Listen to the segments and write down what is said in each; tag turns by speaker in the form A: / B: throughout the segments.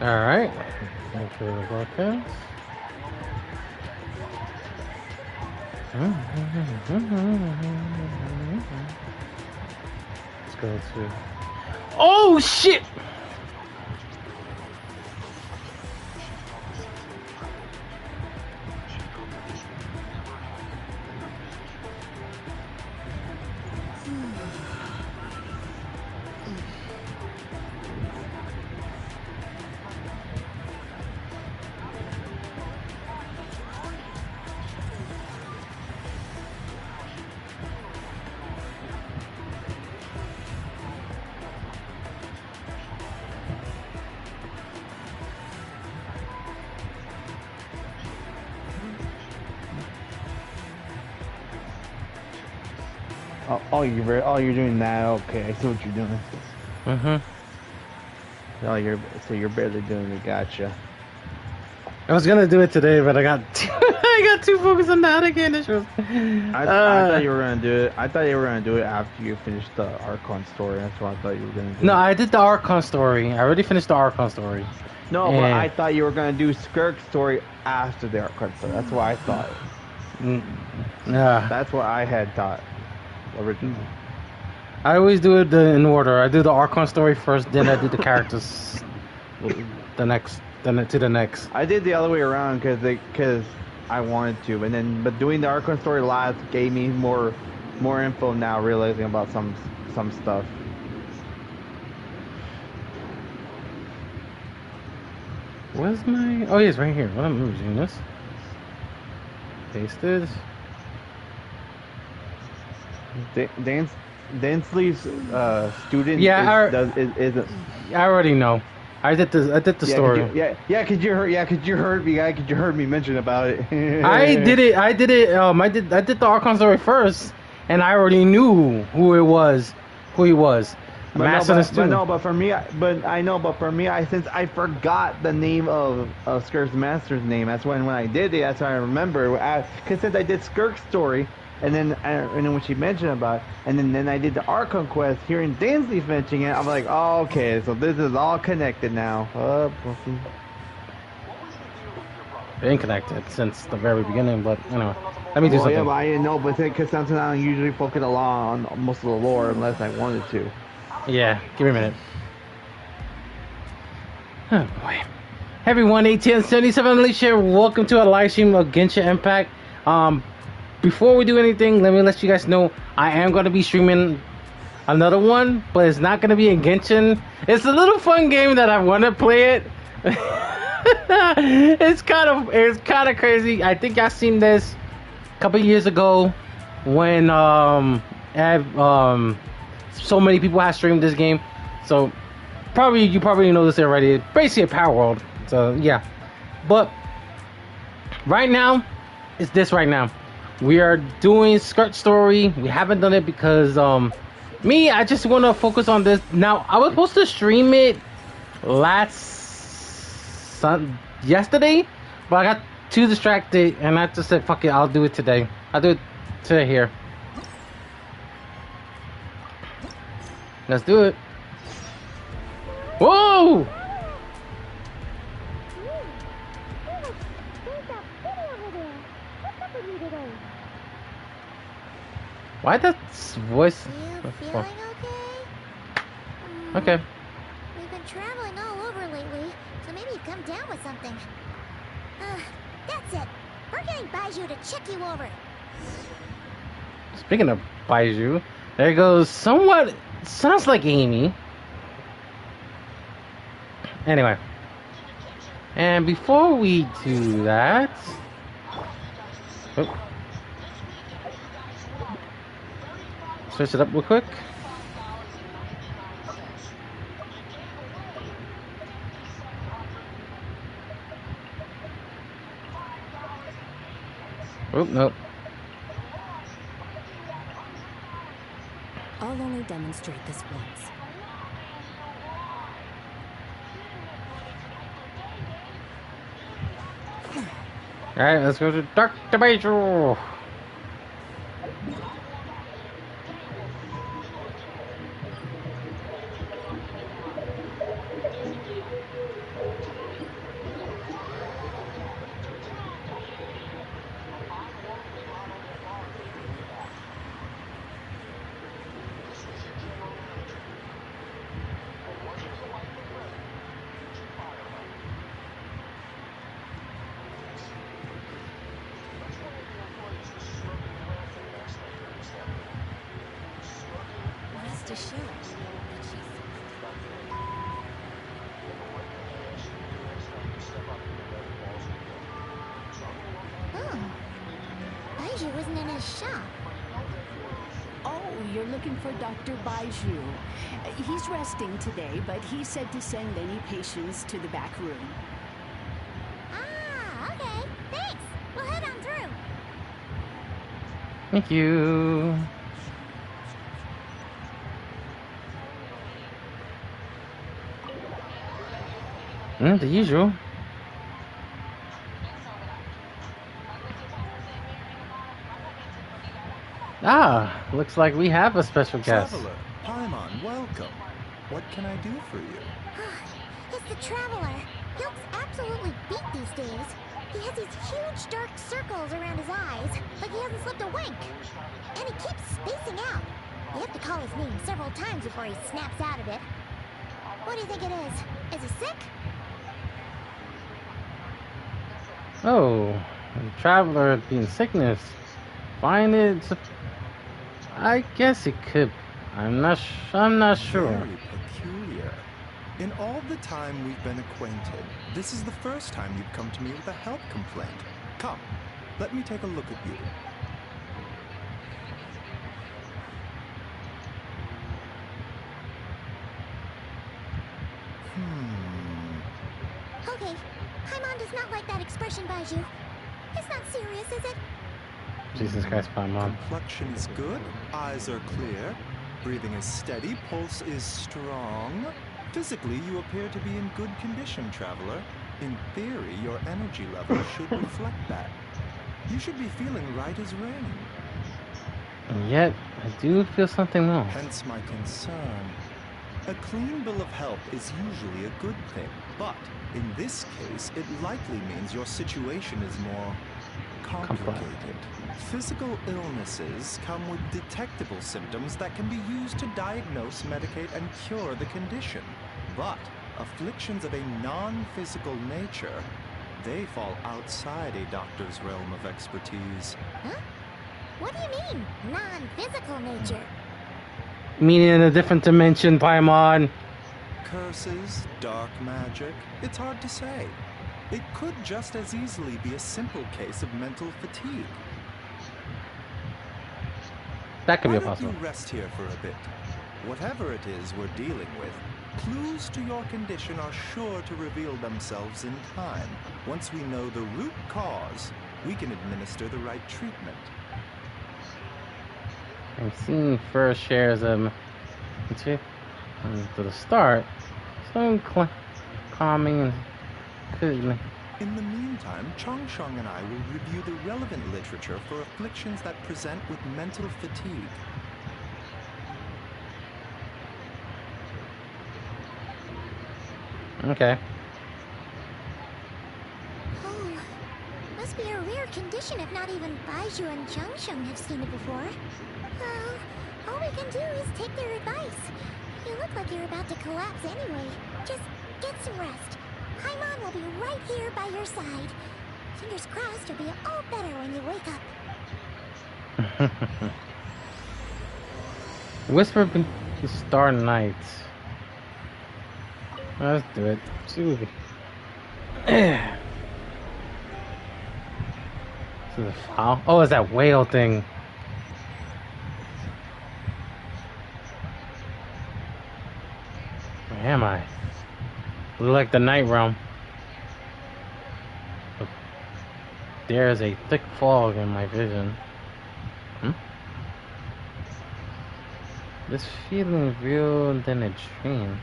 A: Alright. Make sure the broadcast. Let's go to. Oh shit!
B: Oh, you're doing that. Okay, I see what you're doing. So you're barely doing it. Gotcha.
A: I was gonna do it today, but I got I got too focused on that again. I
B: thought you were gonna do it. I thought you were gonna do it after you finished the Archon story. That's what I thought you were gonna do.
A: No, I did the Archon story. I already finished the Archon story.
B: No, but I thought you were gonna do Skirk's story after the Archon story. That's what I thought. That's what I had thought originally.
A: I always do it in order. I do the Archon story first, then I do the characters the next. To the next.
B: I did the other way around because I wanted to, but doing the Archon story last gave me more info now, realizing about some stuff.
A: Where's my? Oh, yes, right here. What am I using this? Pasted.
B: Dansley's student.
A: Yeah,
B: isn't.
A: I already know. I did the story.
B: Could you heard me mention about it?
A: I did it. I did the Archon story first, and I already knew who he was.
B: But for me, since I forgot the name of Skirk's master's name, that's when I did it. That's what I remember. Because since I did Skirk's story. And then when she mentioned about it, and then I did the Archon quest, hearing Dansley mentioning it, I'm like, oh, okay, so this is all connected now.
A: Been connected since the very beginning, but anyway, let me do something.
B: Yeah, but I didn't know, because sometimes I don't usually focus along on most of the lore unless I wanted to.
A: Yeah, give me a minute. Oh boy. Hey everyone, ATM 77 Alicia, welcome to a live stream of Genshin Impact. Before we do anything, let me let you guys know I am going to be streaming another one, but it's not going to be in Genshin. It's a little fun game that I want to play it. It's kind of crazy. I think y'all seen this a couple years ago when so many people have streamed this game. So you probably know this already. It's basically a Power World. So yeah, but right now it's this right now. We are doing Skirk story. We haven't done it because I just want to focus on this. Now, I was supposed to stream it yesterday, but I got too distracted and I just said, fuck it, I'll do it today. I'll do it today here. Let's do it. Whoa! Why that voice?
C: You feeling okay?
A: Okay.
C: We've been traveling all over lately, so maybe you've come down with something. That's it. We're getting Baiju to check you over.
A: Speaking of Baiju, there goes somewhat. Sounds like Amy. Anyway. And before we do that. Oh. Switch it up real quick. Oh, no.
D: I'll only demonstrate this once.
A: Alright, let's go to Dr. Bajou.
D: Rest assured that she's
C: Oh. Baiju isn't in his shop.
E: Oh, you're looking for Dr. Baiju. He's resting today, but he said to send any patients to the back room.
C: Ah, okay. Thanks. We'll head on through.
A: Thank you. The usual. Ah, looks like we have a special guest.
F: Traveler, Paimon, welcome. What can I do for you?
C: It's the Traveler. He looks absolutely beat these days. He has these huge dark circles around his eyes, like he hasn't slept a wink. And he keeps spacing out. You have to call his name several times before he snaps out of it. What do you think it is? Is he sick?
A: Oh, the Traveler being sickness. Find it. I guess it could. I'm not sure.
F: Very peculiar. In all the time we've been acquainted, this is the first time you've come to me with a health complaint. Come, let me take a look at you.
C: Okay. Paimon does not like that expression, Baiju. It's not serious, is it?
A: Jesus Christ, Paimon.
F: Complexion is good, eyes are clear, breathing is steady, pulse is strong. Physically, you appear to be in good condition, Traveler. In theory, your energy level should reflect that. You should be feeling right as rain.
A: And yet, I do feel something else.
F: Hence my concern. A clean bill of health is usually a good thing, but in this case, it likely means your situation is more complicated. Physical illnesses come with detectable symptoms that can be used to diagnose, medicate, and cure the condition. But afflictions of a non-physical nature, they fall outside a doctor's realm of expertise.
C: Huh? What do you mean, non-physical nature?
A: Meaning in a different dimension, Paimon.
F: Curses, dark magic, it's hard to say. It could just as easily be a simple case of mental fatigue.
A: That could be
F: Why don't
A: possible.
F: you rest here for a bit? Whatever it is we're dealing with, clues to your condition are sure to reveal themselves in time. Once we know the root cause, we can administer the right treatment.
A: I'm seeing first shares of to the start. So calming and cooling.
F: In the meantime, Chongsheng and I will review the relevant literature for afflictions that present with mental fatigue.
A: Okay.
C: Oh, must be a rare condition if not even Baiju and Changsheng have seen it before. Well, all we can do is take their advice. You look like you're about to collapse anyway. Just get some rest. Paimon will be right here by your side. Fingers crossed you'll be all better when you wake up.
A: Whisper the Star Night. Let's do it. See what we can. This is a file. Oh, it's that whale thing. Where am I? Look like the night realm. But there is a thick fog in my vision. This feeling real than a dream,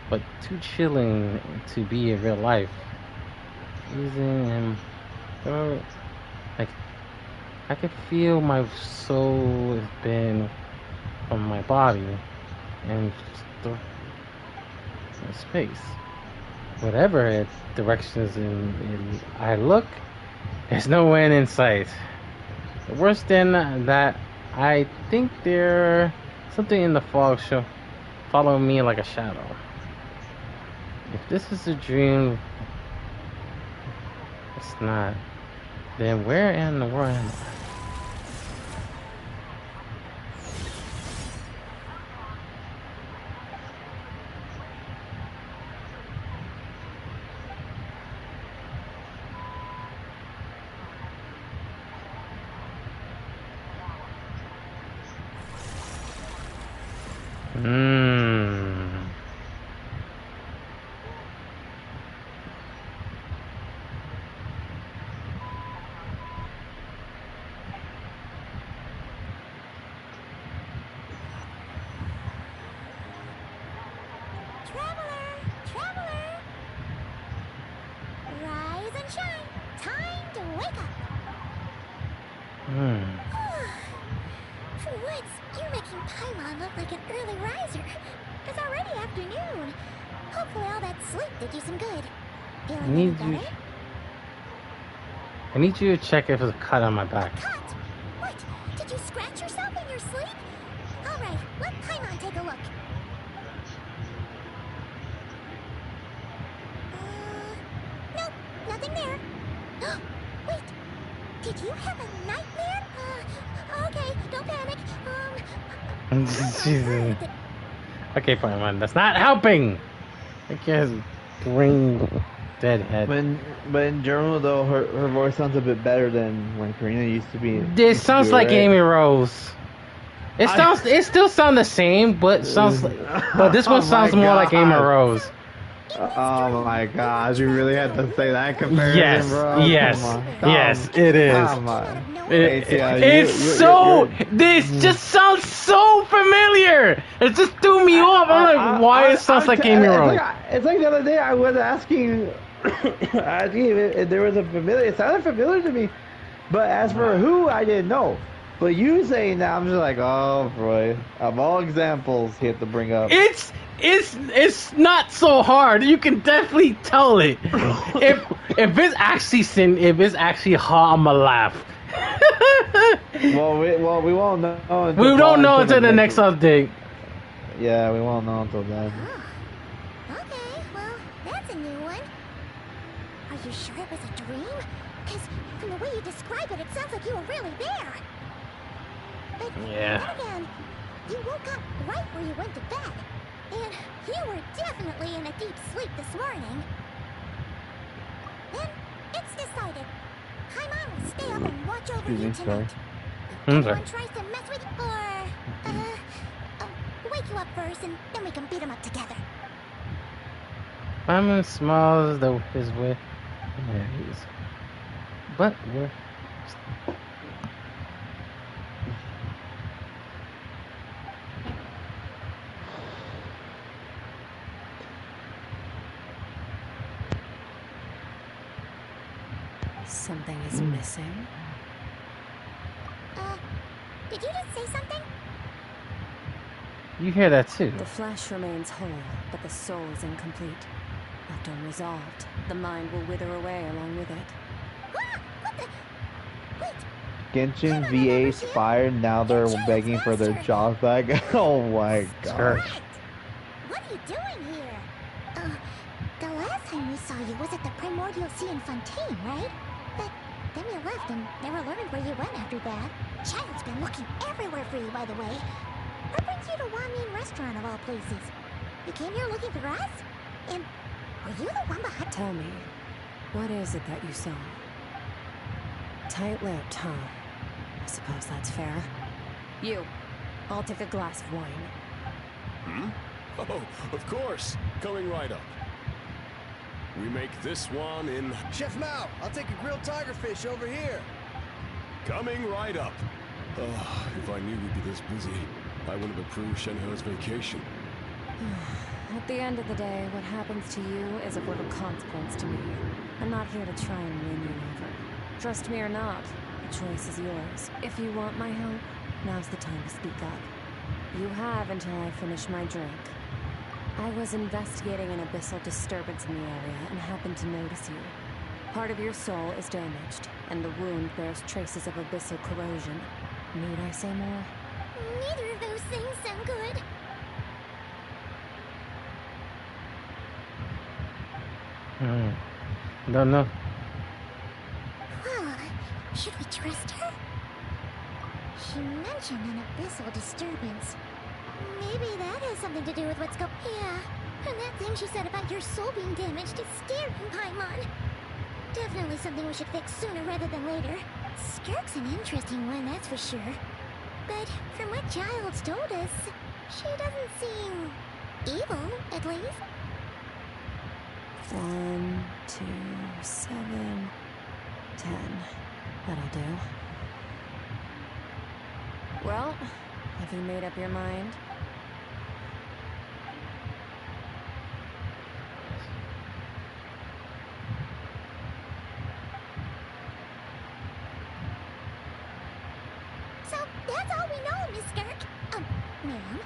A: but too chilling to be in real life. Freezing and Uh, like I could feel my soul has been from my body and the space. Whatever directions I look, there's no end in sight. Worse than that, I think there's something in the fog following me like a shadow. If this is a dream, it's not. Then where in the world am I?
C: Traveler! Traveler! Rise and shine! Time to wake up! For once, you're making Paimon look like an early riser. It's already afternoon. Hopefully all that sleep did you some good. Feeling any better?
A: I need you to check if there's a cut on my back.
C: Cut? What? Did you scratch yourself in your sleep? Alright, let Paimon take a look. Nope, nothing there. Wait, did you have a nightmare? Okay, don't panic.
A: Jesus. Okay, fine, man. That's not helping. I guess brain dead head.
B: But in general, though, her voice sounds a bit better than when Karina used to be.
A: This sounds like
B: right?
A: Amy Rose. It still sounds the same, but this one sounds more like Amy Rose.
B: Oh my gosh, you really had to say that comparison,
A: Yes,
B: bro?
A: yes, it is.
B: Come on.
A: This just sounds so familiar. It just threw me off. I'm like, why it sounds like Amy Rose?
B: It's like the other day I was asking if there was a familiar. It sounded familiar to me, but as for who, I didn't know. But you saying that, I'm just like, oh boy. Of all examples, he had to bring up.
A: It's not so hard. You can definitely tell it. if it's actually hot, I'ma laugh.
B: well, we won't know.
A: We don't know until the next update.
B: Yeah, we won't know until then.
C: Okay, well, that's a new one. Are you sure it was a dream? Because from the way you describe it, it sounds like you were really there. But
A: yeah.
C: Then again, you woke up right where you went to bed. And you were definitely in a deep sleep this morning. Then, it's decided. Paimon will stay up and watch over you tonight. If anyone tries to mess with you, or wake you up first, and then we can beat them up together.
A: Paimon smiles his way. Yeah, he is. But we're...
D: Something is missing.
C: Did you just say something?
A: You hear that too.
D: The flesh remains whole, but the soul is incomplete. Left unresolved, the mind will wither away along with it.
C: What the? Wait.
B: Genshin VA's fired. Now they're begging for their jobs back. Oh my gosh.
C: What are you doing here? The last time we saw you was at the Primordial Sea in Fontaine, right? But then you left and never learned where you went after that. Child's been looking everywhere for you, by the way. What brings you to Wanmin Restaurant of all places? You came here looking for us? And were you the one behind?
D: Tell me, what is it that you saw? Tight-lipped, huh? I suppose that's fair. You, I'll take a glass of wine.
G: Hmm? Oh, of course. Coming right up. We make this one in...
H: Chef Mao, I'll take a grilled tigerfish over here.
G: Coming right up. If I knew we'd be this busy, I would have approved Shenhe's vacation.
D: At the end of the day, what happens to you is of little consequence to me. I'm not here to try and win you over. Trust me or not, the choice is yours. If you want my help, now's the time to speak up. You have until I finish my drink. I was investigating an abyssal disturbance in the area and happened to notice you. Part of your soul is damaged, and the wound bears traces of abyssal corrosion. Need I say more?
C: Neither of those things sound good.
A: Don't know.
C: Well, should we trust her? She mentioned an abyssal disturbance. Maybe that has something to do with what's going. Yeah, and that thing she said about your soul being damaged is scaring Paimon. Definitely something we should fix sooner rather than later. Skirk's an interesting one, that's for sure. But from what Child's told us, she doesn't seem evil, at least.
D: 1, 2, 7, 10. That'll do. Well, have you made up your mind?
C: So that's all we know, Miss Skirk. Ma'am.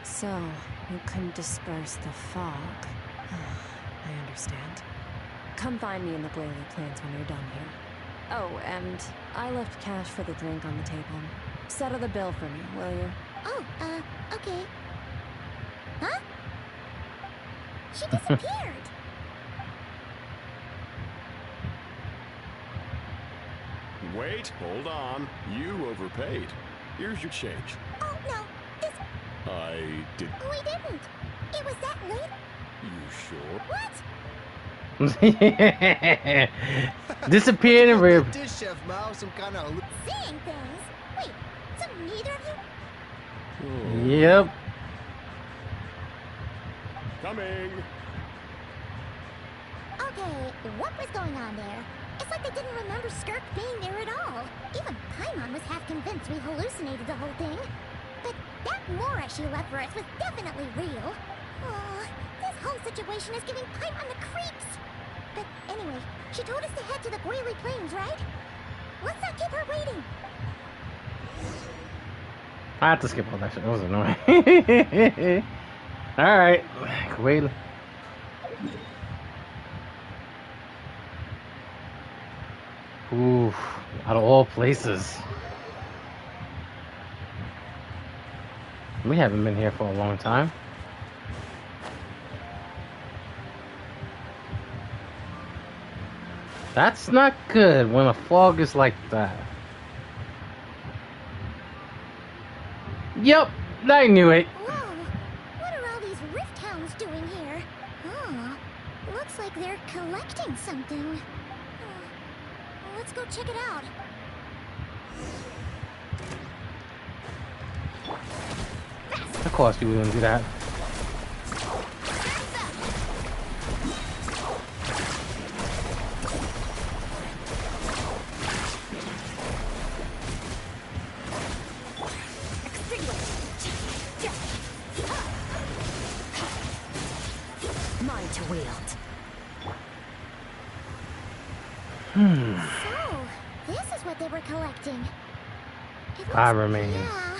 D: So, you can disperse the fog. I understand. Come find me in the Gwaylee Plains when you're done here. Oh, and I left cash for the drink on the table. Settle the bill for me, will you?
C: Oh, okay. Huh? She disappeared.
G: Wait, hold on. You overpaid. Here's your change.
C: Oh, no. This...
G: I did...
C: We didn't. It was that late.
G: You sure?
C: What?
A: Disappeared and rib.
H: Dish chef Mao, some kind of
C: Seeing things? Wait, so neither of you...
G: Oh.
A: Yep.
G: Coming.
C: Okay, what was going on there? It's like they didn't remember Skirk being there at all. Even Paimon was half convinced we hallucinated the whole thing. But that mora she left for us was definitely real. Oh, this whole situation is giving Paimon the creeps. But anyway, she told us to head to the Gwaylee Plains, right? Let's not keep her waiting.
A: I have to skip all that shit. That was annoying. Alright. Wait. Ooh, out of all places. We haven't been here for a long time. That's not good when a fog is like that. Yep, I knew it.
C: Whoa, what are all these rift hounds doing here? Oh, looks like they're collecting something. Let's go check it out.
A: Of course you wouldn't do that.
D: Mine to wield.
C: So, this is what they were collecting.
A: God remains.
C: Yeah.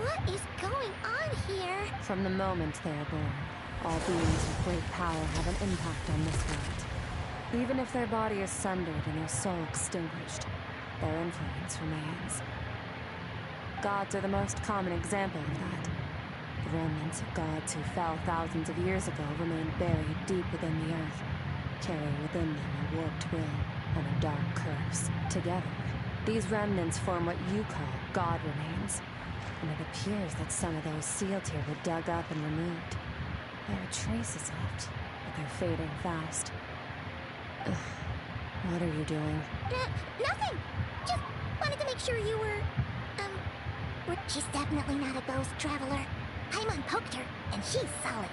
C: What is going on here?
D: From the moment they are born, all beings with great power have an impact on this world. Even if their body is sundered and their soul extinguished, their influence remains. Gods are the most common example of that. The remnants of gods who fell thousands of years ago remain buried deep within the earth, carrying within them a warped will and a dark curse. Together, these remnants form what you call God remains. And it appears that some of those sealed here were dug up and removed. There are traces left, but they're fading fast. Ugh. What are you doing?
C: Nothing. Just wanted to make sure you were, she's definitely not a ghost traveler. Paimon poked her, and she's solid.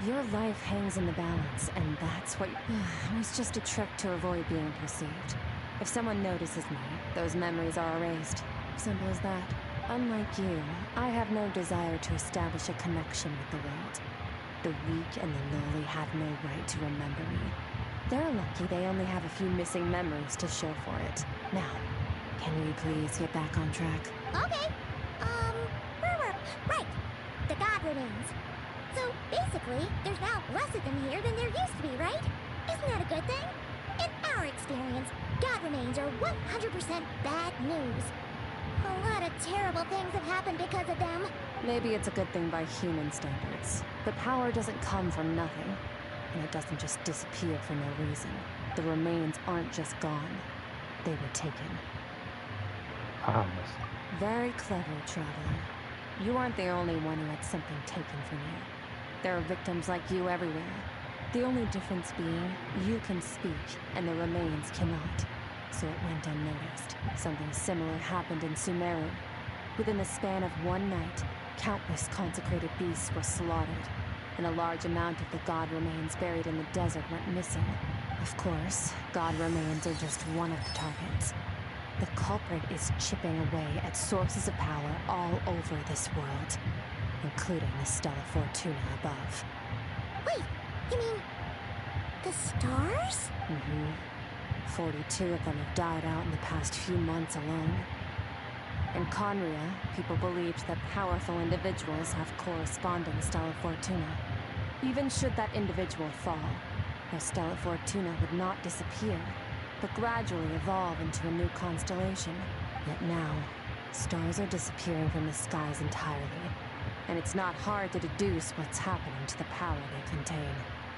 D: Your life hangs in the balance, and that's what... It was just a trick to avoid being perceived. If someone notices me, those memories are erased. Simple as that. Unlike you, I have no desire to establish a connection with the world. The weak and the lowly have no right to remember me. They're lucky they only have a few missing memories to show for it. Now, can we please get back on track?
C: Okay. Right. The god remains. So basically, there's now less of them here than there used to be, right? Isn't that a good thing? In our experience, god remains are 100% bad news. A lot of terrible things have happened because of them.
D: Maybe it's a good thing by human standards. But power doesn't come from nothing. And it doesn't just disappear for no reason. The remains aren't just gone. They were taken. Very clever, Traveler. You aren't the only one who had something taken from you. There are victims like you everywhere. The only difference being, you can speak, and the remains cannot. So it went unnoticed. Something similar happened in Sumeru. Within the span of one night, countless consecrated beasts were slaughtered, and a large amount of the god remains buried in the desert went missing. Of course, god remains are just one of the targets. The culprit is chipping away at sources of power all over this world, including the Stella Fortuna above.
C: Wait, you mean the stars?
D: 42 of them have died out in the past few months alone. In Conria, people believed that powerful individuals have corresponding Stella Fortuna. Even should that individual fall, their Stella Fortuna would not disappear, but gradually evolve into a new constellation. Yet now, stars are disappearing from the skies entirely, and it's not hard to deduce what's happening to the power they contain.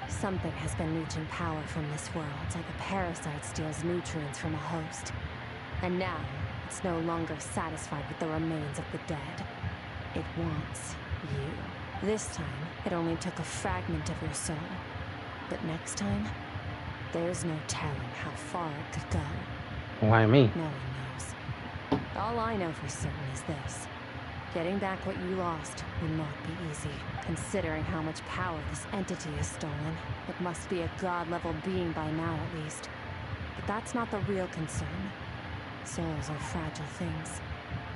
D: Something has been leeching power from this world, like a parasite steals nutrients from a host. And now, it's no longer satisfied with the remains of the dead. It wants you. This time, it only took a fragment of your soul. But next time, there's no telling how far it could go.
A: Why me?
D: No one knows. All I know for certain is this. Getting back what you lost will not be easy. Considering how much power this entity has stolen, it must be a god-level being by now at least. But that's not the real concern. Souls are fragile things,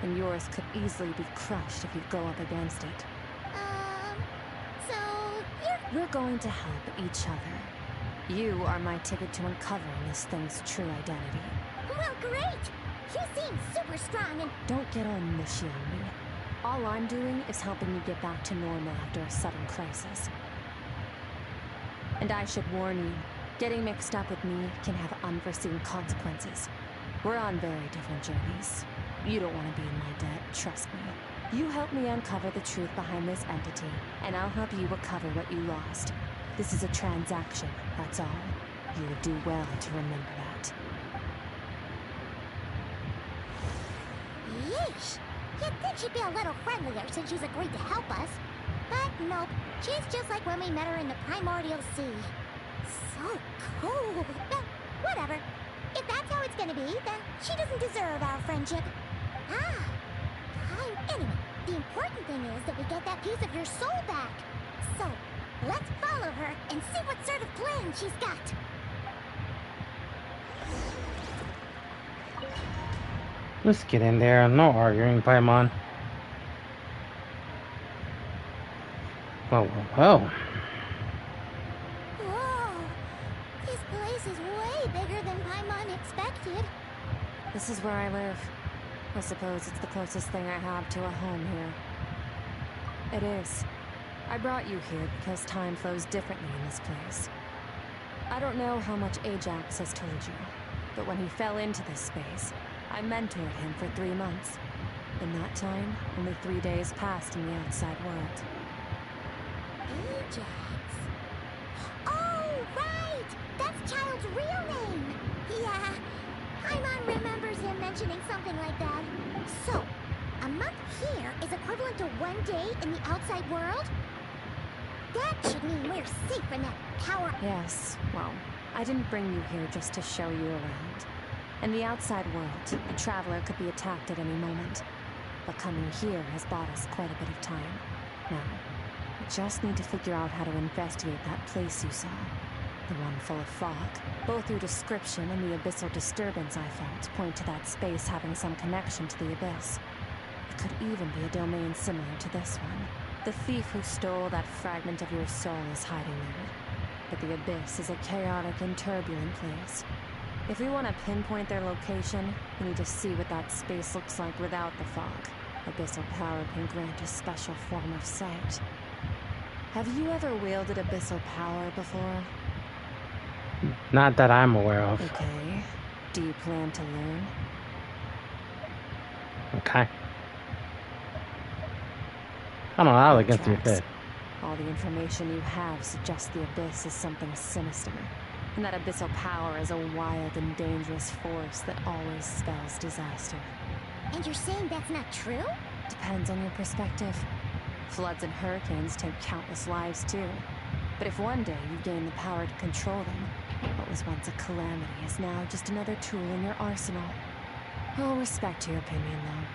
D: and yours could easily be crushed if you go up against it.
C: So
D: We're going to help each other. You are my ticket to uncovering this thing's true identity.
C: well, great! You seem super strong and...
D: Don't get all mushy on me. All I'm doing is helping you get back to normal after a sudden crisis. And I should warn you, getting mixed up with me can have unforeseen consequences. We're on very different journeys. You don't want to be in my debt, trust me. You help me uncover the truth behind this entity, and I'll help you recover what you lost. This is a transaction, that's all. You would do well to remember that.
C: Yeesh! You'd think she'd be a little friendlier since she's agreed to help us. But nope, she's just like when we met her in the primordial sea. So cool. But whatever. If that's how it's gonna be, then she doesn't deserve our friendship. Anyway, the important thing is that we get that piece of your soul back. So, let's follow her and see what sort of plan she's got.
A: Let's get in there. No arguing, Paimon. Oh.
C: Whoa! This place is way bigger than Paimon expected.
D: This is where I live. I suppose it's the closest thing I have to a home here. It is. I brought you here because time flows differently in this place. I don't know how much Ajax has told you, but when he fell into this space, I mentored him for 3 months. In that time, only 3 days passed in the outside world.
C: Ajax. Oh, right! That's Child's real name! Yeah, Paimon remembers him mentioning something like that. So, a month here is equivalent to 1 day in the outside world? That should mean we're safe from that power.
D: Yes, well, I didn't bring you here just to show you around. In the outside world, a traveler could be attacked at any moment. But coming here has bought us quite a bit of time. Now, we just need to figure out how to investigate that place you saw. The one full of fog. Both your description and the abyssal disturbance I felt point to that space having some connection to the abyss. It could even be a domain similar to this one. The thief who stole that fragment of your soul is hiding there. But the Abyss is a chaotic and turbulent place. If we want to pinpoint their location, we need to see what that space looks like without the fog. Abyssal power can grant a special form of sight. Have you ever wielded abyssal power before?
A: Not that I'm aware of.
D: Okay. Do you plan to learn?
A: Okay. I don't know, I'll against your
D: Tracks.
A: head.
D: All the information you have suggests the Abyss is something sinister, and that abyssal power is a wild and dangerous force that always spells disaster.
C: And you're saying that's not true?
D: Depends on your perspective. Floods and hurricanes take countless lives too. But if one day you gain the power to control them, what was once a calamity is now just another tool in your arsenal. I'll respect your opinion though.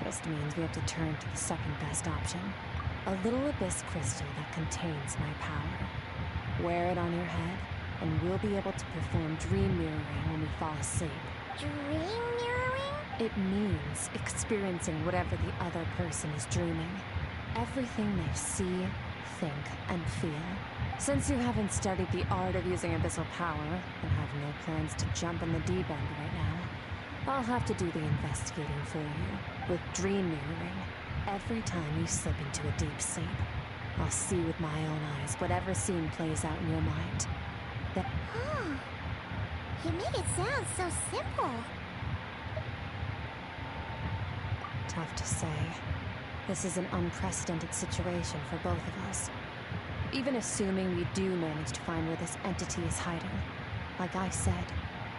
D: Just means we have to turn to the second best option. A little abyss crystal that contains my power. Wear it on your head, and we'll be able to perform dream mirroring when we fall asleep.
C: Dream mirroring?
D: It means experiencing whatever the other person is dreaming. Everything they see, think, and feel. Since you haven't studied the art of using abyssal power, and have no plans to jump in the deep end right now, I'll have to do the investigating for you, with dream mirroring. Every time you slip into a deep sleep, I'll see with my own eyes whatever scene plays out in your mind.
C: Oh, you make it sound so simple.
D: Tough to say. This is an unprecedented situation for both of us. Even assuming we do manage to find where this entity is hiding, like I said,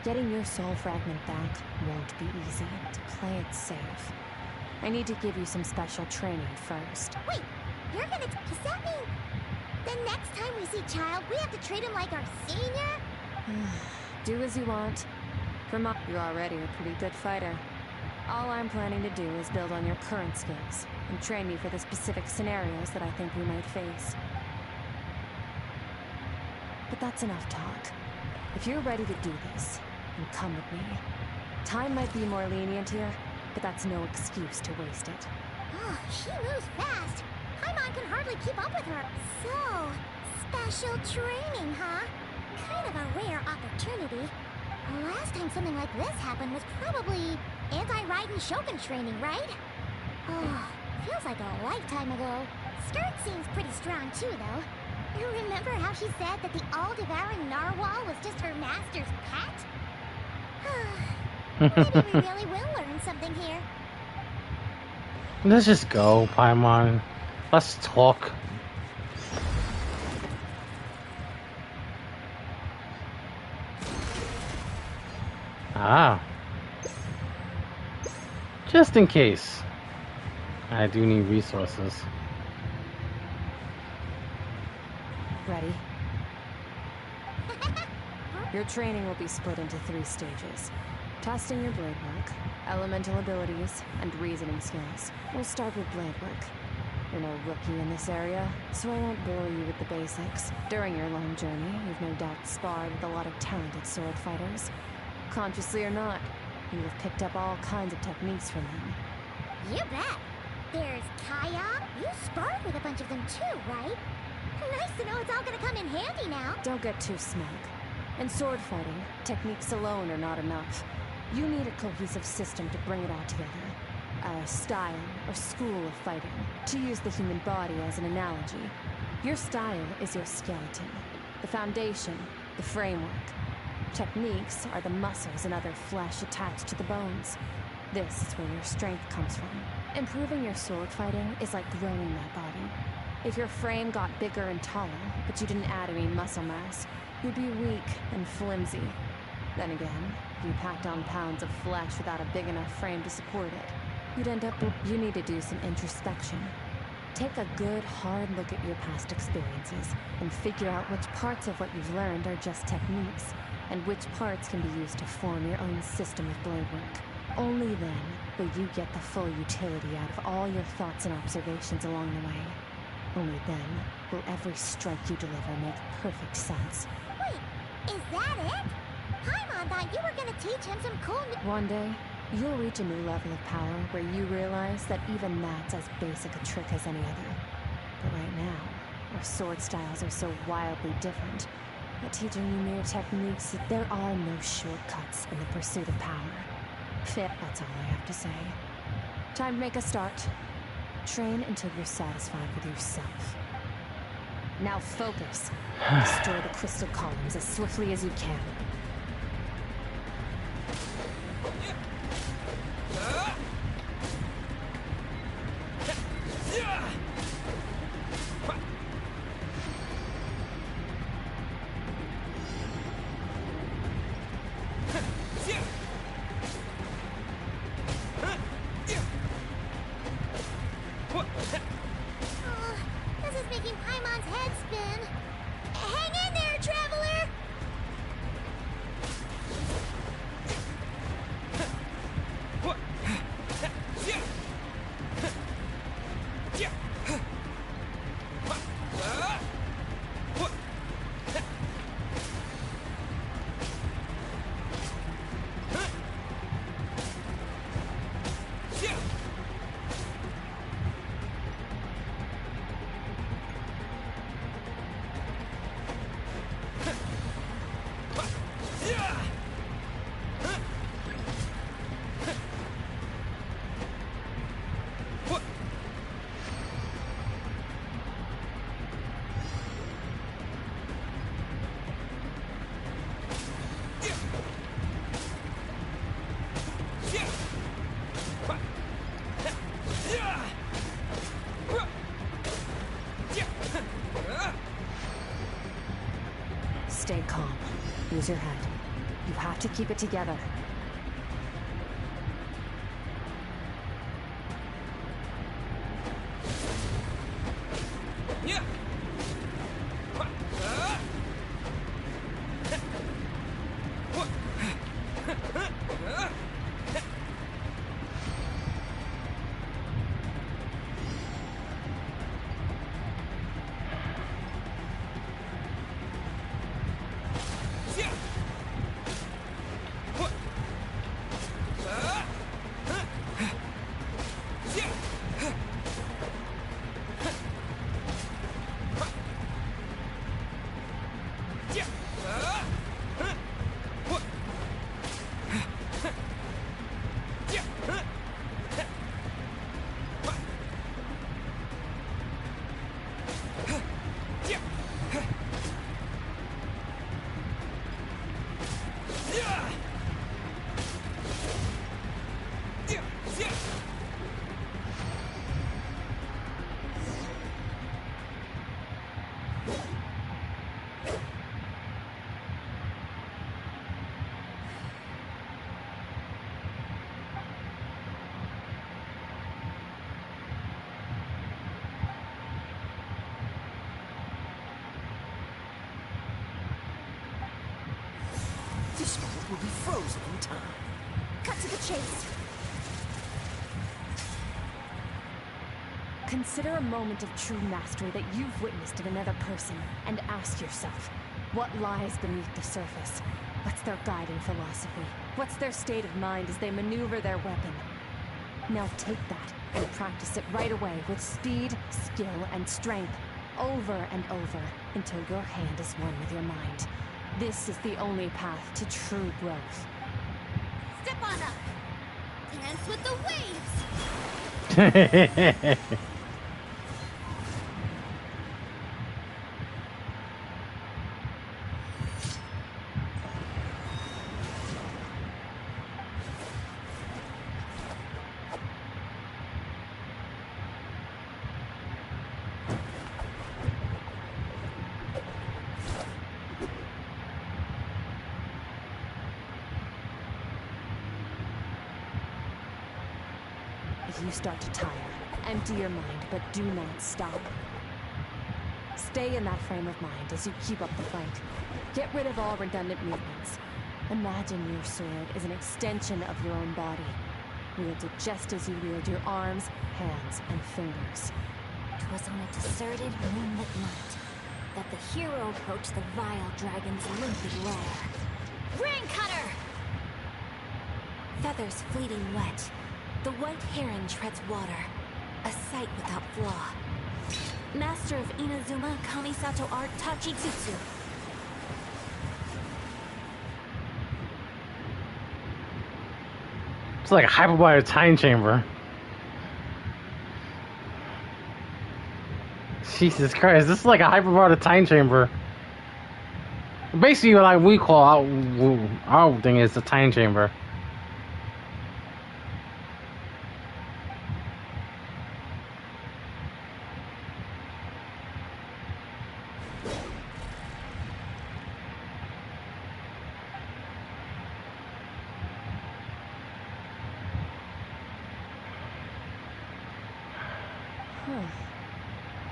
D: getting your soul fragment back won't be easy. To play it safe, I need to give you some special training first.
C: Wait, you're gonna... Does that mean... the next time we see Child, we have to treat him like our senior?
D: Do as you want. You're already a pretty good fighter. All I'm planning to do is build on your current skills, and train you for the specific scenarios that I think we might face. But that's enough talk. If you're ready to do this, then come with me. Time might be more lenient here, but that's no excuse to waste it.
C: Oh, she moves fast. Paimon can hardly keep up with her. So, special training, huh? Kind of a rare opportunity. Last time something like this happened was probably anti-Raiden Shogun training, right? Oh, feels like a lifetime ago. Skirk seems pretty strong too, though. You remember how she said that the all-devouring narwhal was just her master's pet? Maybe we really will learn something here.
A: Let's just go, Paimon. Let's talk. Ah. Just in case. I do need resources.
D: Ready? Your training will be split into 3 stages. Testing your blade work, elemental abilities, and reasoning skills. We'll start with blade work. You're no rookie in this area, so I won't bore you with the basics. During your long journey, you've no doubt sparred with a lot of talented sword fighters. Consciously or not, you have picked up all kinds of techniques from them.
C: You bet. There's Kaya. You sparred with a bunch of them too, right? Nice to know it's all gonna come in handy now.
D: Don't get too smug. In sword fighting, techniques alone are not enough. You need a cohesive system to bring it all together. A style or school of fighting. To use the human body as an analogy, your style is your skeleton, the foundation, the framework. Techniques are the muscles and other flesh attached to the bones. This is where your strength comes from. Improving your sword fighting is like growing that body. If your frame got bigger and taller, but you didn't add any muscle mass, you'd be weak and flimsy. Then again, if you packed on pounds of flesh without a big enough frame to support it, you'd end up with... You need to do some introspection. Take a good, hard look at your past experiences, and figure out which parts of what you've learned are just techniques, and which parts can be used to form your own system of blade work. Only then will you get the full utility out of all your thoughts and observations along the way. Only then will every strike you deliver make perfect sense.
C: Wait, is that it? Paimon thought you were gonna teach him some cool...
D: One day, you'll reach a new level of power where you realize that even that's as basic a trick as any other. But right now, our sword styles are so wildly different that teaching you mere techniques, there are no shortcuts in the pursuit of power. Fit, that's all I have to say. Time to make a start. Train until you're satisfied with yourself. Now focus. Destroy the crystal columns as swiftly as you can.
C: This is making Paimon's head spin. Hang in there, traveler!
D: Stay calm. Use your head. You have to keep it together.
I: This boat will be frozen in time.
C: Cut to the chase.
D: Consider a moment of true mastery that you've witnessed in another person, and ask yourself, what lies beneath the surface? What's their guiding philosophy? What's their state of mind as they maneuver their weapon? Now take that and practice it right away with speed, skill, and strength, over and over, until your hand is one with your mind. This is the only path to true growth.
C: Step on up. Dance with the waves.
D: If you start to tire, empty your mind, but do not stop. Stay in that frame of mind as you keep up the fight. Get rid of all redundant movements. Imagine your sword is an extension of your own body. Wield it just as you wield your arms, hands, and fingers.
C: 'Twas on a deserted, moonlit night that the hero approached the vile dragon's limpid lair. Ring cutter! Feathers fleeting wet, the white heron treads water, a sight without flaw. Master of Inazuma Kamisato Art Tachijutsu.
A: It's like a hyperbolic time chamber. Jesus Christ, this is like a hyperbolic time chamber. Basically, like we call our thing is a time chamber.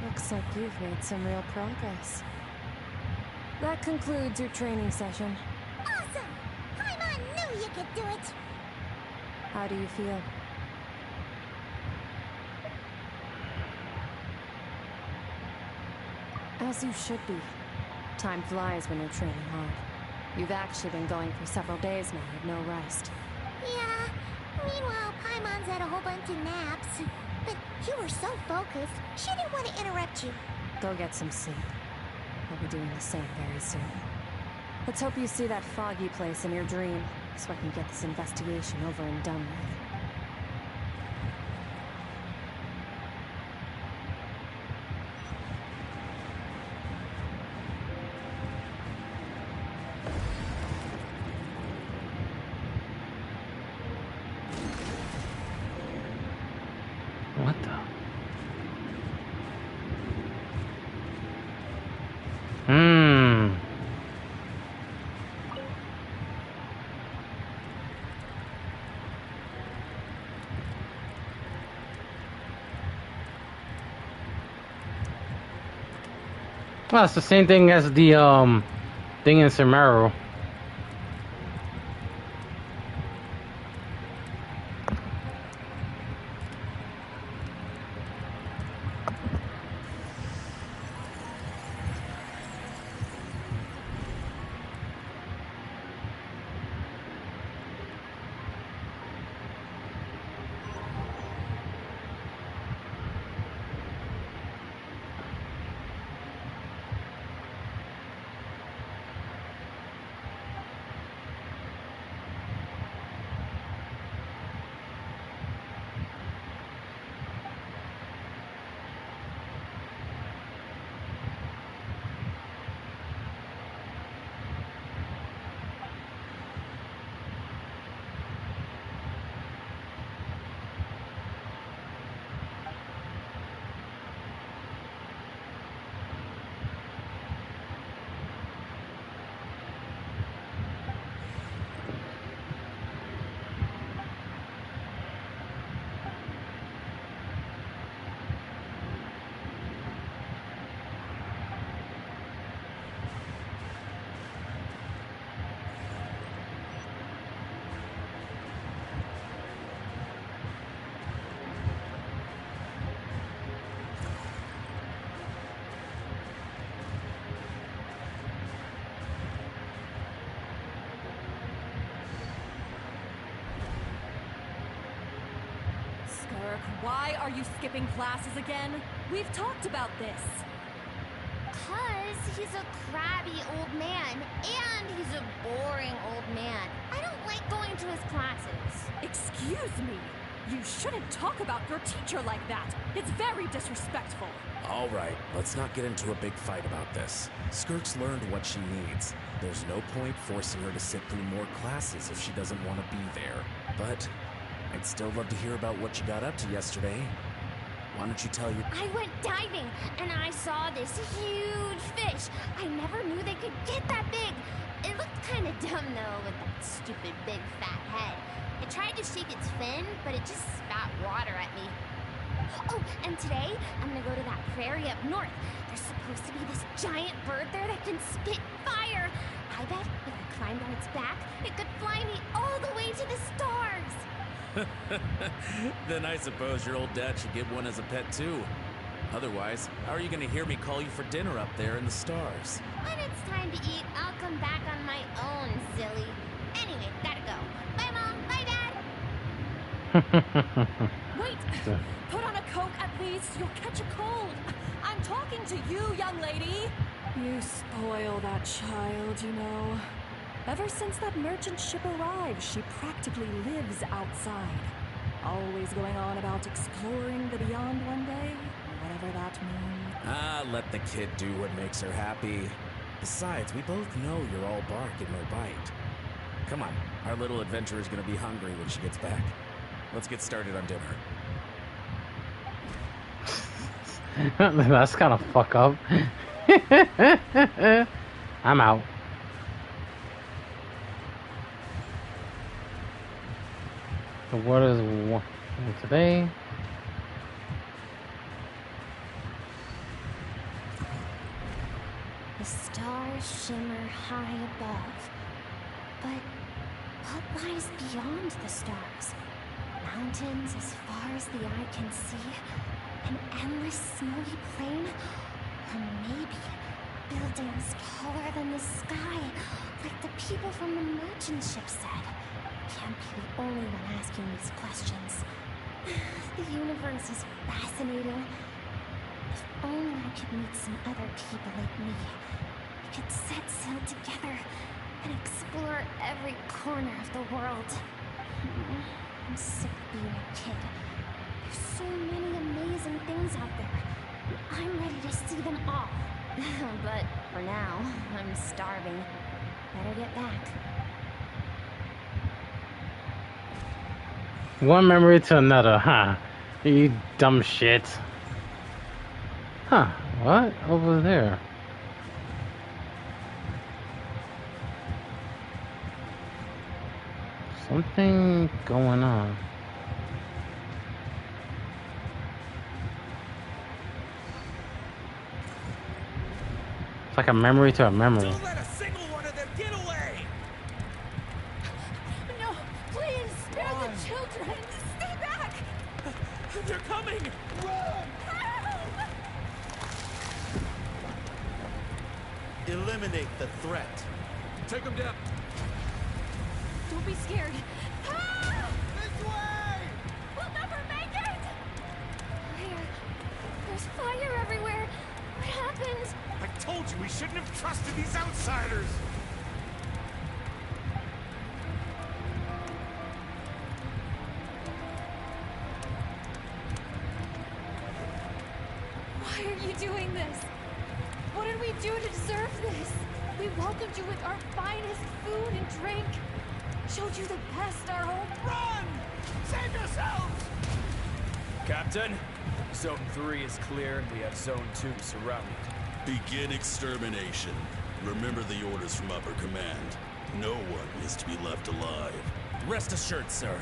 D: Looks like you've made some real progress. That concludes your training session.
C: Awesome! Paimon knew you could do it!
D: How do you feel? As you should be. Time flies when you're training hard. You've actually been going for several days now with no rest.
C: Yeah. Meanwhile, Paimon's had a whole bunch of naps. But you were so focused, she didn't want to interrupt you.
D: Go get some sleep. I'll be doing the same very soon. Let's hope you see that foggy place in your dream, so I can get this investigation over and done with.
A: What the? Well, it's the same thing as the thing in Sumeru.
J: Skirk, why are you skipping classes again? We've talked about this.
C: 'Cause he's a crabby old man, and he's a boring old man. I don't like going to his classes.
J: Excuse me. You shouldn't talk about your teacher like that. It's very disrespectful.
K: All right, let's not get into a big fight about this. Skirk's learned what she needs. There's no point forcing her to sit through more classes if she doesn't want to be there. But I'd still love to hear about what you got up to yesterday. Why don't you tell your...
C: I went diving, and I saw this huge fish. I never knew they could get that big. It looked kind of dumb, though, with that stupid big fat head. It tried to shake its fin, but it just spat water at me. Oh, and today, I'm gonna go to that prairie up north. There's supposed to be this giant bird there that can spit fire. I bet if I climbed on its back, it could fly me all the way to the stars.
K: Then I suppose your old dad should get one as a pet too. Otherwise, how are you gonna hear me call you for dinner up there in the stars?
C: When it's time to eat, I'll come back on my own, silly. Anyway, gotta go. Bye, Mom. Bye, Dad.
J: Wait! Put on a coat at least. You'll catch a cold. I'm talking happened to you, young lady?
D: You spoil that child, you know. Ever since that merchant ship arrived, she practically lives outside. Always going on about exploring the beyond one day, whatever that means.
K: Ah, let the kid do what makes her happy. Besides, we both know you're all bark and no bite. Come on, our little adventurer's gonna be hungry when she gets back. Let's get started on dinner.
A: That's kind of fuck up. I'm out. So what is one today?
C: The stars shimmer high above. But what lies beyond the stars? Mountains as far as the eye can see? An endless snowy plain? Or maybe buildings taller than the sky, like the people from the merchant ship said? Can't be the only one asking these questions. The universe is fascinating. If only I could meet some other people like me. We could set sail together and explore every corner of the world. I'm sick of being a kid. There's so many amazing things out there. I'm ready to see them all. But for now, I'm starving. Better get back.
A: One memory to another, huh? You dumb shit. Huh, what? Over there. Something going on. It's like a memory to a memory.
I: Don't let a single one of them get away!
J: No, please, spare the children. Stay back.
I: They're coming! Run!
J: Help!
I: Eliminate the threat.
G: Take them down.
J: Don't be scared. Help!
H: This way!
J: We'll never make it! There's fire everywhere. What happened?
I: I told you we shouldn't have trusted these outsiders!
J: Why are you doing this? What did we do to deserve this? We welcomed you with our finest food and drink. Showed you the best our home.
I: Run! Save yourselves!
L: Captain, Zone 3 is clear and we have Zone 2 surrounded.
M: Begin extermination. Remember the orders from upper command. No one is to be left alive.
K: Rest assured, sir.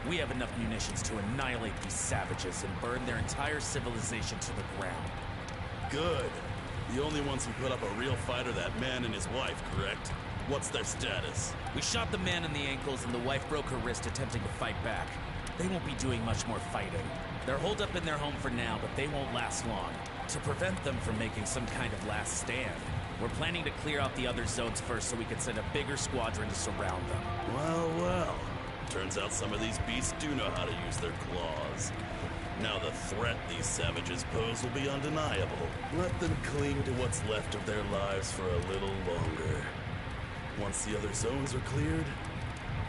K: We have enough munitions to annihilate these savages and burn their entire civilization to the ground.
M: Good. The only ones who put up a real fight are that man and his wife, correct? What's their status?
K: We shot the man in the ankles and the wife broke her wrist attempting to fight back. They won't be doing much more fighting. They're holed up in their home for now, but they won't last long. To prevent them from making some kind of last stand, we're planning to clear out the other zones first so we can send a bigger squadron to surround them.
M: Well, well. Turns out some of these beasts do know how to use their claws. Now the threat these savages pose will be undeniable. Let them cling to what's left of their lives for a little longer. Once the other zones are cleared,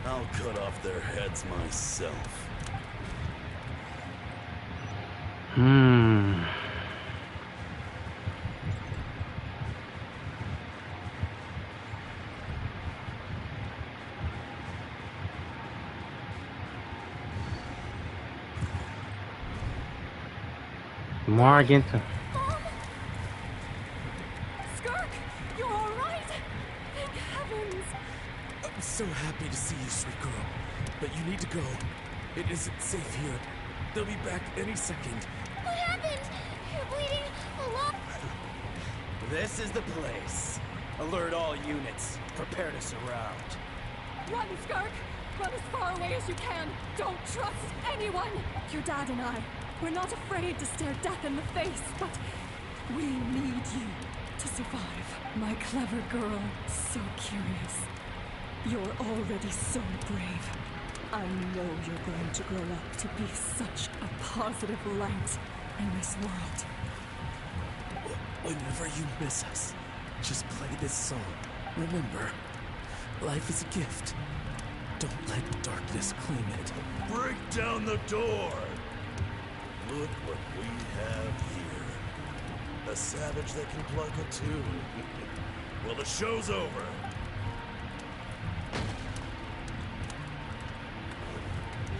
M: I'll cut off their heads myself.
A: Morgan.
J: Skirk, you're all right. Thank heavens.
K: I'm so happy to see you, sweet girl. But you need to go. It isn't safe here. They'll be back any second.
C: What happened? You're bleeding a lot.
L: This is the place. Alert all units. Prepare to surround.
J: Run, Skirk. Run as far away as you can. Don't trust anyone. Your dad and I, we're not afraid to stare death in the face, but we need you to survive. My clever girl, so curious. You're already so brave. I know you're going to grow up to be such a positive light in this world.
K: Whenever you miss us, just play this song. Remember, life is a gift. Don't let darkness claim it.
M: Break down the door! Look what we have here. A savage that can plug a tune. Well, the show's over.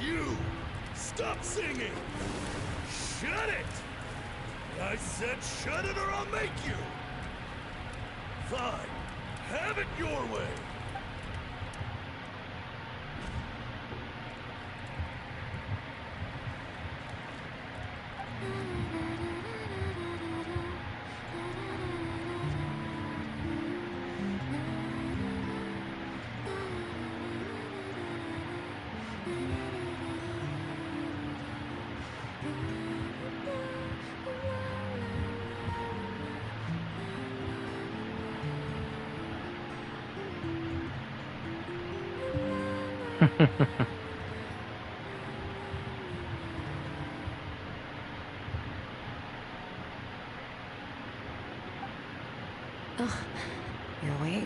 M: You! Stop singing! Shut it! I said shut it or I'll make you! Fine. Have it your way.
D: Oh, you're awake?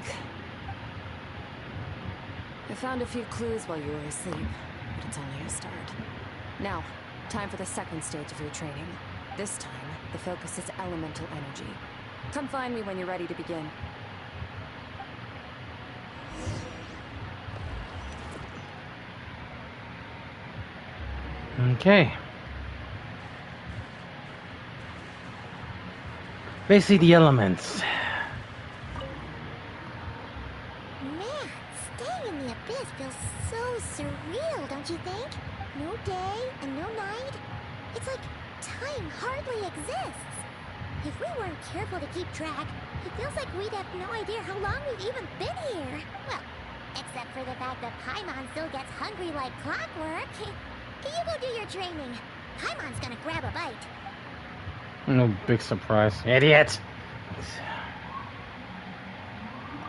D: I found a few clues while you were asleep, but it's only a start. Now, time for the second stage of your training. This time, the focus is elemental energy. Come find me when you're ready to begin.
A: Okay. Basically, the elements.
C: Man, staying in the abyss feels so surreal, don't you think? No day and no night. It's like time hardly exists. If we weren't careful to keep track, it feels like we'd have no idea how long we've even been here. Well, except for the fact that Paimon still gets hungry like clockwork. You go do your training. Paimon's gonna grab a bite.
A: No big surprise. Idiot!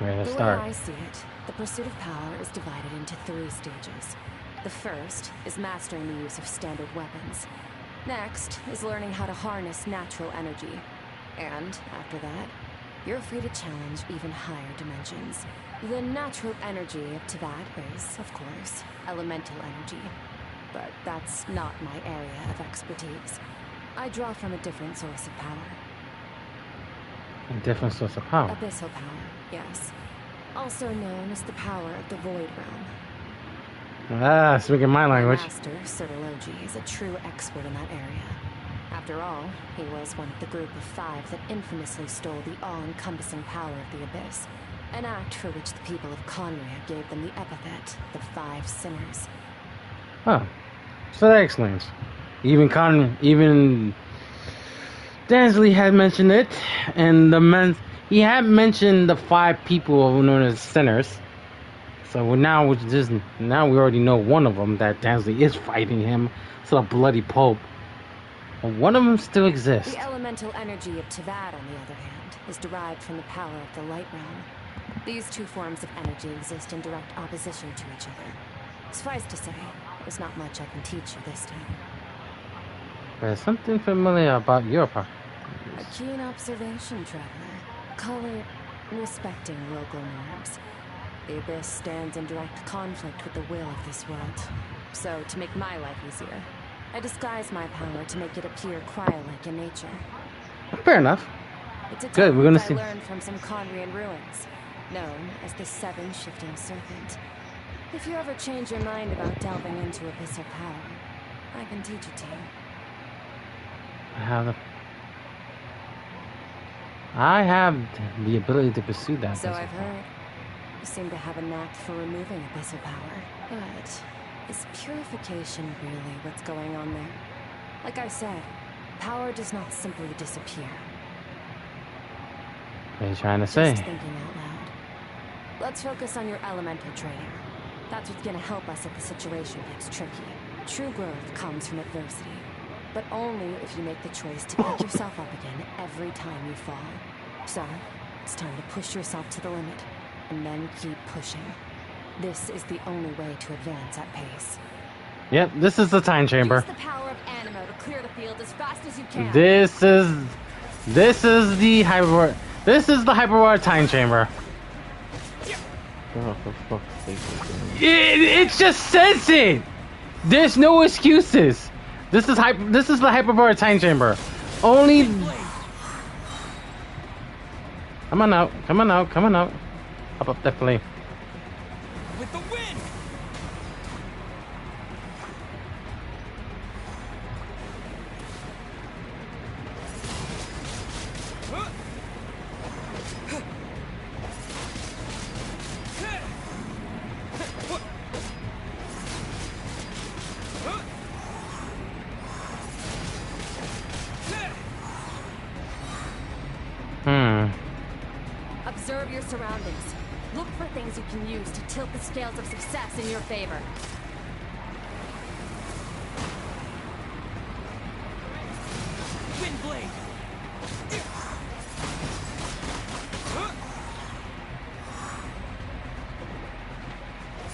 A: Where to start?
D: The way I see it, the pursuit of power is divided into 3 stages. The first is mastering the use of standard weapons. Next is learning how to harness natural energy. And after that, you're free to challenge even higher dimensions. The natural energy to that is, of course, elemental energy. But that's not my area of expertise. I draw from a different source of power.
A: A different source of power?
D: Abyssal power, yes. Also known as the power of the Void Realm.
A: Ah, speaking my language.
D: My master, Sirtology, is a true expert in that area. After all, he was one of the group of 5 that infamously stole the all-encompassing power of the Abyss. An act for which the people of Conria gave them the epithet, the 5 Sinners.
A: Oh, so that explains. Even Dansley had mentioned it, and he had mentioned the 5 people known as sinners. So now we already know one of them, that Dansley is fighting him. So the bloody Pope. But one of them still exists.
D: The elemental energy of Tavad, on the other hand, is derived from the power of the Light Realm. These 2 forms of energy exist in direct opposition to each other. Suffice to say, there's not much I can teach you this time.
A: There's something familiar about your part.
D: A keen observation, traveler. Call it respecting local norms. The Abyss stands in direct conflict with the will of this world. So, to make my life easier, I disguise my power to make it appear cryo-like in nature.
A: Fair enough.
D: It's a
A: good, we're gonna see.
D: I learned from some Conrian ruins, known as the 7 Shifting Serpent. If you ever change your mind about delving into abyssal power, I can teach it to you.
A: I have the ability to pursue that.
D: So I've heard. You seem to have a knack for removing abyssal power. But is purification really what's going on there? Like I said, power does not simply disappear.
A: What are you trying to say?
D: Just thinking out loud. Let's focus on your elemental training. That's what's gonna help us if the situation gets tricky. True growth comes from adversity. But only if you make the choice to pick yourself up again every time you fall. So, it's time to push yourself to the limit, and then keep pushing. This is the only way to advance at pace.
A: Yep, this is the time chamber.
J: Use the power of Animo to clear the field as fast as you can.
A: This is This is the hyper. This is the hyperwire time chamber.
B: Oh, for fuck's sake.
A: It just says it. There's no excuses. This is the hyperwire time chamber. Only. Come on out. Come on out. Come on out. Up that flame.
L: With the wind.
D: Observe your surroundings. Look for things you can use to tilt the scales of success in your favor.
L: Wind blade.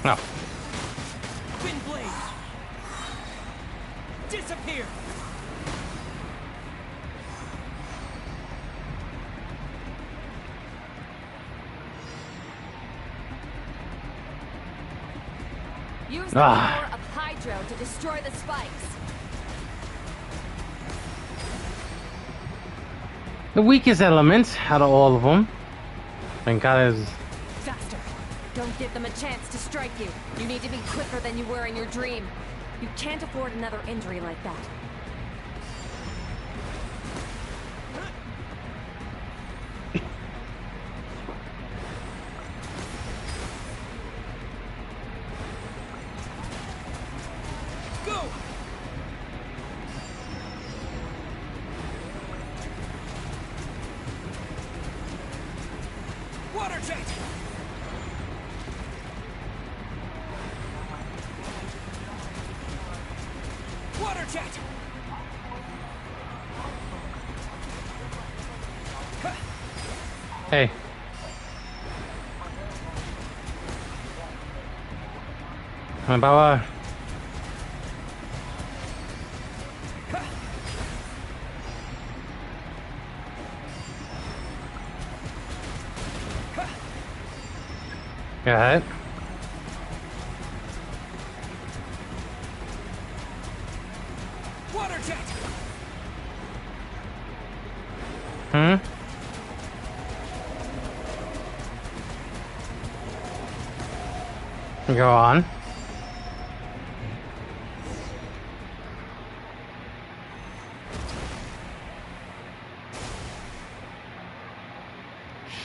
A: No.
L: Wind blade. Disappear.
D: Use the power of Hydro to destroy the spikes.
A: The weakest element out of all of them. And God is.
D: Faster. Don't give them a chance to strike you. You need to be quicker than you were in your dream. You can't afford another injury like that.
L: Go. Water jet. Water jet.
A: Hey. Bawah. Go ahead.
L: Water jet.
A: Go on.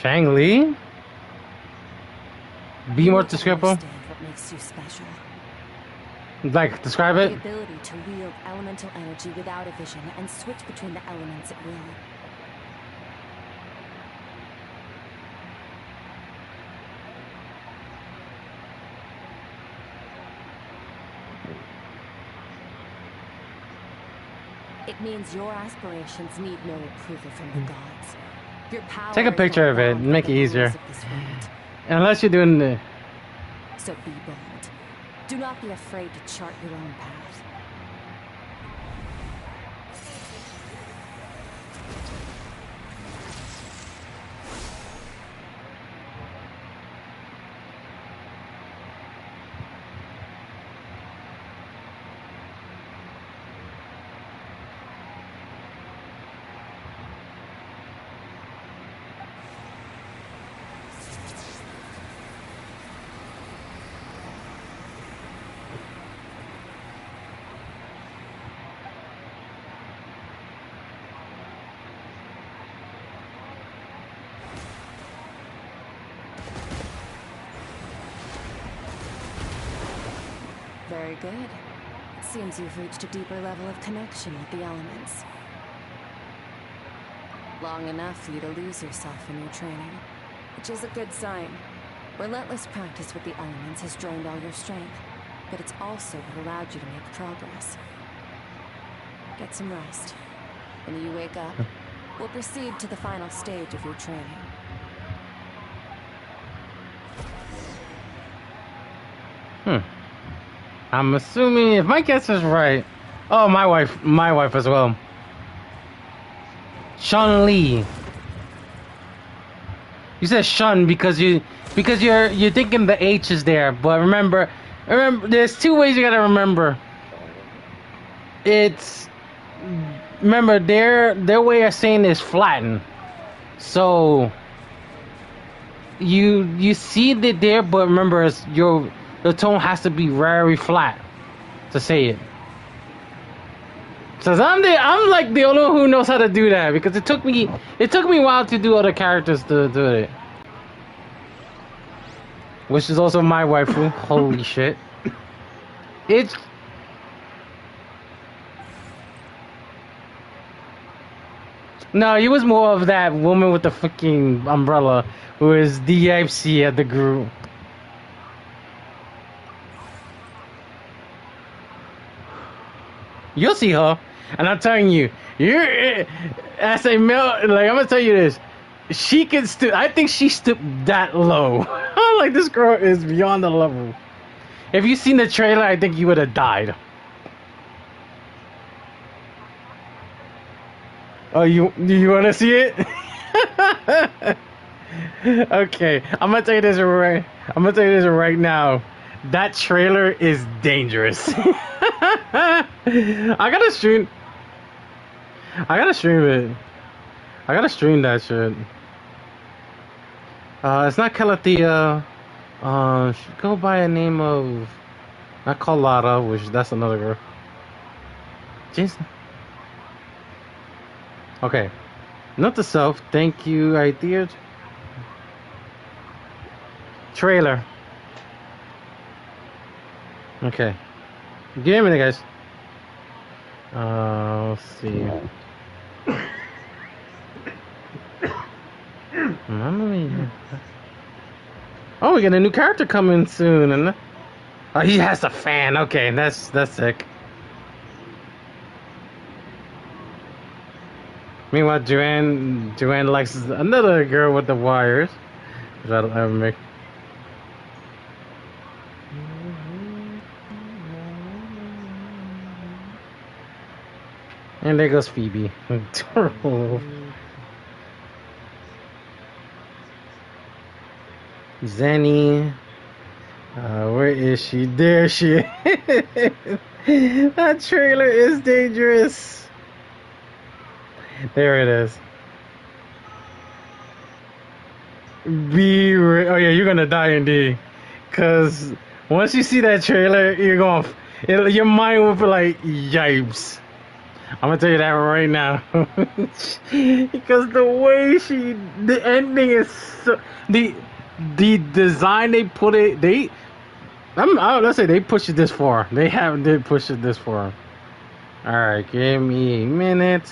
A: Shangli? Be more descriptive.
D: Understand what makes you special.
A: Like, describe
D: The
A: it.
D: ability to wield elemental energy without a vision and switch between the elements at will. It means your aspirations need no approval from the gods. Your power
A: Take a
D: is
A: picture
D: not
A: of it
D: bound
A: and
D: by
A: make
D: the
A: it
D: rules
A: easier.
D: of this world.
A: Unless you're doing the.
D: So be bold. Do not be afraid to chart your own path. Very good. It seems you've reached a deeper level of connection with the elements. Long enough for you to lose yourself in your training, which is a good sign. Relentless practice with the elements has drained all your strength, but it's also what allowed you to make progress. Get some rest. When you wake up, we'll proceed to the final stage of your training.
A: I'm assuming if my guess is right. Oh, my wife as well. Shun Li. You said Shun because you're thinking the H is there, but remember, there's two ways you gotta remember. Remember their way of saying is flatten. So you see it there, but remember your tone has to be very flat to say it. So I'm like the only one who knows how to do that because it took me a while to do other characters to do it. Which is also my waifu. Holy shit. No, he was more of that woman with the fucking umbrella who is DFC at the group. You'll see her, and I'm telling you, as a male, like I'm gonna tell you this, she can stoop. I think she stooped that low. Like this girl is beyond the level. If you seen the trailer, I think you would have died. Oh, you want to see it? Okay, I'm gonna tell you this right now. That trailer is dangerous. I gotta stream it. I gotta stream that shit. It's not Calathea. She go by a name of not Carlotta, which that's another girl. Jason. Okay, not the self. Thank you, idea. Trailer. Okay, give me a minute, guys. Let's see. Oh, we got a new character coming soon, and oh, he has a fan. Okay, that's sick. Meanwhile, Joanne likes another girl with the wires. That'll ever make. And there goes Phoebe. Zenny. Where is she? There she is. That trailer is dangerous. There it is. Oh yeah, you're gonna die indeed. Cause once you see that trailer, your mind will be like, yipes. I'm gonna tell you that right now. Because the way the ending is so, the design they put it, let's say they pushed it this far. They did push it this far. All right, give me a minute.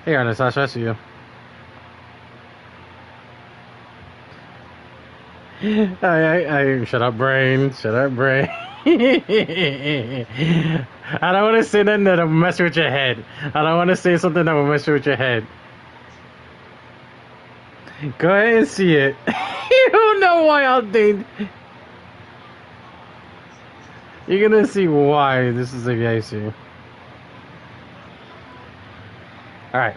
A: Hey, Natasha, I see you. I shut up, brain. Shut up, brain. I don't want to say nothing that'll mess with your head. I don't want to say something that will mess with your head. Go ahead and see it. You don't know why I'll think. You're gonna see why this is a guy see. Alright.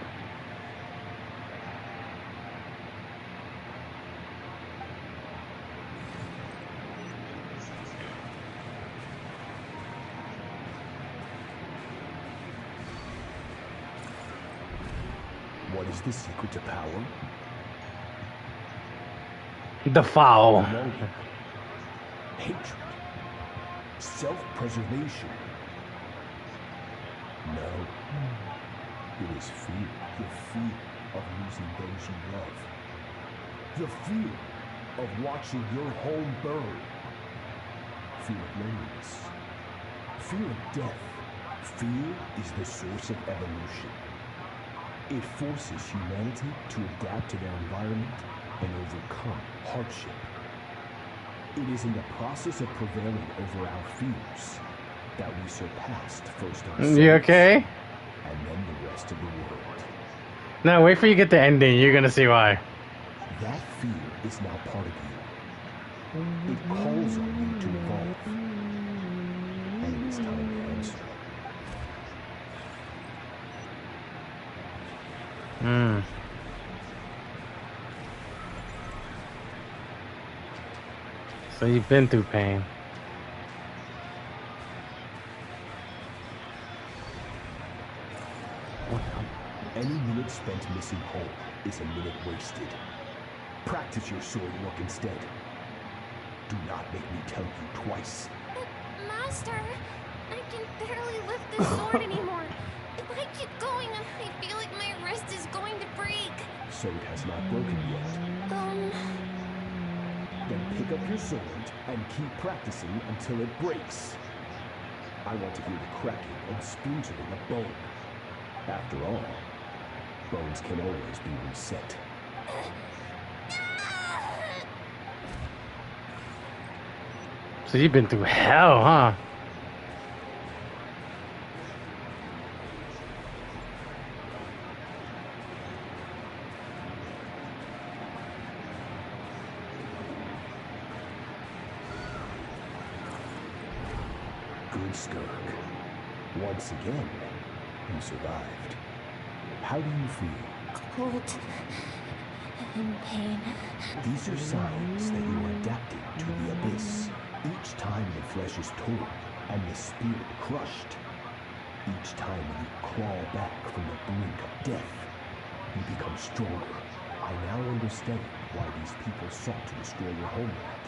N: What is the secret to power?
A: The foul.
N: Hatred. Self-preservation. No. It is fear. The fear of losing those you love. The fear of watching your home burn. Fear of loneliness. Fear of death. Fear is the source of evolution. It forces humanity to adapt to their environment and overcome hardship. It is in the process of prevailing over our fears that we surpassed first ourselves.
A: You okay?
N: And then the rest of the world.
A: Now wait for you to get the ending. You're gonna see why.
N: That fear is now part of you. It calls on you to evolve. And it is time to answer.
A: Hmm. So you've been through pain.
N: Any minute spent missing home is a minute wasted. Practice your sword work instead. Do not make me tell you twice.
C: But, Master, I can barely lift the sword anymore. If I keep going, I feel like my wrist is going to break.
N: So it has not broken yet. Then pick up your sword and keep practicing until it breaks. I want to hear the cracking and splintering of bone. After all, bones can always be reset.
A: So you've been through hell, huh?
N: Good, Skirk. Once again, you survived. How do you feel?
C: Cold and pain.
N: These are signs that you are adapting to the abyss. Each time the flesh is torn and the spirit crushed, each time you crawl back from the brink of death, you become stronger. I now understand why these people sought to destroy your homeland.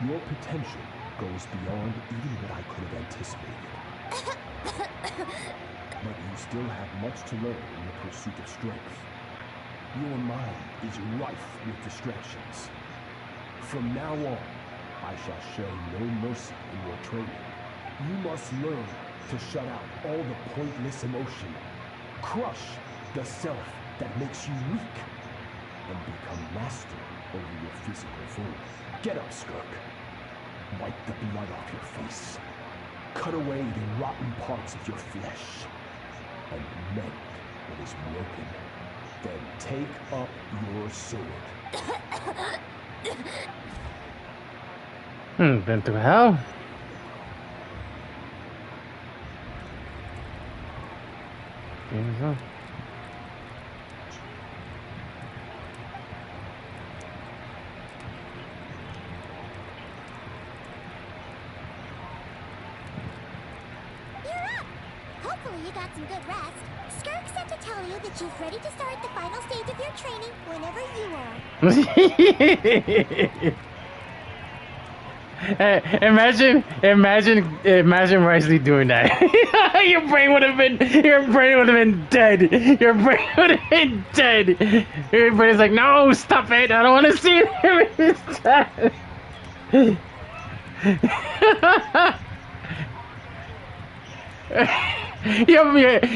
N: Your potential goes beyond even what I could have anticipated. But you still have much to learn in the pursuit of strength. Your mind is rife with distractions. From now on, I shall show no mercy in your training. You must learn to shut out all the pointless emotion, crush the self that makes you weak, and become master over your physical form. Get up, Skirk. Wipe the blood off your face. Cut away the rotten parts of your flesh. And mend what is broken. Then take up your sword.
A: Been through hell. Game's up.
C: Hopefully you got some good rest. Skirk said to tell you that she's ready to start the final stage of your training whenever you are.
A: Imagine Risley doing that. Your brain would have been dead. Your brain would have been dead. Your brain's like, no, stop it. I don't want to see him.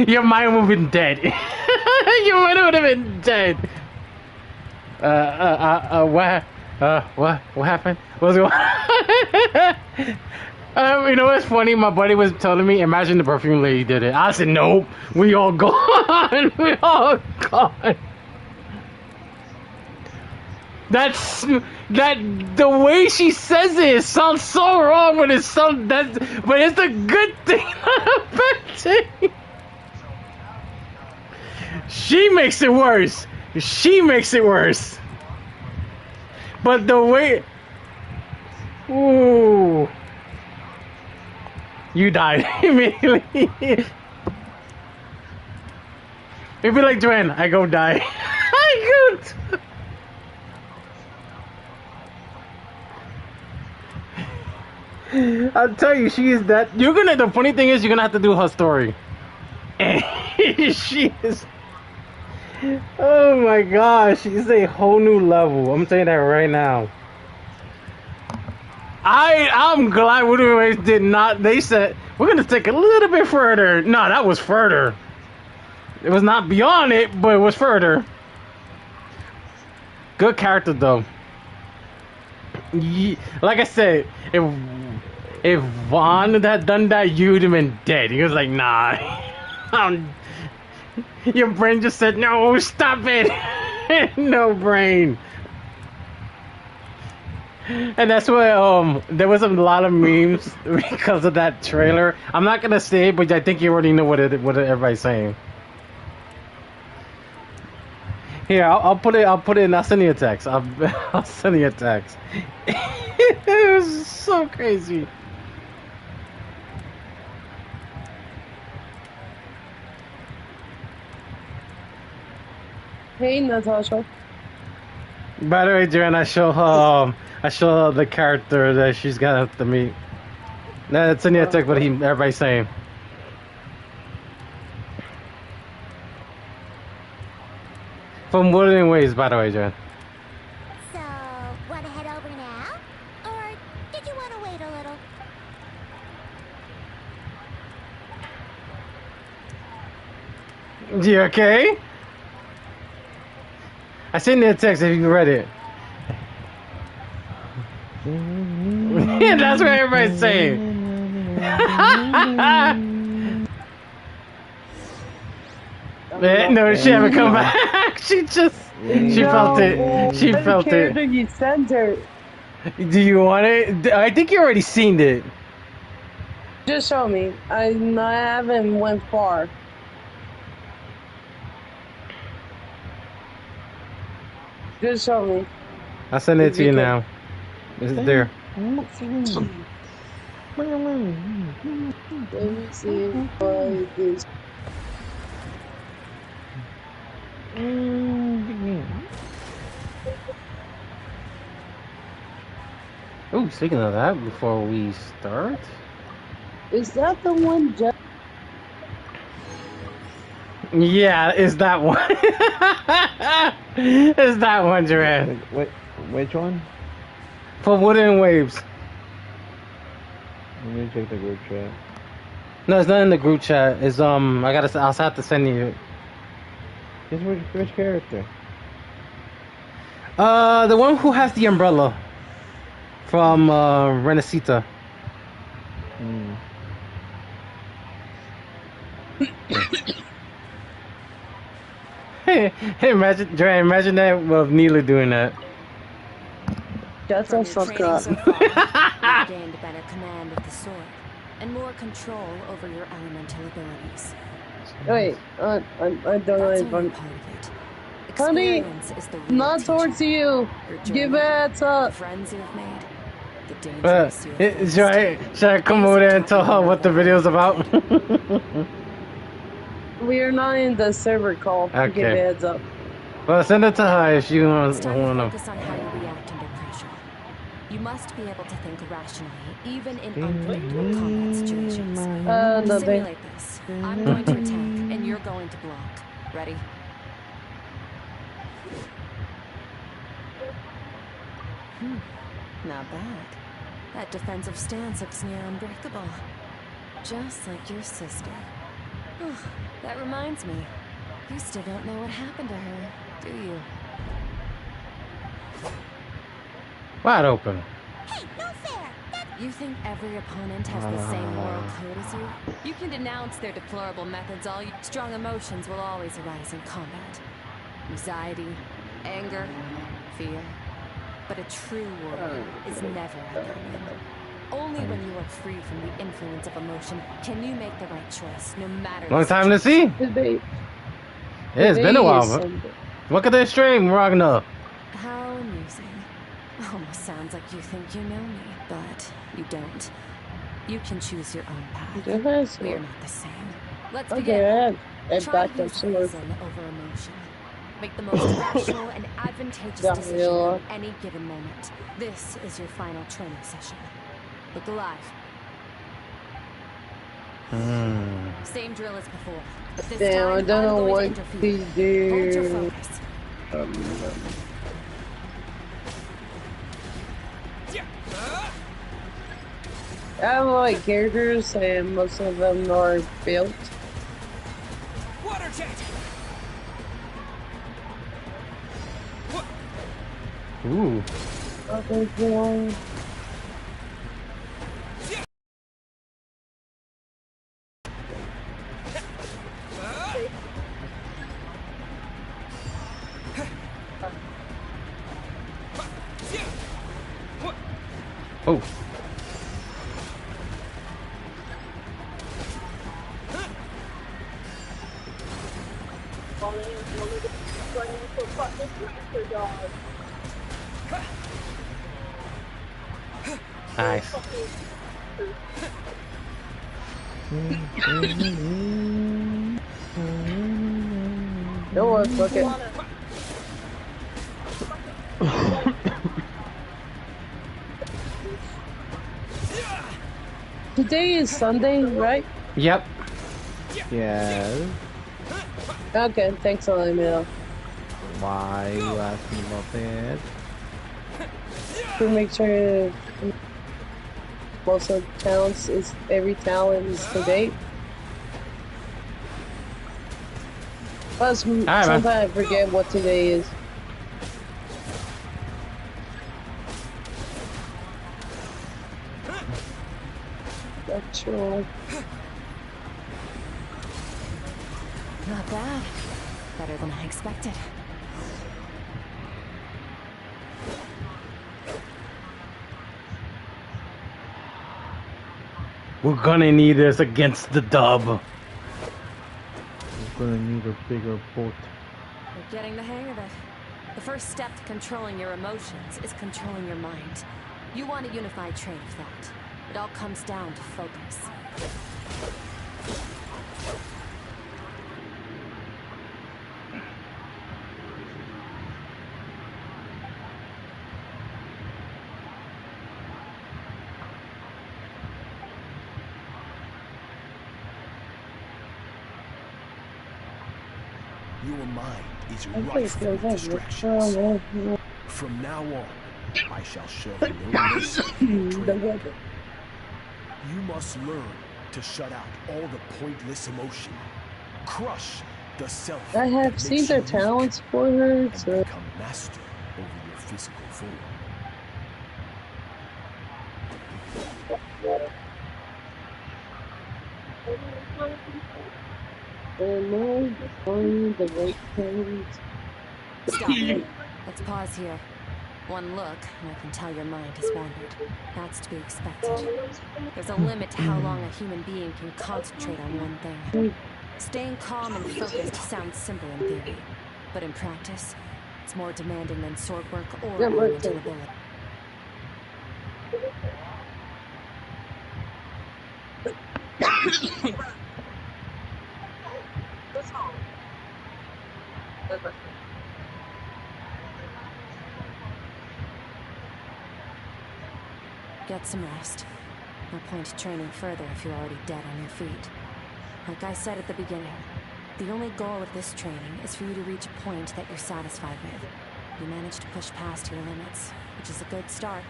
A: Your mind would have been dead. Your mind would have been dead. What happened? What's going on? You know what's funny? My buddy was telling me, imagine the perfume lady did it. I said, nope, we all gone. We all gone. The way she says it sounds so wrong, but it's a good thing. She makes it worse. But the way, ooh, you died immediately. It'd be like Joanne, I go die. I go. I'll tell you, she is that. The funny thing is, you're gonna have to do her story. And she is. Oh my gosh, she's a whole new level. I'm saying that right now. I'm glad Woodway did not. They said we're gonna take a little bit further. No, that was further. It was not beyond it, but it was further. Good character though. Like I said, if Vaughn had done that, you'd have been dead. He was like, nah. Your brain just said, no, stop it. No brain. And that's why there was a lot of memes because of that trailer. I'm not gonna say it, but I think you already know what everybody's saying. Here, I'll put it. I'll put it in. I'll send you a text. I'll send you a text. It was so crazy.
O: Hey, Natasha.
A: By the way, Joanne, I show her the character that she's gonna have to meet. Nah, it's in the text, but everybody's saying. From Wuthering Waves, by the way, Joanne.
C: So, want to head over now? Or did you want to wait a little?
A: You okay? I sent you a text if you read it. That's what everybody's saying. No, she haven't come back. She felt it. She felt it.
O: You sent her.
A: Do you want it? I think you already seen it.
O: Just show me. I haven't went far. Just show me.
A: I'll send it to you now. It's there.
O: Let me see what this.
A: Oh, speaking of that, before we start,
O: Is that the one?
A: yeah, it's that one. It's that one, Duran.
B: Which one?
A: For Wuthering Waves.
B: Let me check the group chat.
A: No, it's not in the group chat. It's I'll have to send you.
B: Which character?
A: The one who has the umbrella from Renacita. Hey, imagine that of Neela doing that.
O: Shut the fuck up.
D: You gained a better command of the sword and more control over your elemental abilities.
O: Wait, I don't know if I'm. Honey, not towards you. Give it up.
D: Friends you have made.
A: Should I come over there and tell her what the video's about?
O: We are not in the server call.
A: Okay.
O: Give a heads up.
A: Well, send it to her if she wants to know.
D: Focus on how you react under pressure. You must be able to think rationally, even in unpredictable combat situations. Simulate this. I'm going to attack, and you're going to block. Ready? Not bad. That defensive stance looks near unbreakable. Just like your sister. Oh, that reminds me. You still don't know what happened to her, do you?
A: Wide open.
C: Hey, no fair!
D: You think every opponent has the same moral code as you? You can denounce their deplorable methods all you... Strong emotions will always arise in combat. Anxiety, anger, fear. But a true warrior is never at their limit. Only when you are free from the influence of emotion can you make the right choice, no matter...
A: Long time to see. It's been a while. But look at this stream, Ragnar.
D: How amusing. Almost sounds like you think you know me, but you don't. You can choose your own path. We are not the same. Let's begin. Try to use reason over emotion. Make the most rational and advantageous decision in any given moment. This is your final training session. Look alive. Same drill as before, but this time
O: I don't know what to do.
D: Hold your focus.
O: I have like characters, and most of them are built.
I: Water jet.
A: Ooh.
O: Okay,
A: Oh. Nice.
O: No one fuck it. Today is Sunday, right?
A: Yep.
B: Yes.
O: Okay, thanks for letting me know.
B: Why are you asking about that?
O: To make sure most of the towns is every town is today. Plus, sometimes I forget what today is. Not sure.
D: Not bad. Better than I expected.
A: We're gonna need this against the dub.
B: We're gonna need a bigger boat.
D: You're getting the hang of it. The first step to controlling your emotions is controlling your mind. You want a unified trait of that. It all comes down to focus.
N: Your mind is rife with distractions. From now on, I shall show you no mercy. You must learn to shut out all the pointless emotion. Crush the self.
O: I have seen their talents for her, so
N: become master over your physical form.
O: the right things.
D: Stop. Let's pause here. One look, and I can tell your mind has wandered. That's to be expected. There's a limit to how long a human being can concentrate on one thing. Staying calm and focused sounds simple in theory, but in practice, it's more demanding than sword work or elemental ability. Get some rest. No point training further if you're already dead on your feet. Like I said at the beginning, the only goal of this training is for you to reach a point that you're satisfied with. You managed to push past your limits, which is a good start.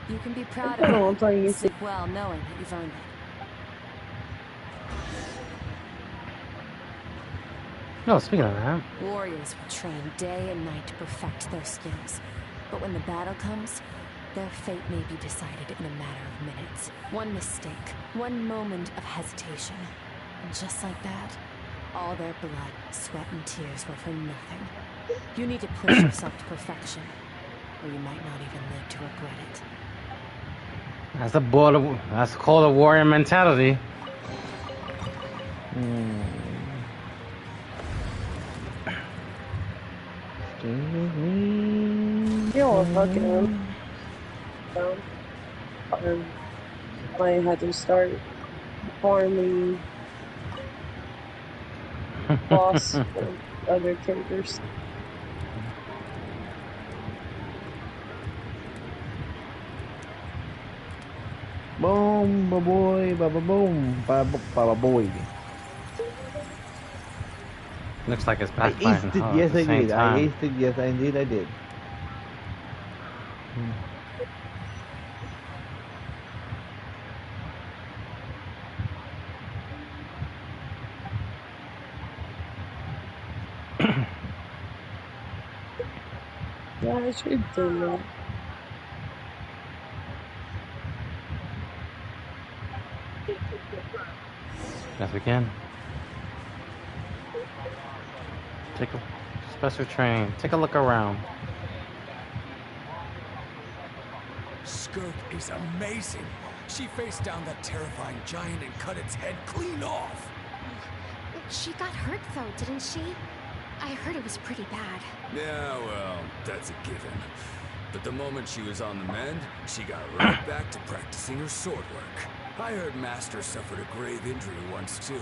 D: You can be proud of it, sleep well knowing that you've earned it.
A: No, speaking of that.
D: Warriors will train day and night to perfect their skills. But when the battle comes, their fate may be decided in a matter of minutes. One mistake, one moment of hesitation. And just like that, all their blood, sweat, and tears were for nothing. You need to push yourself to perfection, or you might not even live to regret it.
A: That's called a warrior mentality.
O: You're fucking I had to start farming boss for other characters.
B: Boom, ba boy, ba ba boom, ba ba boy.
A: Looks like it's
B: I
A: pathfinding.
B: aced it, yes I did. I aced it, yes indeed I did.
O: Yeah, I should do that.
A: Yes, we can. Take a special training. Take a look around.
I: Skirk is amazing. She faced down that terrifying giant and cut its head clean off.
C: She got hurt though, didn't she?
J: I heard it was pretty bad.
I: Yeah, well, that's a given. But the moment she was on the mend, she got right back to practicing her sword work. I heard Master suffered a grave injury once too.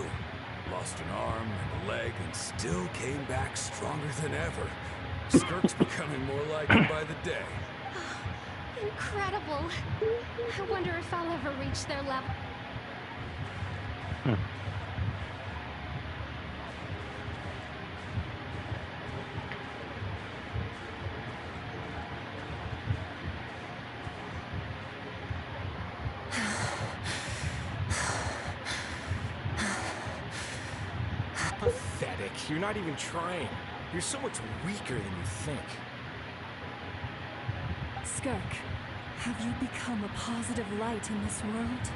I: Lost an arm and a leg and still came back stronger than ever. Skirk's becoming more like him by the day.
J: Incredible. I wonder if I'll ever reach their level.
P: Pathetic. You're not even trying. You're so much weaker than you think.
J: Skirk, have you become a positive light in this world?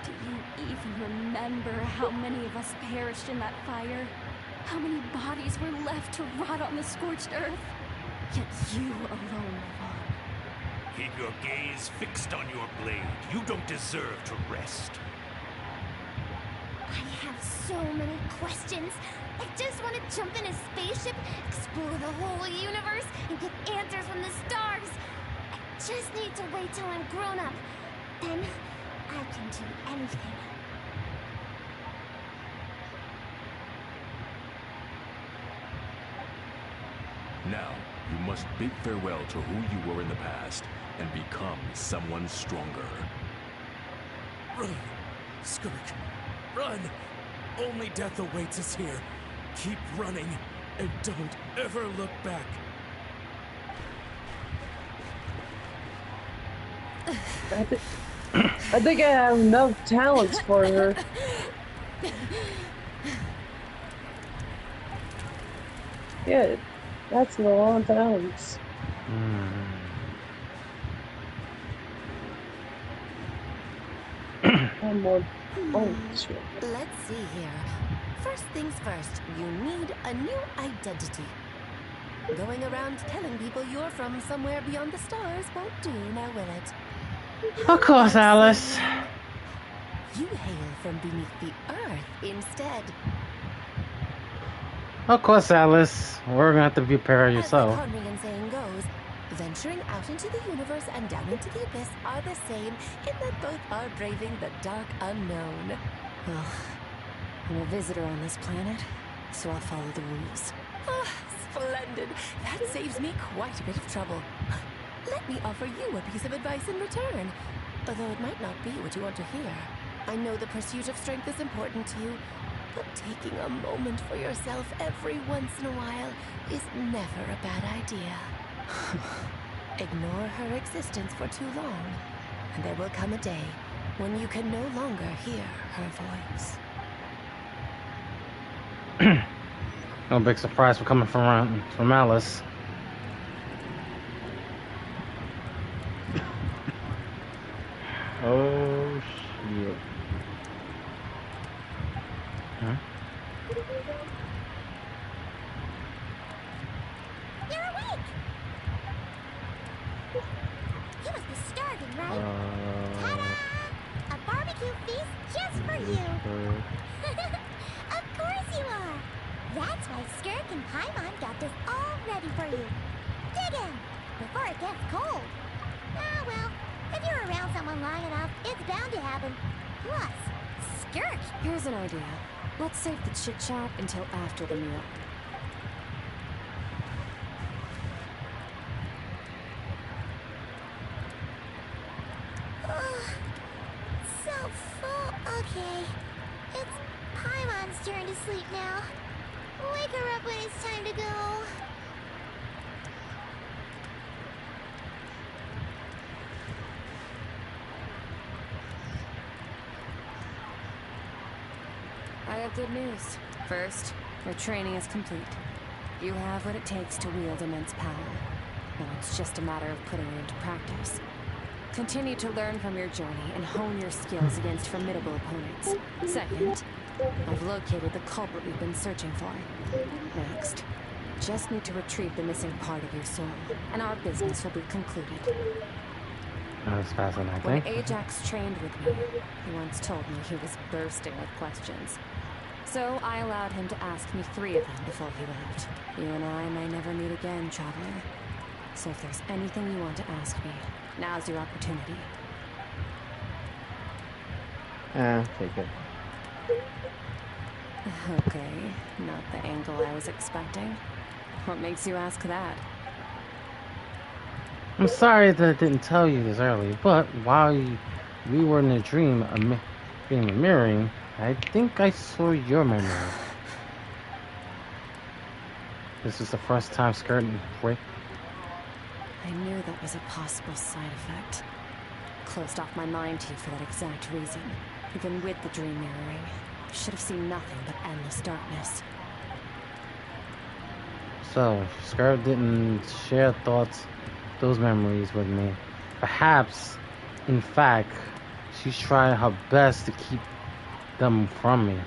J: Do you even remember how many of us perished in that fire? How many bodies were left to rot on the scorched earth? Yet you alone live on.
Q: Keep your gaze fixed on your blade. You don't deserve to rest.
C: I have so many questions. I just want to jump in a spaceship, explore the whole universe, and get answers from the stars. I just need to wait till I'm grown up. Then I can do anything.
Q: Now, you must bid farewell to who you were in the past and become someone stronger.
K: Run, Skirk, run! Only death awaits us here. Keep running, and don't ever look back.
O: I think I have enough talents for her. Yeah, that's a lot of talents. One more. Oh, shit.
R: Let's see here. First things first, you need a new identity. Going around telling people you're from somewhere beyond the stars won't do, now will it?
A: Of course, Alice.
R: You hail from beneath the earth instead.
A: Of course, Alice. We're gonna have to prepare yourself.
R: As the Conrian saying goes, venturing out into the universe and down into the abyss are the same in that both are braving the dark unknown.
D: Well, I'm a visitor on this planet, so I'll follow the rules.
R: Ah, splendid. That saves me quite a bit of trouble. Let me offer you a piece of advice in return, although it might not be what you want to hear. I know the pursuit of strength is important to you, but taking a moment for yourself every once in a while is never a bad idea. Ignore her existence for too long, and there will come a day when you can no longer hear her voice.
A: No big surprise for coming from Alice.
B: Oh shit.
A: Huh?
C: You're awake! You must be starving, right? Ta-da! A barbecue feast just for you! Of course you are! That's why Skirk and Paimon got this all ready for you. Dig in! Before it gets cold. Ah, well, if you're around someone long enough, it's bound to happen. Plus, Skirk!
D: Here's an idea. Let's save the chit-chat until after the meal.
C: So full. Okay. It's Paimon's turn to sleep now. Wake her up when it's time to go.
D: I have good news. First, your training is complete. You have what it takes to wield immense power. Now it's just a matter of putting it into practice. Continue to learn from your journey and hone your skills against formidable opponents. Second, I've located the culprit we've been searching for. Next, just need to retrieve the missing part of your soul, and our business will be concluded.
A: That's fascinating.
D: When Ajax trained with me, he once told me he was bursting with questions. So I allowed him to ask me 3 of them before he left. You and I may never meet again, Traveler. So if there's anything you want to ask me, now's your opportunity.
B: Take it.
D: Okay, not the angle I was expecting. What makes you ask that?
A: I'm sorry that I didn't tell you this earlier, but while we were in a dream, mirroring, I think I saw your memory. This is the first time Skirk break.
D: I knew that was a possible side effect. Closed off my mind to you for that exact reason. Even with the dream mirroring, I should have seen nothing but endless darkness.
A: So, Skirk didn't share thoughts, those memories with me. Perhaps, in fact, she's trying her best to keep them from me.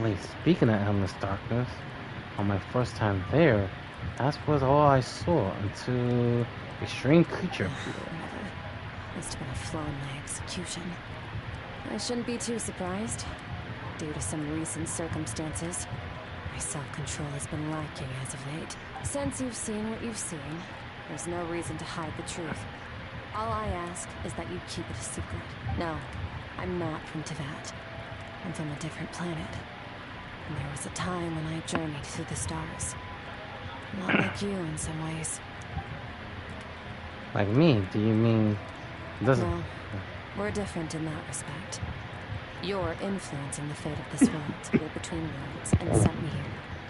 A: Wait, speaking of endless darkness, on my first time there, that was all I saw until a strange creature appeared.
D: Must have been a flaw in my execution. I shouldn't be too surprised. Due to some recent circumstances, my self-control has been lacking as of late. Since you've seen what you've seen, there's no reason to hide the truth. All I ask is that you keep it a secret. No, I'm not from Teyvat. I'm from a different planet. And there was a time when I journeyed through the stars. Not like you in some ways.
A: Like me? Do you mean...
D: No, we're different in that respect. You're influencing the fate of this world to go between worlds and sent me here.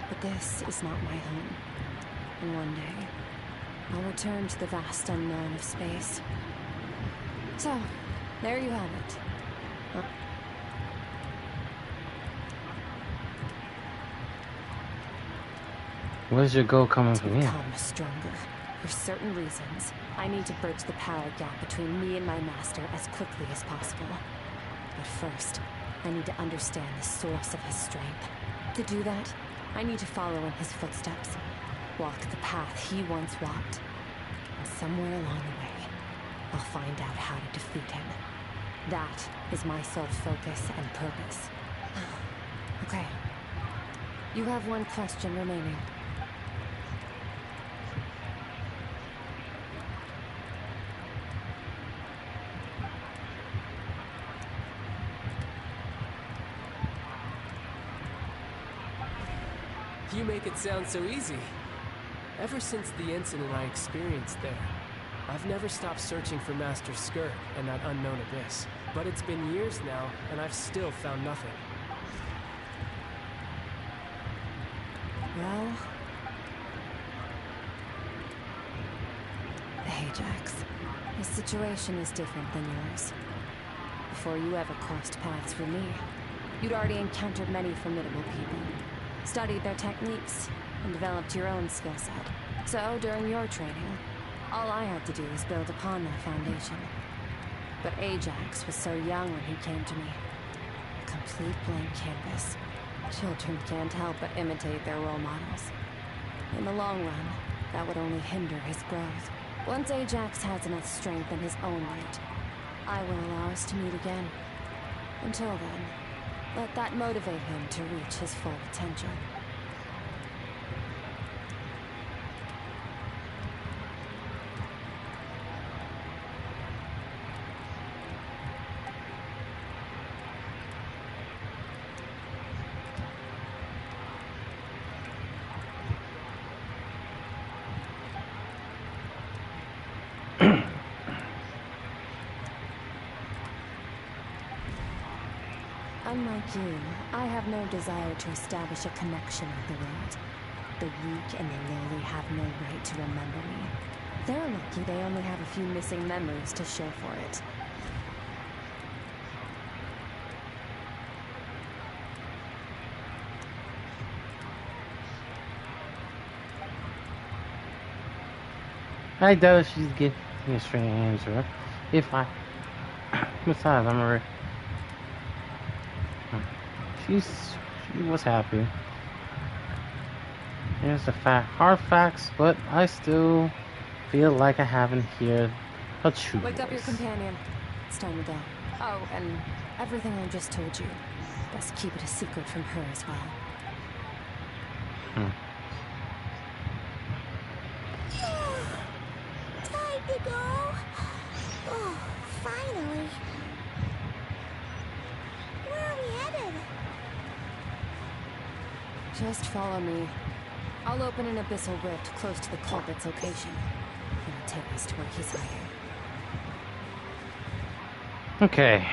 D: But this is not my home. And one day, I'll return to the vast unknown of space. So, there you have it.
A: Where's your goal coming from here?
D: Become stronger. For certain reasons, I need to bridge the power gap between me and my master as quickly as possible. But first, I need to understand the source of his strength. To do that, I need to follow in his footsteps. Walk the path he once walked. And somewhere along the way, I'll find out how to defeat him. That is my sole focus and purpose. Okay. You have one question remaining.
S: You make it sound so easy. Ever since the incident I experienced there, I've never stopped searching for Master Skirk and that unknown abyss. But it's been years now, and I've still found nothing.
D: Well... Ajax, his situation is different than yours. Before you ever crossed paths with me, you'd already encountered many formidable people, studied their techniques, and developed your own skill set. So, during your training, all I had to do was build upon that foundation. But Ajax was so young when he came to me. A complete blank canvas. Children can't help but imitate their role models. In the long run, that would only hinder his growth. Once Ajax has enough strength in his own right, I will allow us to meet again. Until then, let that motivate him to reach his full potential. Unlike you, I have no desire to establish a connection with the world. The weak and the lowly have no right to remember me. They're lucky they only have a few missing memories to show for it.
A: I doubt she'd give me a straight answer. If I... Besides, I'm already... She was happy. Here's the fact. Hard facts, but I still feel like I haven't heard a true
D: Wake up your
A: voice.
D: companion. It's time to go. Oh, and everything I just told you. Best keep it a secret from her as well.
C: Time to go. Oh, finally. Where are we headed?
D: Just follow me. I'll open an abyssal rift close to the culprit's location. It'll take us to where he's hiding.
A: Okay.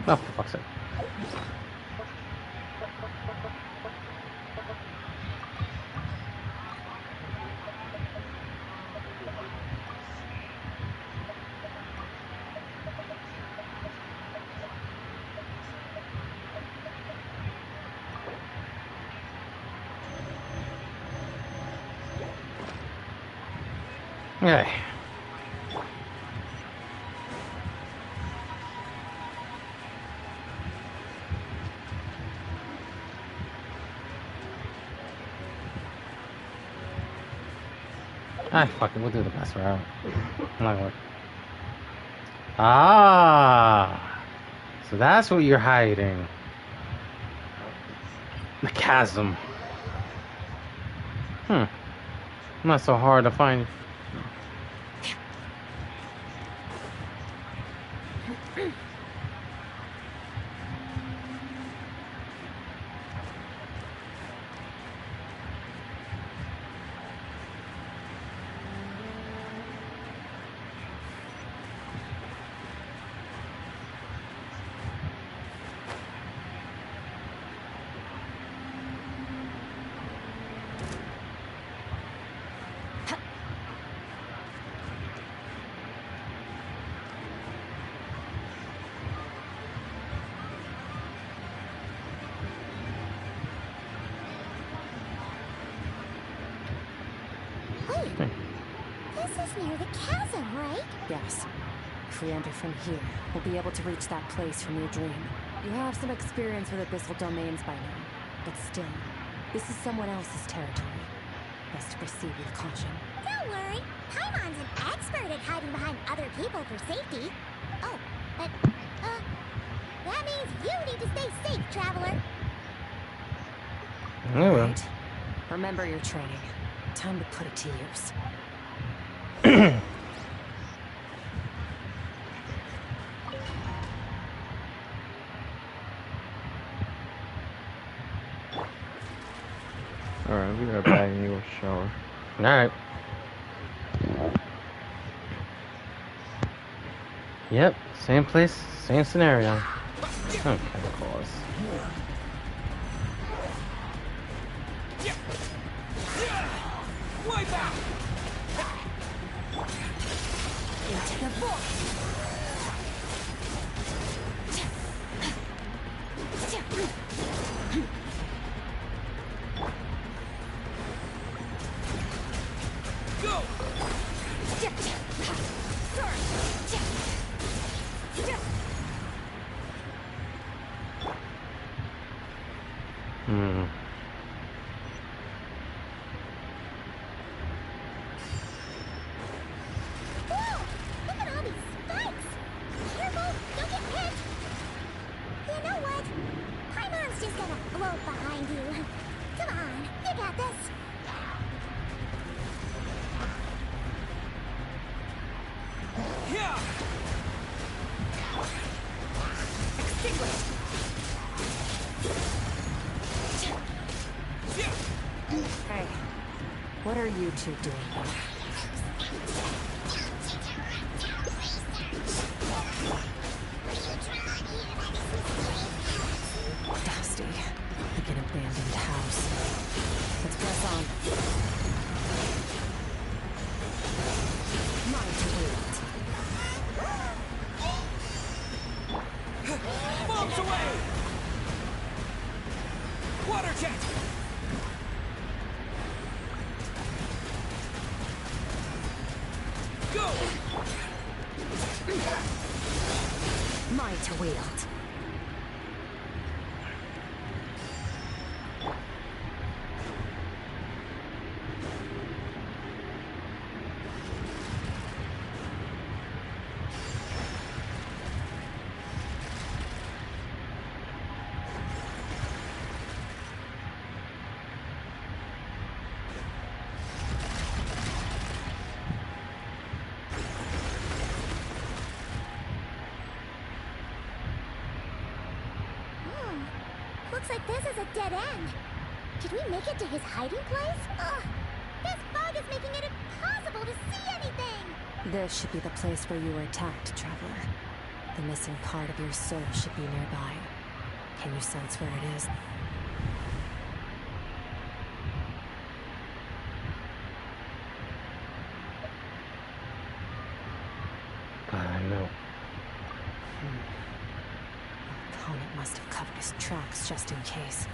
A: Oh, for fuck's sake. Okay. Fuck it, we'll do the best route. I'm not gonna... Ah, so that's what you're hiding. The chasm. Not so hard to find.
C: This is near the chasm, right?
D: Yes. If we enter from here, we'll be able to reach that place from your dream. You have some experience with abyssal domains by now, but still, this is someone else's territory. Best to proceed with caution.
C: Don't worry. Paimon's an expert at hiding behind other people for safety. Oh, but, that means you need to stay safe, traveler.
D: Right. Remember your training. Time to put it to use.
B: Alright, I'll be right back and you go shower.
A: Alright. Yep, same place, same scenario. Okay, of course.
L: Wipe out!
C: Into the void!
L: Go!
C: Look at all these spikes! Careful! Don't get hit! You know what? Paimon's just gonna float behind you. Come on, you got this!
L: Yeah!
C: Extinguish!
D: Hey, what are you two doing here? Dusty, like an abandoned house. Let's press on. Mind to wield.
L: Bombs away! Water jet! Go!
D: Mind to wield.
C: Looks like this is a dead end. Did we make it to his hiding place? Ugh! This fog is making it impossible to see anything!
D: This should be the place where you were attacked, Traveler. The missing part of your soul should be nearby. Can you sense where it is?
A: I know.
D: The opponent must have covered his tracks just in case.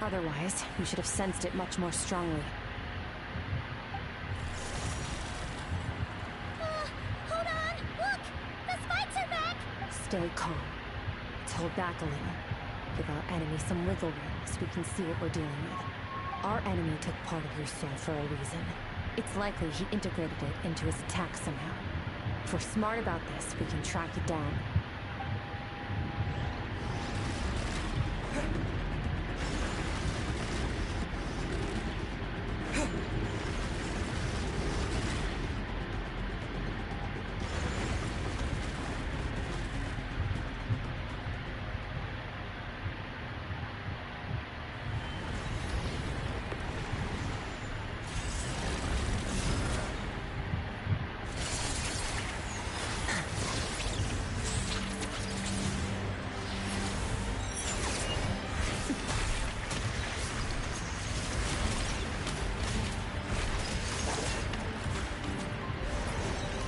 D: Otherwise, you should have sensed it much more strongly.
C: Hold on! Look! The spikes are back!
D: Stay calm. Let's hold back a little. Give our enemy some wiggle room so we can see what we're dealing with. Our enemy took part of your soul for a reason. It's likely he integrated it into his attack somehow. If we're smart about this, we can track it down.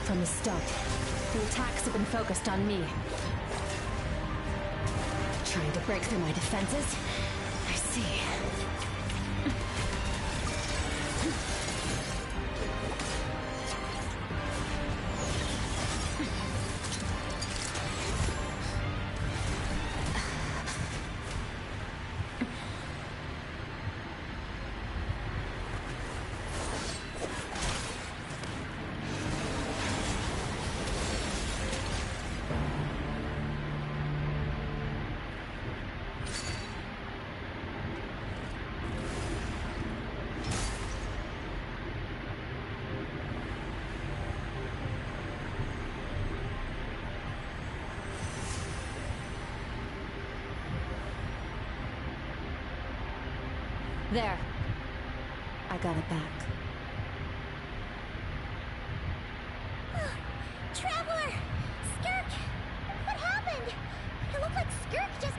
D: From the start, the attacks have been focused on me. Trying to break through my defenses? I see. There. I got it back.
C: Traveler! Skirk! What happened? It looked like Skirk just...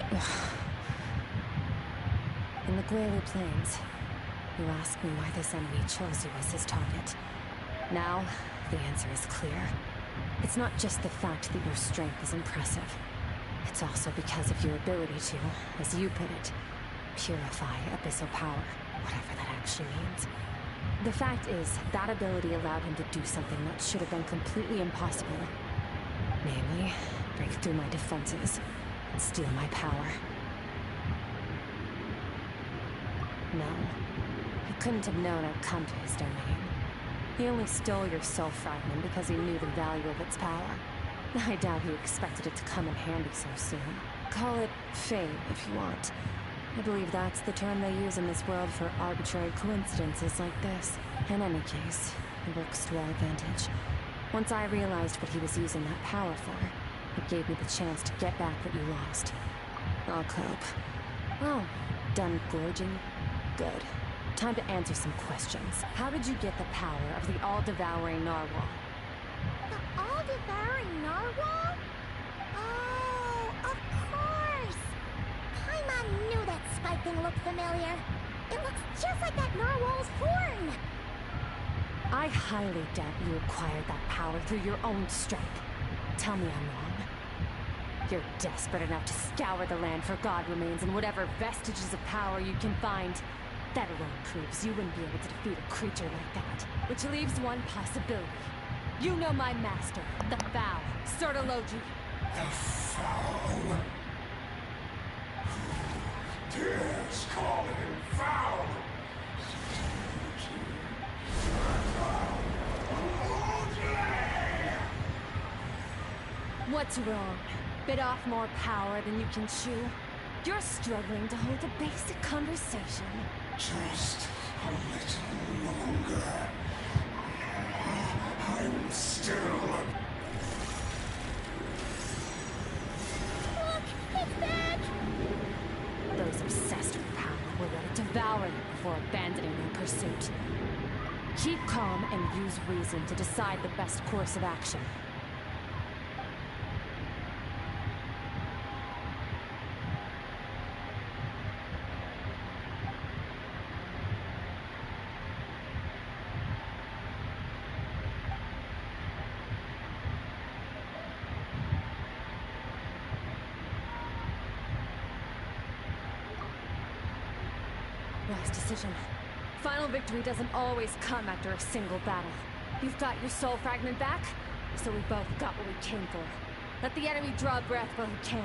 D: In the Guelu Plains, you asked me why this enemy chose you as his target. Now, the answer is clear. It's not just the fact that your strength is impressive. It's also because of your ability to, as you put it, purify abyssal power, whatever that actually means. The fact is, that ability allowed him to do something that should have been completely impossible. Namely, break through my defenses and steal my power. No, he couldn't have known I'd come to his domain. He only stole your soul fragment because he knew the value of its power. I doubt he expected it to come in handy so soon. Call it fate, if you want. I believe that's the term they use in this world for arbitrary coincidences like this. In any case, it works to our advantage. Once I realized what he was using that power for, it gave me the chance to get back what you lost. I'll cope. Oh, done gorging? Good. Time to answer some questions. How did you get the power of the all-devouring narwhal?
C: The all-devouring narwhal? Oh, of course! Paimon knew that spike thing looked familiar. It looks just like that narwhal's horn!
D: I highly doubt you acquired that power through your own strength. Tell me I'm wrong. You're desperate enough to scour the land for god remains and whatever vestiges of power you can find. That alone proves you wouldn't be able to defeat a creature like that. Which leaves one possibility. You know my master, the Foul, Sertologi.
N: The Foul? Who dares call him Foul?
D: What's wrong? Bit off more power than you can chew? You're struggling to hold a basic conversation.
N: Just a little longer. I'm still...
C: Look! It's back!
D: Those are pursuit. Keep calm and use reason to decide the best course of action. Wise decision. Final victory doesn't always come after a single battle. You've got your soul fragment back, so we both got what we came for. Let the enemy draw breath while he can. It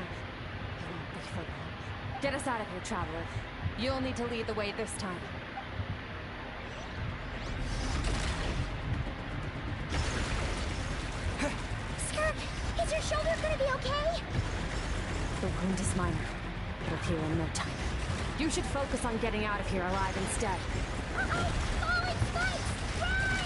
D: won't be for long. Get us out of here, Traveler. You'll need to lead the way this time.
C: Skirk, is your shoulder gonna be okay?
D: The wound is minor. It'll heal in no time. You should focus on getting out of here alive instead.
C: Falling spikes! Run!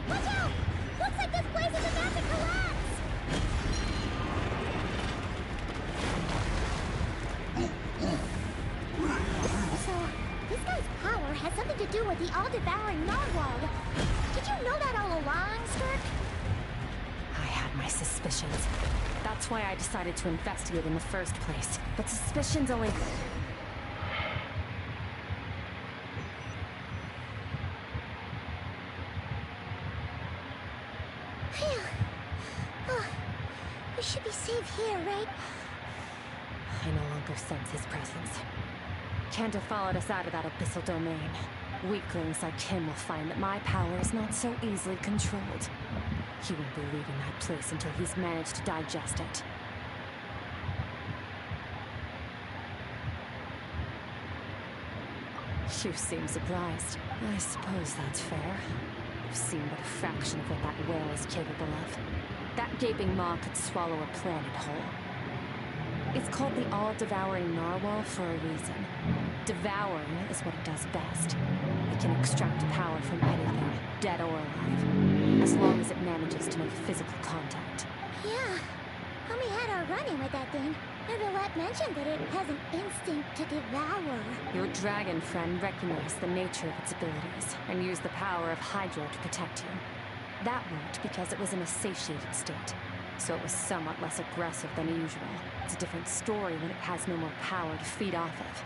C: Watch out! Looks like this place is about to collapse! So, this guy's power has something to do with the all-devouring narwhal. Did you know that all along, Skirk?
D: I had my suspicions. That's why I decided to investigate in the first place. But suspicions only...
C: Phew. Oh, we should be safe here, right?
D: I no longer sense his presence. Can't have followed us out of that abyssal domain. Weaklings like him will find that my power is not so easily controlled. He won't be leaving that place until he's managed to digest it. You seem surprised. I suppose that's fair. You've seen but a fraction of what that whale is capable of. That gaping maw could swallow a planet whole. It's called the all-devouring narwhal for a reason. Devouring is what it does best. It can extract power from anything, dead or alive, as long as it manages to make physical contact.
C: Yeah. When we had our run-in with that thing, Neverlet mentioned that it has an instinct to devour.
D: Your dragon friend recognized the nature of its abilities and used the power of Hydro to protect you. That worked because it was in a satiated state, so it was somewhat less aggressive than usual. It's a different story when it has no more power to feed off of.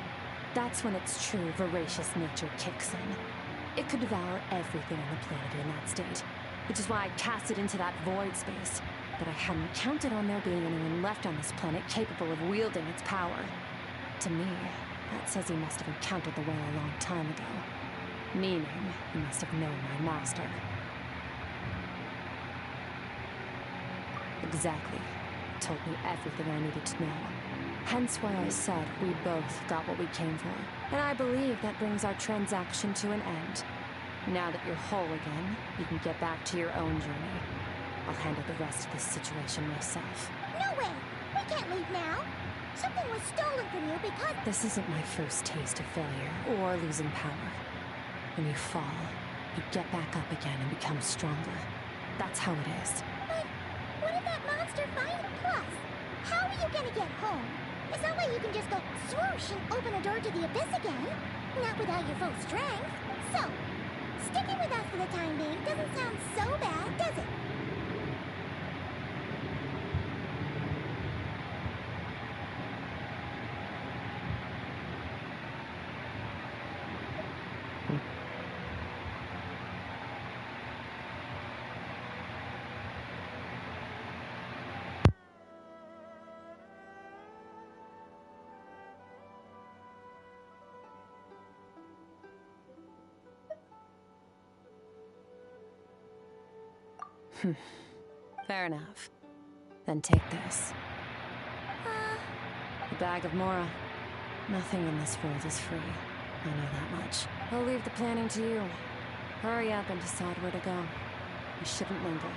D: That's when its true voracious nature kicks in. It could devour everything on the planet in that state, which is why I cast it into that void space. But I hadn't counted on there being anyone left on this planet capable of wielding its power. To me, that says he must have encountered the whale a long time ago. Meaning, he must have known my master. Exactly. It told me everything I needed to know. Hence why I said we both got what we came for. And I believe that brings our transaction to an end. Now that you're whole again, you can get back to your own journey. I'll handle the rest of this situation myself.
C: No way! We can't leave now! Something was stolen from you because...
D: This isn't my first taste of failure, or losing power. When you fall, you get back up again and become stronger. That's how it is.
C: But what if that monster finds Plus? How are you gonna get home? It's not like you can just go swoosh and open a door to the abyss again. Not without your full strength. So, sticking with us for the time being doesn't sound so bad, does it?
D: Fair enough. Then take this. The bag of Mora. Nothing in this world is free. I know that much. I'll leave the planning to you. Hurry up and decide where to go. You shouldn't linger.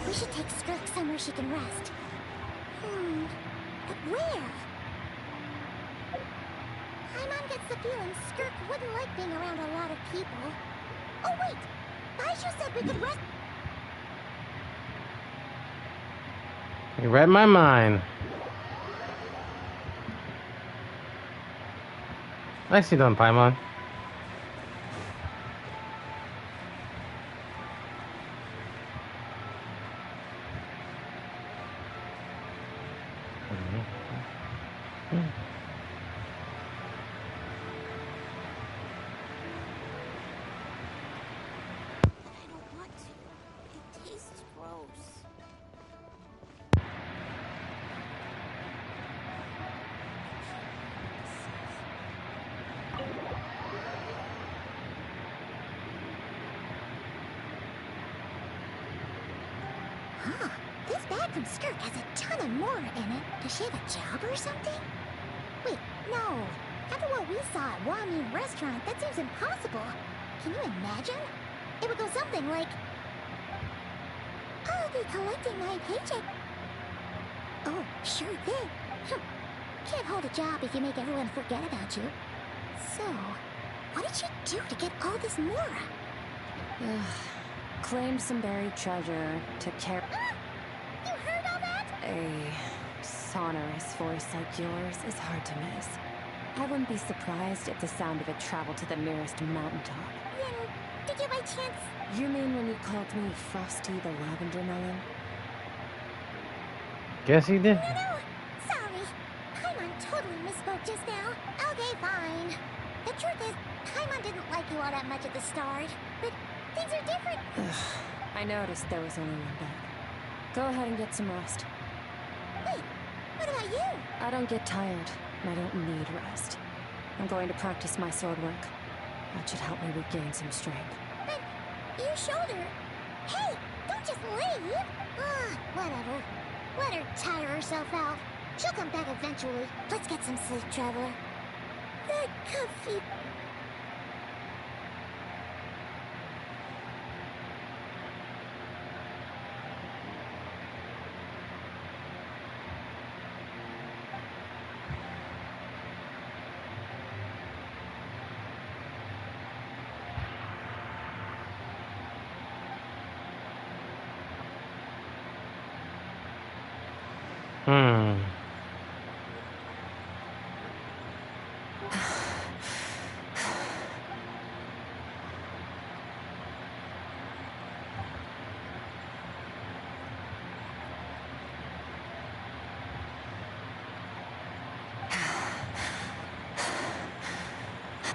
C: We should take Skirk somewhere she can rest. Where? Paimon gets the feeling Skirk wouldn't like being around a lot of people. Oh wait! Baizhu said we could rest.
A: You read my mind. Nicely done, Paimon.
C: Huh. This bag from Skirk has a ton of Mora in it. Does she have a job or something? Wait, no. After what we saw at Wami Restaurant, that seems impossible. Can you imagine? It would go something like, I'll be collecting my paycheck. Oh, sure thing. Can't hold a job if you make everyone forget about you. So, what did she do to get all this Mora?
D: Claimed some buried treasure, took care.
C: You heard all that?
D: A sonorous voice like yours is hard to miss. I wouldn't be surprised if the sound of it traveled to the nearest mountaintop.
C: Then, did you by chance?
D: You mean when you called me Frosty the Lavender Melon?
A: Guess he did.
C: No. Sorry. Paimon totally misspoke just now. Okay, fine. The truth is, Paimon didn't like you all that much at the start, but things are different.
D: I noticed there was only one bed. Go ahead and get some rest.
C: Wait, what about you?
D: I don't get tired, and I don't need rest. I'm going to practice my sword work. That should help me regain some strength.
C: But your shoulder... Hey, don't just leave! Whatever. Let her tire herself out. She'll come back eventually. Let's get some sleep, Traveler. That comfy...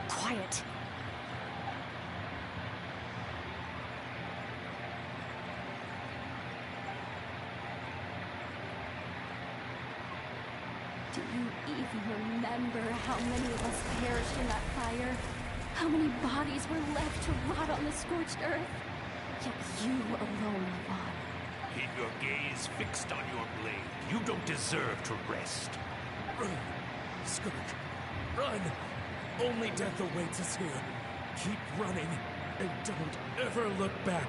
D: Quiet.
J: Do you even remember how many of us perished in that fire? How many bodies were left to rot on the scorched earth? Yet you alone live on.
Q: Keep your gaze fixed on your blade. You don't deserve to rest.
K: Run, Skirk. Run! Only death awaits us here. Keep running, and don't ever look back.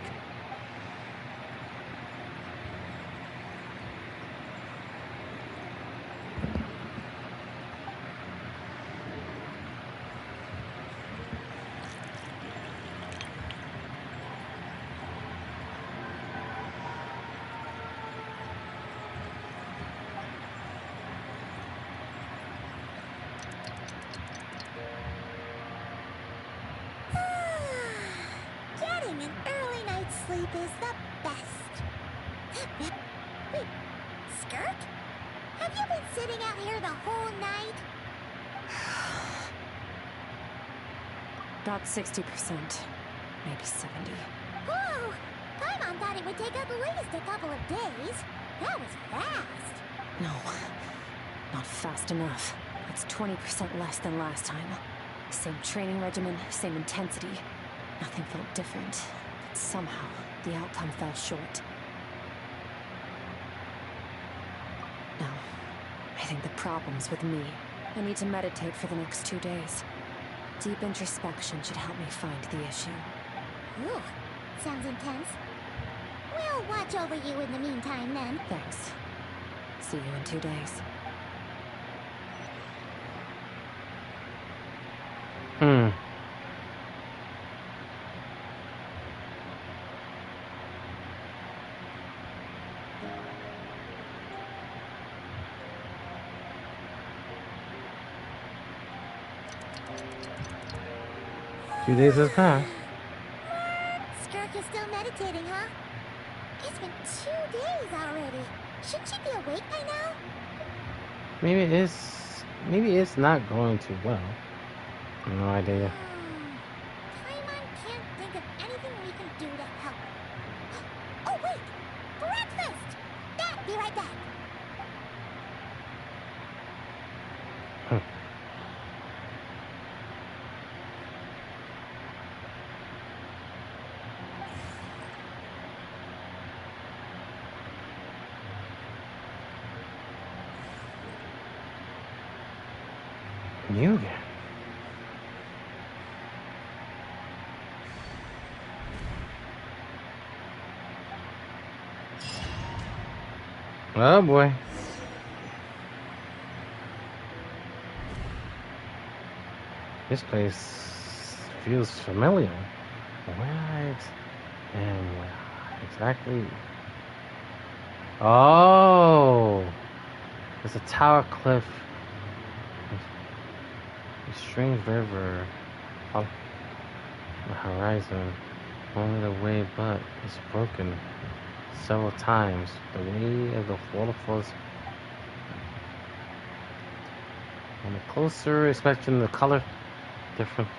C: Getting an early night's sleep is the best. Wait, Skirk? Have you been sitting out here the whole night?
D: About 60%, maybe 70.
C: Whoa! Paimon thought it would take at least a couple of days. That was fast.
D: No, not fast enough. That's 20% less than last time. Same training regimen, same intensity. Nothing felt different, but somehow the outcome fell short. No, I think the problem's with me. I need to meditate for the next 2 days. Deep introspection should help me find the issue.
C: Ooh, sounds intense. We'll watch over you in the meantime, then.
D: Thanks. See you in 2 days.
A: 2 days has passed.
C: Skirk is still meditating, huh? It's been 2 days already. Shouldn't she be awake by now?
A: Maybe it's not going too well. No idea.
C: Paimon can't think of anything we can do to help. Oh wait! Breakfast! Dad, be right back.
A: You again. Oh boy. This place feels familiar. Where exactly? Oh, there's a tower cliff. A strange river on the horizon. Only the way but is broken several times. The way of the waterfalls. On the closer inspection, the color different.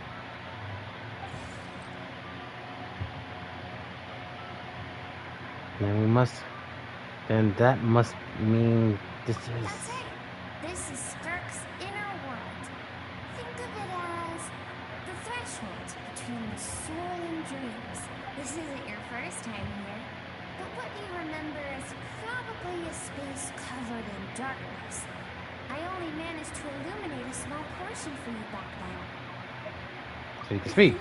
A: Then that must mean this is.
C: That's right. This is Skirk's inner world. Think of it as the threshold between the soul and dreams. This isn't your first time here, but what you remember is probably a space covered in darkness. I only managed to illuminate a small portion for you back then.
A: So you can speak.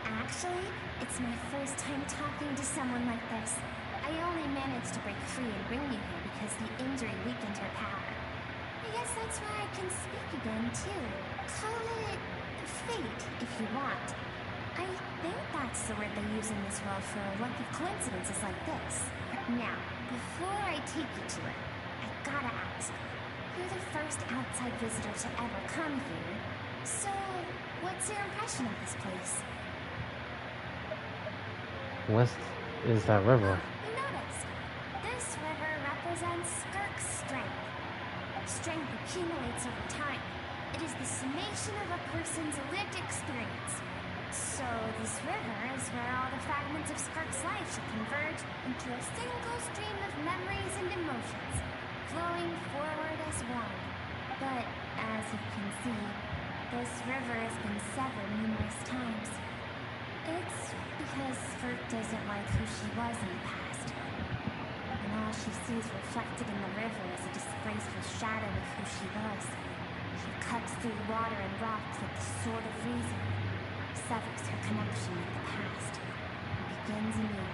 C: Actually, it's my first time talking to someone like this. I only managed to break free and bring you here because the injury weakened her power. I guess that's why I can speak again, too. Call it fate, if you want. I think that's the word they use in this world for lucky coincidences like this. Now, before I take you to it, I gotta ask. You're the first outside visitor to ever come here. So, what's your impression of this place?
A: What is that river?
C: You noticed? This river represents Skirk's strength. Strength accumulates over time. It is the summation of a person's lived experience. So this river is where all the fragments of Skirk's life should converge into a single stream of memories and emotions, flowing forward as one. But as you can see, this river has been severed numerous times. It's because Skirk doesn't like who she was in the past. And all she sees reflected in the river is a disgraceful shadow of who she was. She cuts through water and rocks with the sword of reason, severs her connection with the past, and begins anew.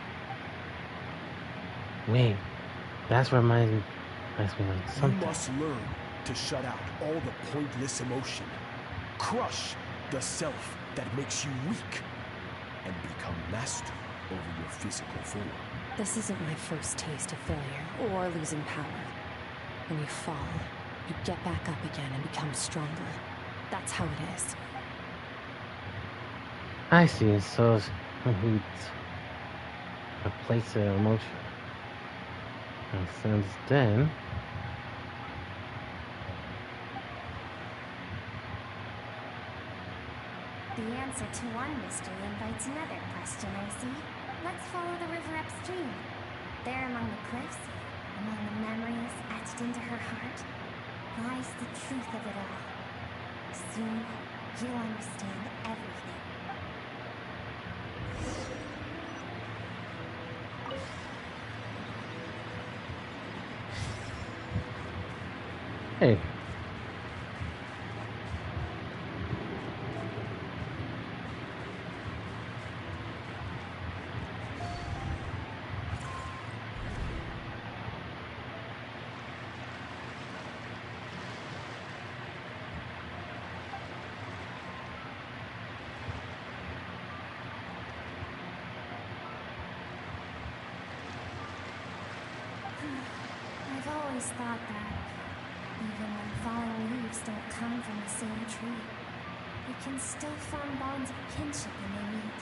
A: Wait, that's where mine makes me like something.
N: You must learn to shut out all the pointless emotion. Crush the self that makes you weak. And become master over your physical form.
D: This isn't my first taste of failure or losing power. When you fall, you get back up again and become stronger. That's how it is.
A: I see. So he's a place of emotion. And since then,
C: The answer to one mystery invites another question, I see. Let's follow the river upstream. There among the cliffs, among the memories etched into her heart, lies the truth of it all. Soon, you'll understand everything.
A: hey.
C: I've always thought that, even when falling leaves don't come from the same tree, they can still form bonds of kinship when they meet.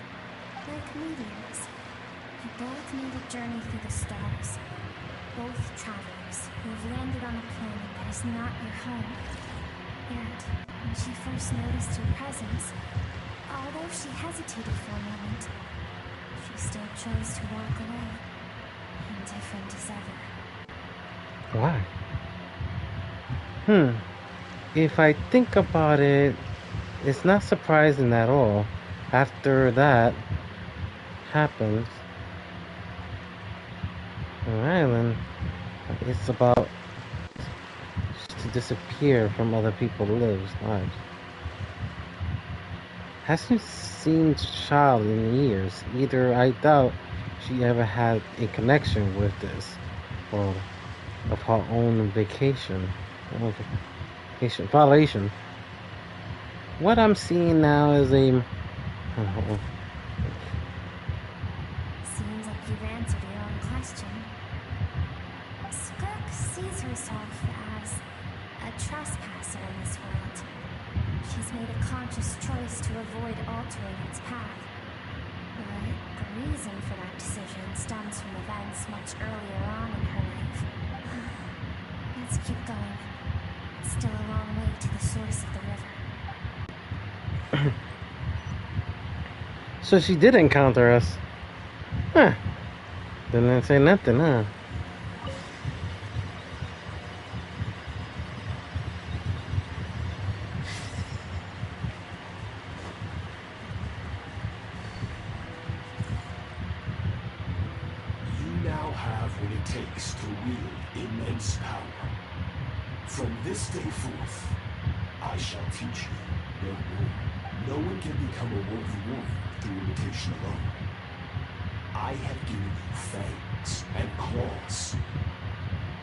C: Like meteors. You both made a journey through the stars. Both travelers who have landed on a planet that is not your home. Yet, when she first noticed your presence, although she hesitated for a moment, she still chose to walk away, indifferent as ever.
A: Why? If I think about it, it's not surprising at all. After that happens, an island is about to disappear from other people's lives. Hasn't seen child in years. Either I doubt she ever had a connection with this world of her own vacation. Violation. What I'm seeing now is a
C: Seems like you've answered your own question. Skirk sees herself as a trespasser in this world. She's made a conscious choice to avoid altering its path. But the reason for that decision stems from events much earlier on in her life. Let's keep going. It's still a long way to the source of the river.
A: So she did encounter us. Huh. Didn't say nothing, huh?
N: You now have what it takes to wield immense power. From this day forth, I shall teach you no one can become a worthy warrior through imitation alone. I have given you fangs and claws.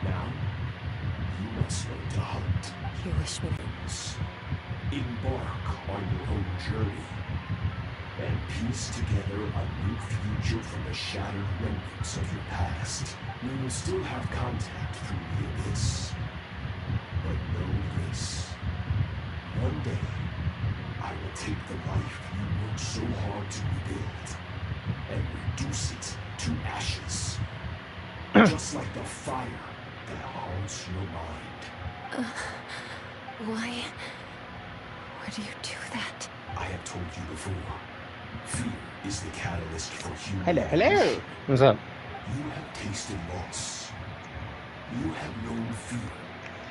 N: Now, you must learn to hunt.
R: You wish me to
N: embark on your own journey and piece together a new future from the shattered remnants of your past. We will still have contact through the abyss. But know this. One day, I will take the life you worked so hard to rebuild and reduce it to ashes. Just like the fire that haunts your mind.
R: Why would you do that?
N: I have told you before. Fear is the catalyst for human.
B: Hello.
A: What's up?
N: You have tasted loss. You have known fear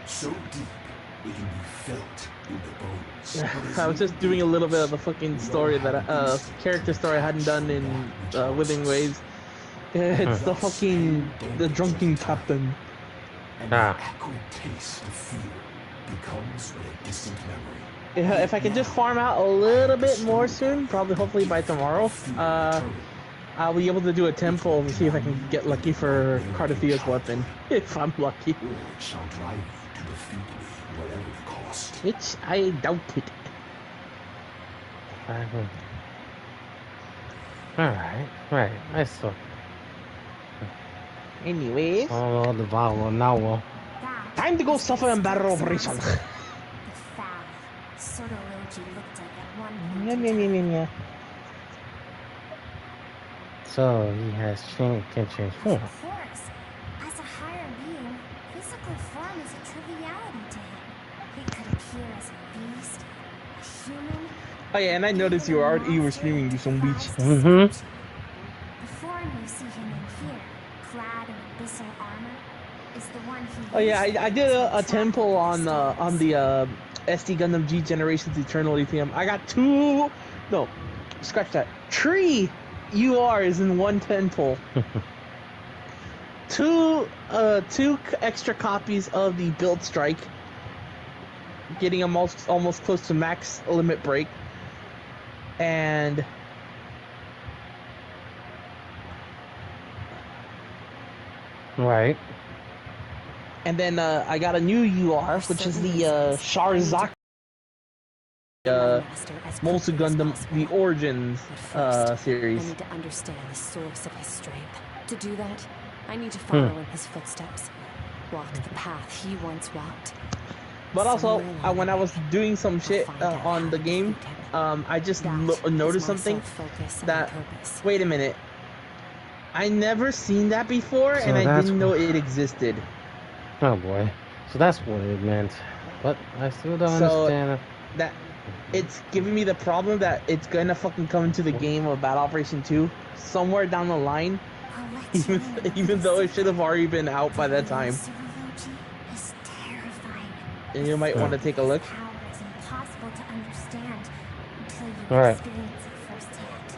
N: so deep it can be felt in the bones.
T: I was just doing a little bit of the fucking story that character story I hadn't done in Withering Waves. It's the drunken captain.
N: And the acrid taste of fear becomes but a distant memory.
T: If I can just farm out a little bit more soon, hopefully by tomorrow, I'll be able to do a temple and see if I can get lucky for Cardathia's weapon. If I'm lucky.
N: It shall drive you to defeat me, whatever the cost.
T: Which I doubt it.
A: Right. I saw.
T: Anyways.
A: Oh, the vowel now.
T: Time to go suffer in battle operation.
C: The foul, Sodoroji looked like at one point.
T: Yeah.
A: So he can change form.
C: Of course. As a higher being, physical form is a triviality to him. He could appear as a beast, a human.
T: Oh yeah, and I noticed you were streaming you some beach.
C: The form you see him in here, clad in abyssal armor, is the one he.
T: Oh yeah, I did a temple on the SD Gundam G Generations Eternal ATM. I got 3 URs in one temple. two extra copies of the Build Strike, getting almost close to max limit break, and
A: right.
T: And then I got a new UR, which is the Sharzak Molsu Gundam, the Origins series.
R: I need to understand the source of his strength. To do that, I need to follow in his footsteps. Walk the path he once walked.
T: But also, when I was doing some shit on the game, I just noticed something that, wait a minute, I never seen that before,
A: So
T: and I
A: that's
T: didn't know it existed.
A: Oh boy. So that's what it meant. But I still don't understand.
T: That it's giving me the problem that it's gonna fucking come into the game of Battle Operation 2 somewhere down the line, even though it should have already been out by that time.
C: Is terrifying.
T: And you might want to take a look.
C: Power is impossible to understand until you
A: All right.
C: experience it firsthand.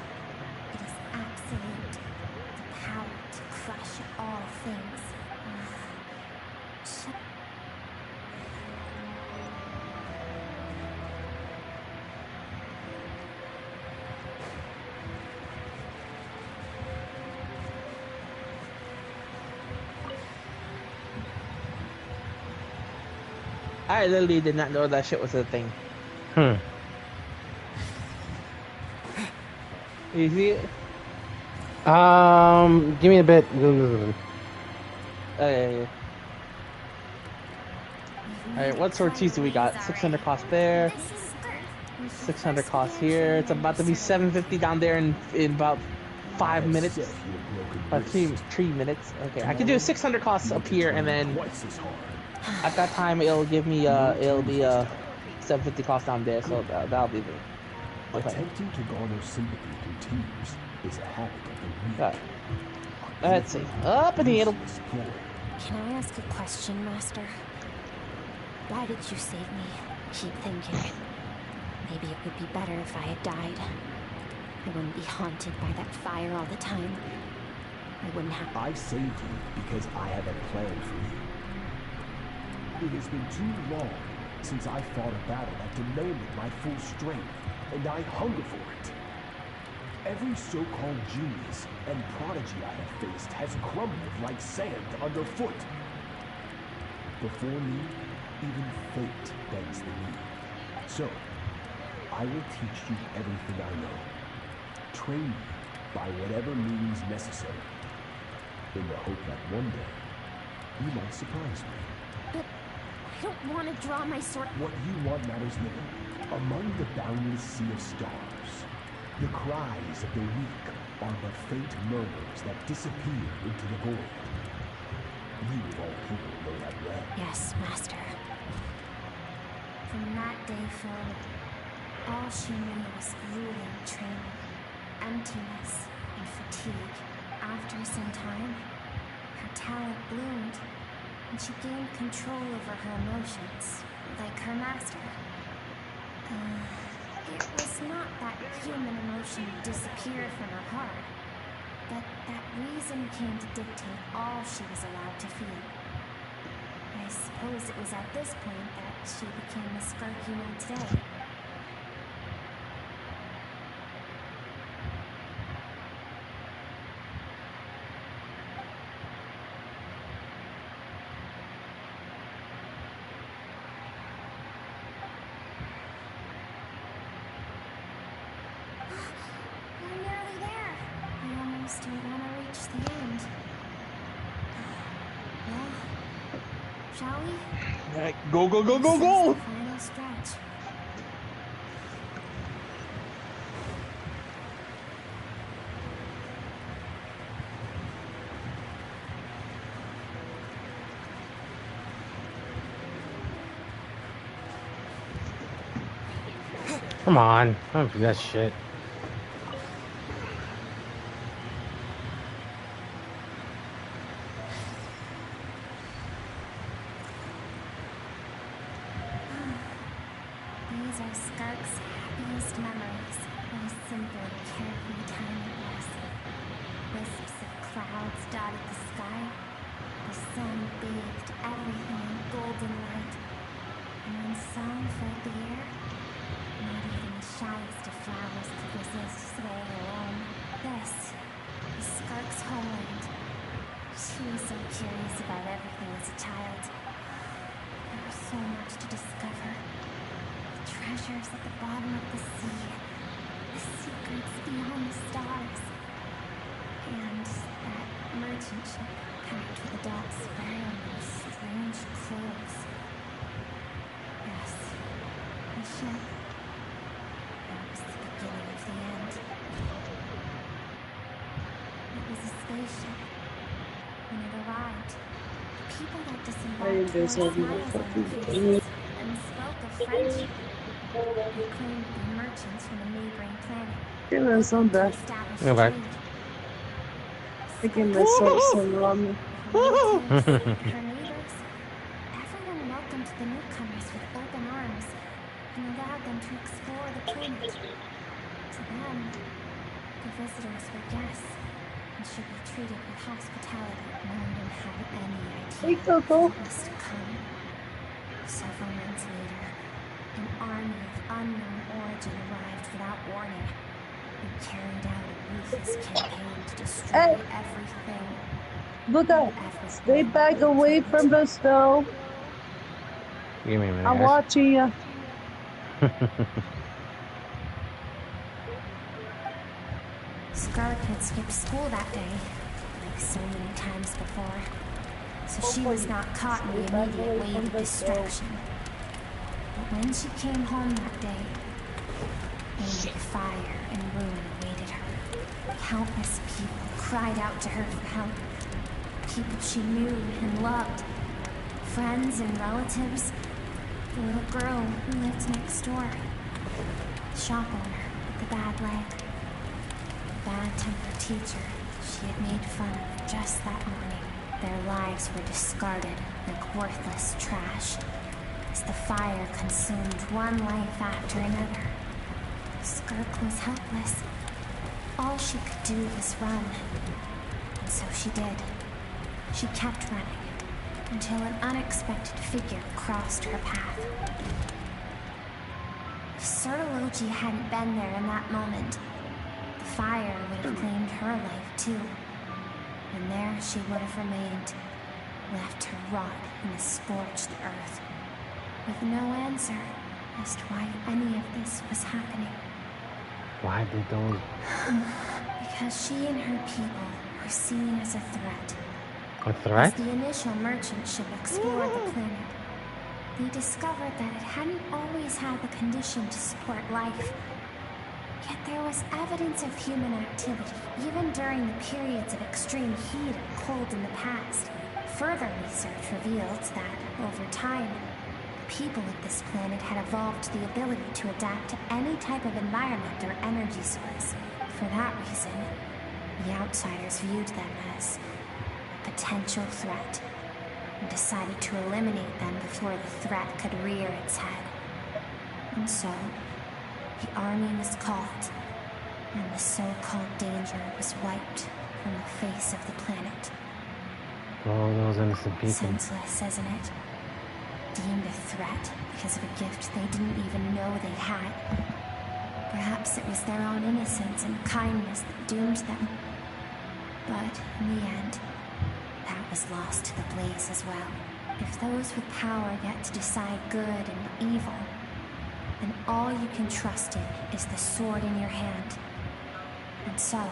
C: It is absolute. The power to crush all things.
T: I literally did not know that shit was a thing. You see it?
A: Give me a bit.
T: Yeah. Alright, what sorties do we got? 600 cost there. 600 cost here. It's about to be 750 down there in about 5 minutes. 3 minutes. Okay, I can do 600 costs up here, and then at that time it'll give me it'll be 750 cost down there. So that'll be the. Okay.
N: Attempting to garner sympathy through tears is a habit of the weak.
T: Let's see. Up in the middle.
C: Can I ask a question, Master? Why did you save me? Keep thinking. Maybe it would be better if I had died. I wouldn't be haunted by that fire all the time. I wouldn't have...
N: I saved you because I have a plan for you. It has been too long since I fought a battle that demanded my full strength, and I hunger for it. Every so-called genius and prodigy I have faced has crumbled like sand underfoot. Before me, even fate bends the knee. So, I will teach you everything I know. Train you by whatever means necessary, in the hope that one day, you might surprise me.
C: But I don't want to draw my sword.
N: What you want matters little. Among the boundless sea of stars, the cries of the weak are but faint murmurs that disappear into the void. You of all people know that well.
C: Yes, Master. From that day forward, all she knew was grueling training, emptiness, and fatigue. After some time, her talent bloomed, and she gained control over her emotions, like her master. It was not that human emotion disappeared from her heart, but that reason came to dictate all she was allowed to feel. I suppose it was at this point that she became the Skirk you know today. We're nearly there. I almost don't want to reach the end. Well, shall we?
T: Alright, go, go, go, go,
C: This is
T: go!
C: the final stretch.
A: Come on. Don't do that shit.
C: These are Skirk's happiest memories. What a simple, carefree time it was. Wisps of clouds dotted the sky. The sun bathed everything in golden light. And when song filled the air, not even the shyest of flowers could resist swaying alone. This is Skirk's homeland. She was so curious about everything as a child. There was so much to discover. Treasures at the bottom of the sea, the secrets beyond the stars, and that merchant ship packed with adults wearing those strange clothes. ship. That was the beginning of the end. It was a spaceship. When it arrived, the people that disembarked wore smiles on their faces and spoke of friendship. They claimed to be merchants from a neighboring planet.
A: Go back.
O: I give myself some ramen.
C: Her neighbors, everyone welcomed the newcomers with open arms and allowed them to explore the planet. To them, the visitors were guests and should be treated with hospitality. No one had any idea what was to come. Several months later, an army of unknown origin arrived without warning and carried out a ruthless campaign to destroy everything.
O: Look out! Stay back away from the stove.
A: Give me a minute,
O: I'm
A: guys.
O: watching you.
C: Skirk had skipped school that day, like so many times before, so she was not caught in the immediate wave of distraction. But when she came home that day, only fire and ruin awaited her. Countless people cried out to her for help. People she knew and loved. Friends and relatives. The little girl who lived next door. The shop owner with the bad leg. The bad-tempered teacher she had made fun of just that morning. Their lives were discarded like worthless trash as the fire consumed one life after another. Skirk was helpless. All she could do was run. And so she did. She kept running until an unexpected figure crossed her path. If Sir Logi hadn't been there in that moment, the fire would have claimed her life too. And there she would have remained, left to rot in the scorched earth, with no answer as to why any of this was happening.
A: Why did those...
C: Because she and her people were seen as a threat.
A: A threat?
C: As the initial merchant ship explored the planet, they discovered that it hadn't always had the condition to support life. Yet there was evidence of human activity, even during the periods of extreme heat and cold in the past. Further research revealed that, over time, the people of this planet had evolved the ability to adapt to any type of environment or energy source. For that reason, the outsiders viewed them as a potential threat and decided to eliminate them before the threat could rear its head. And so, the army was called, and the so-called danger was wiped from the face of the planet.
A: Oh, those innocent people.
C: Senseless, isn't it? Deemed a threat because of a gift they didn't even know they had. Perhaps it was their own innocence and kindness that doomed them. But in the end, that was lost to the blaze as well. If those with power get to decide good and evil, then all you can trust in is the sword in your hand. And so,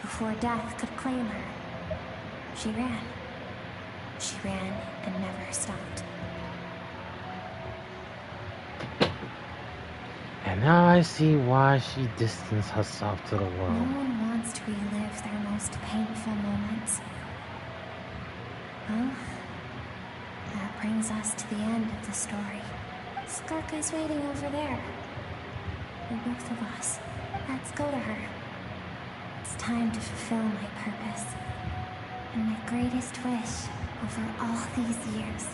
C: before death could claim her, she ran. She ran and never stopped.
A: And now I see why she distanced herself to the world.
C: No one wants to relive their most painful moments. Well, that brings us to the end of the story. Skirk is waiting over there. For both of us. Let's go to her. It's time to fulfill my purpose. And my greatest wish over all these years.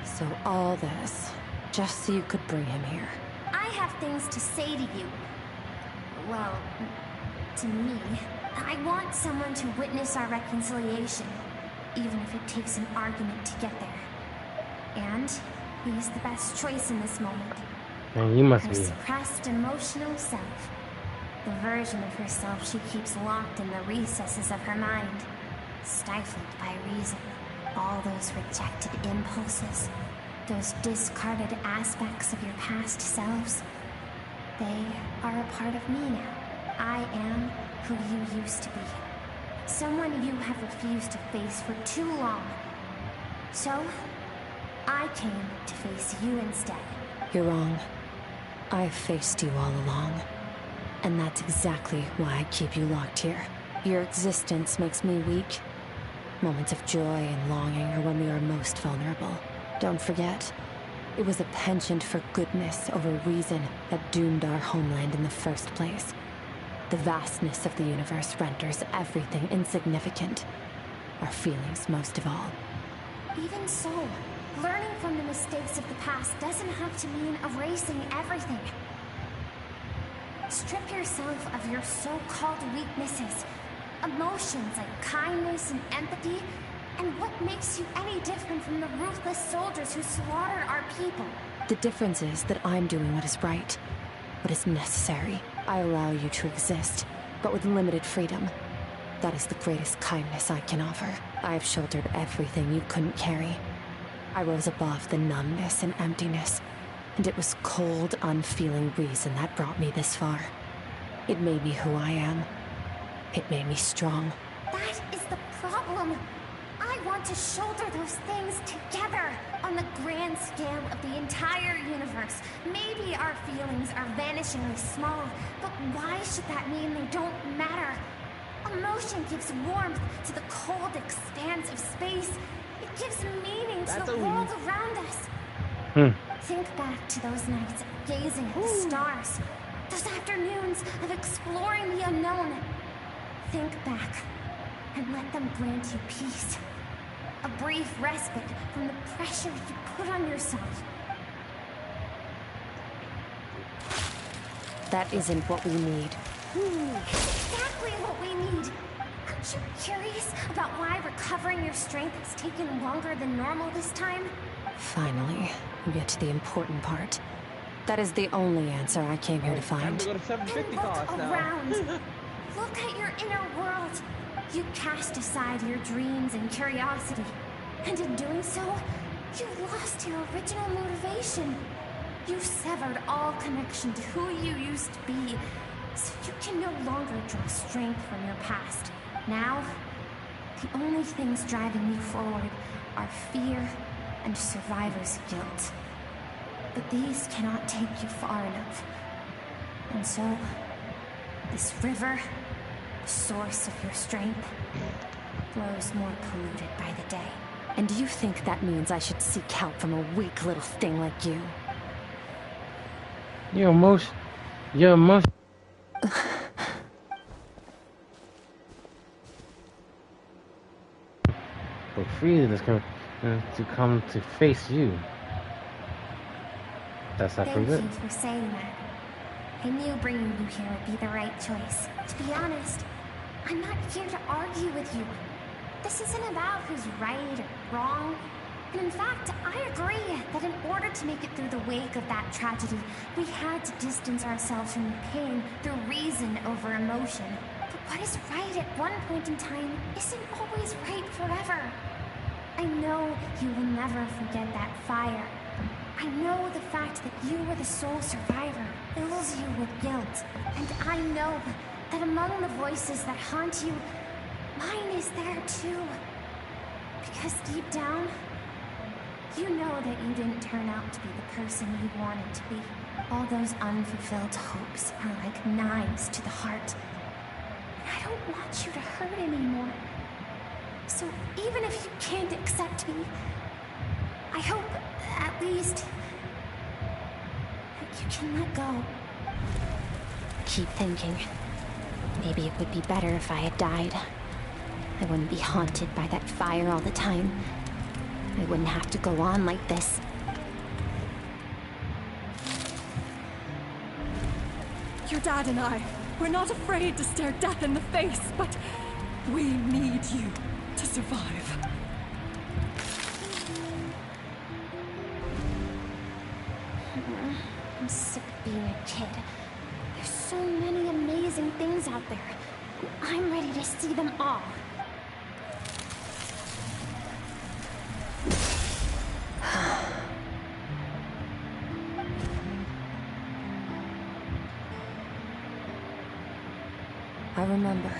D: So all this, just so you could bring him here.
C: I have things to say to you. Well, to me. I want someone to witness our reconciliation, even if it takes an argument to get there. And he's the best choice in this moment.
A: Man, you must
C: Her
A: be.
C: suppressed emotional self. The version of herself she keeps locked in the recesses of her mind. stifled by reason. All those rejected impulses, those discarded aspects of your past selves, they are a part of me now. I am who you used to be. Someone you have refused to face for too long. So, I came to face you instead.
D: You're wrong. I've faced you all along. And that's exactly why I keep you locked here. Your existence makes me weak. Moments of joy and longing are when we are most vulnerable. Don't forget, it was a penchant for goodness over reason that doomed our homeland in the first place. The vastness of the universe renders everything insignificant. Our feelings most of all.
C: Even so, learning from the mistakes of the past doesn't have to mean erasing everything. Strip yourself of your so-called weaknesses, emotions like kindness and empathy, and what makes you any different from the ruthless soldiers who slaughtered our people?
D: The difference is that I'm doing what is right, what is necessary. I allow you to exist, but with limited freedom. That is the greatest kindness I can offer. I have shouldered everything you couldn't carry. I rose above the numbness and emptiness, and it was cold, unfeeling reason that brought me this far. It made me who I am. It made me strong.
C: That is the problem. I want to shoulder those things together on the grand scale of the entire universe. Maybe our feelings are vanishingly small, but why should that mean they don't matter? Emotion gives warmth to the cold expanse of space. It gives meaning to the world around us. Think back to those nights of gazing at the stars, those afternoons of exploring the unknown. Think back and let them grant you peace. A brief respite from the pressure you put on yourself.
D: That isn't what we need.
C: Exactly what we need. Aren't you curious about why recovering your strength has taken longer than normal this time?
D: Finally, we get to the important part. That is the only answer I came here to find.
T: Go to 750
C: Look
T: cost now.
C: around. Look at your inner world. You cast aside your dreams and curiosity. And in doing so, you lost your original motivation. You severed all connection to who you used to be, so you can no longer draw strength from your past. Now, the only things driving you forward are fear and survivor's guilt. But these cannot take you far enough. And so, this river, the source of your strength, flows more polluted by the day.
D: And do you think that means I should seek help from a weak little thing like you?
A: Your emotion. But freedom is coming to come to face you. That's not pretty good.
C: Thank you for saying that. I knew bringing you here would be the right choice. To be honest, I'm not here to argue with you. This isn't about who's right or wrong. And in fact, I agree that in order to make it through the wake of that tragedy, we had to distance ourselves from the pain through reason over emotion. But what is right at one point in time isn't always right forever. I know you will never forget that fire. I know the fact that you were the sole survivor fills you with guilt. And I know that among the voices that haunt you, mine is there too. Because deep down, you know that you didn't turn out to be the person you wanted to be. All those unfulfilled hopes are like knives to the heart. And I don't want you to hurt anymore. So even if you can't accept me, I hope, at least, that you can let go.
D: Keep thinking. Maybe it would be better if I had died. I wouldn't be haunted by that fire all the time. I wouldn't have to go on like this.
J: Your dad and I, we're not afraid to stare death in the face, but we need you to survive.
C: I'm sick of being a kid. There's so many amazing things out there. I'm ready to see them all.
D: I remember.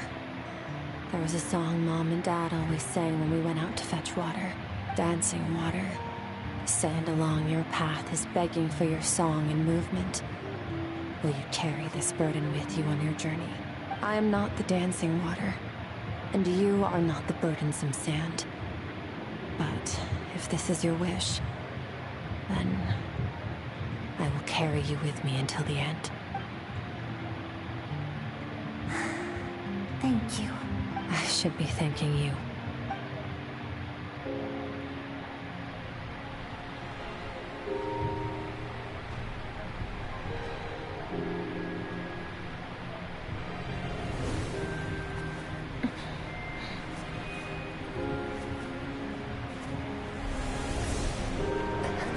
D: There was a song Mom and Dad always sang when we went out to fetch water. Dancing water. The sand along your path is begging for your song and movement. Will you carry this burden with you on your journey? I am not the dancing water, and you are not the burdensome sand. But if this is your wish, then I will carry you with me until the end.
C: Thank you.
D: I should be thanking you.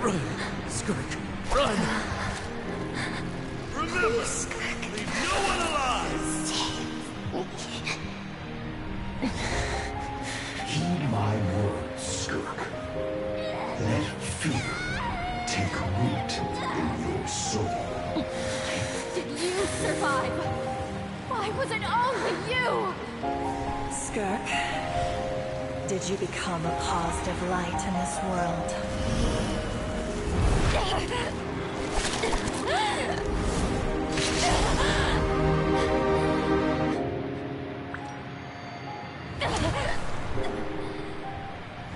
M: Run, Skirk, run! Remember, leave no one alive!
N: Heed my words, Skirk. Let fear take root in your soul.
J: Did you survive? Why was it only you?
U: Skirk, did you become a positive light in this world?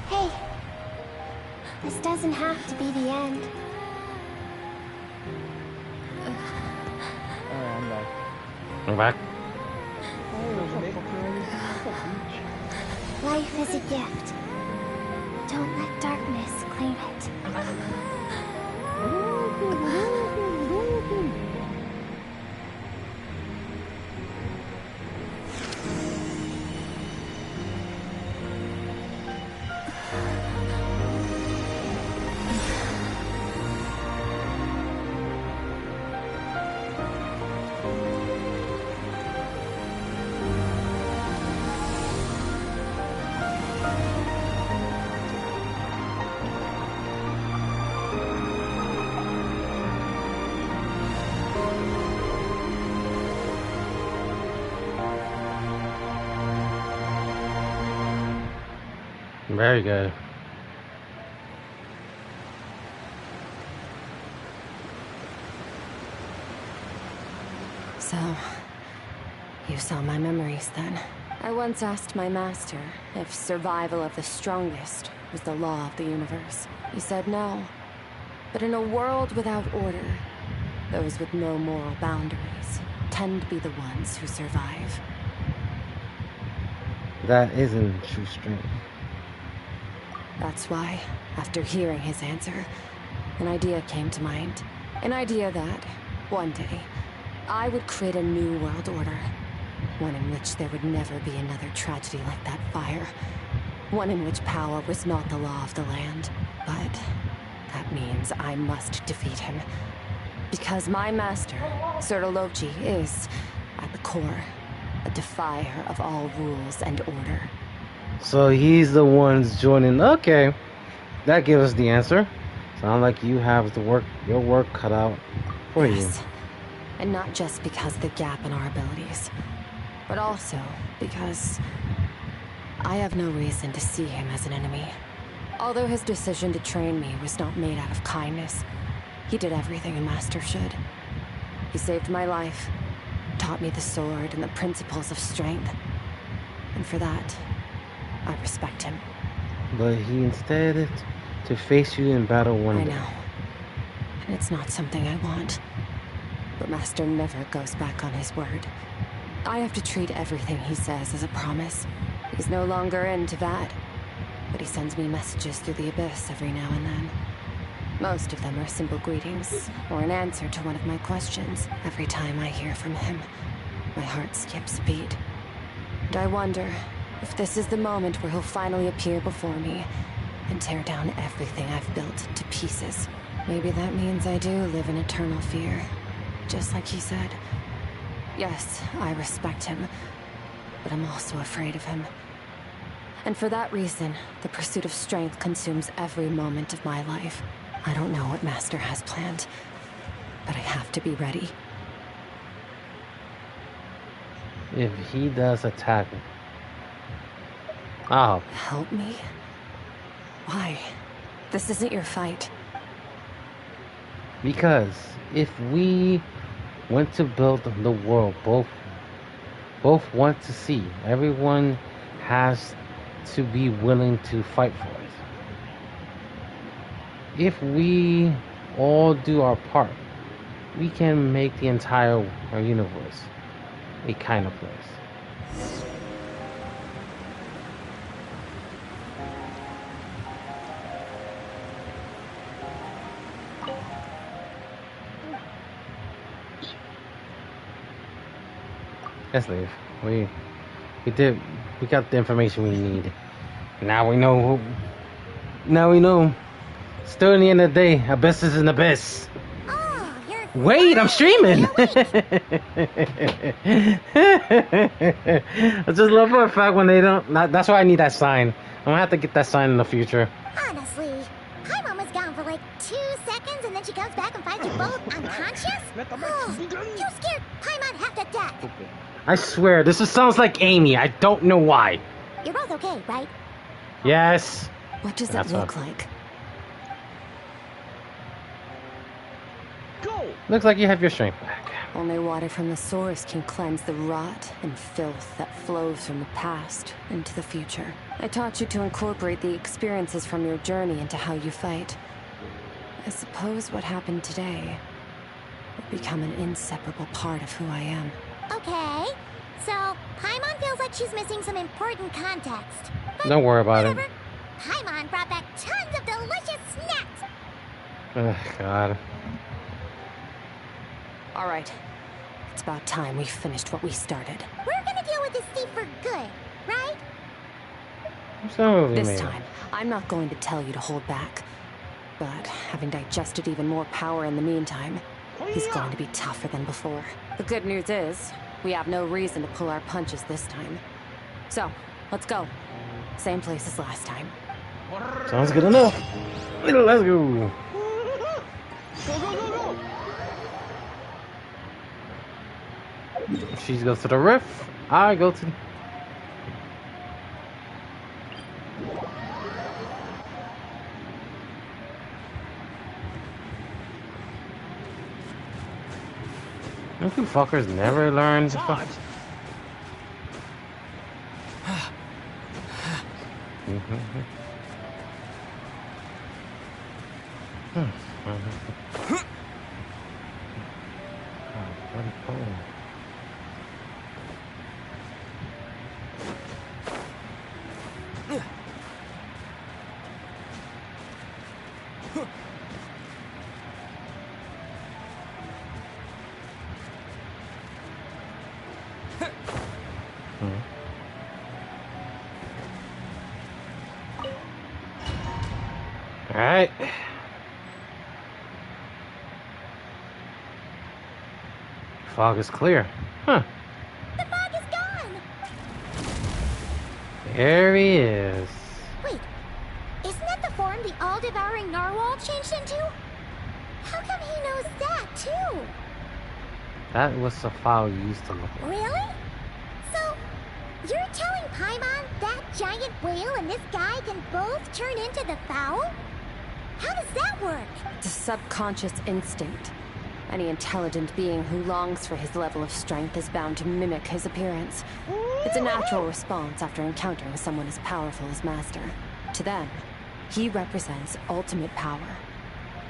C: Hey, this doesn't have to be the end.
B: I'm back.
A: I'm back.
C: Life is a gift. Don't let darkness claim it.
A: Very good.
D: So, you saw my memories then. I once asked my master if survival of the strongest was the law of the universe. He said no. But in a world without order, those with no moral boundaries tend to be the ones who survive.
A: That isn't true strength.
D: That's why, after hearing his answer, an idea came to mind. An idea that, one day, I would create a new world order. One in which there would never be another tragedy like that fire. One in which power was not the law of the land. But that means I must defeat him. Because my master, Sir Olochi, is, at the core, a defier of all rules and order.
A: So he's the ones joining. Okay, that gives us the answer. Sound like you have your work cut out for you.
D: And not just because of the gap in our abilities, but also because I have no reason to see him as an enemy. Although his decision to train me was not made out of kindness, he did everything a master should. He saved my life, taught me the sword and the principles of strength. And for that, I respect him.
A: But he instead to face you in battle one day.
D: I know. And it's not something I want. But Master never goes back on his word. I have to treat everything he says as a promise. He's no longer into that. But he sends me messages through the abyss every now and then. Most of them are simple greetings, or an answer to one of my questions. Every time I hear from him, my heart skips a beat. And I wonder if this is the moment where he'll finally appear before me and tear down everything I've built to pieces. Maybe that means I do live in eternal fear, just like he said. Yes, I respect him, but I'm also afraid of him. And for that reason, the pursuit of strength consumes every moment of my life. I don't know what Master has planned, but I have to be ready.
A: if he does attack me. Oh.
D: Help me? Why? This isn't your fight.
A: Because if we want to build the world, both want to see. Everyone has to be willing to fight for it. If we all do our part, we can make the entire universe a kind of place. Let's leave. We got the information we need. Now we know. Still, in the end of the day, Abyss is an abyss.
C: Oh,
A: wait, I'm streaming. I just love for a fact when they don't. That's why I need that sign. I'm gonna have to get that sign in the future.
C: Honestly, Paimon was gone for like 2 seconds, and then she comes back and finds you both unconscious. Oh, you scared Paimon half to death.
A: I swear, this sounds like Amy. I don't know why.
C: You're both okay, right?
A: Yes.
D: What does it look like?
A: Go. Looks like you have your strength back.
D: Only water from the source can cleanse the rot and filth that flows from the past into the future. I taught you to incorporate the experiences from your journey into how you fight. I suppose what happened today will become an inseparable part of who I am.
C: Okay, so Paimon feels like she's missing some important context.
A: Don't worry about
C: it. Paimon brought back tons of delicious snacks.
A: Oh, God.
D: All right. It's about time we finished what we started.
C: We're gonna deal with this thief for good, right?
D: This time, I'm not going to tell you to hold back. But having digested even more power in the meantime, he's going to be tougher than before. The good news is, we have no reason to pull our punches this time. So, let's go. Same place as last time.
A: Sounds good enough. Let's go. She goes to the rift. I go to... Don't you fuckers never learn to fuck? Alright. Fog is clear. Huh.
C: The fog is gone!
A: There he is.
C: Wait, isn't that the form the all-devouring narwhal changed into? How come he knows that, too?
A: That was the fowl you used to look at.
C: Really? So, you're telling Paimon that giant whale and this guy can both turn into the fowl? How does that work?
D: It's a subconscious instinct. Any intelligent being who longs for his level of strength is bound to mimic his appearance. It's a natural response after encountering someone as powerful as Master. To them, he represents ultimate power.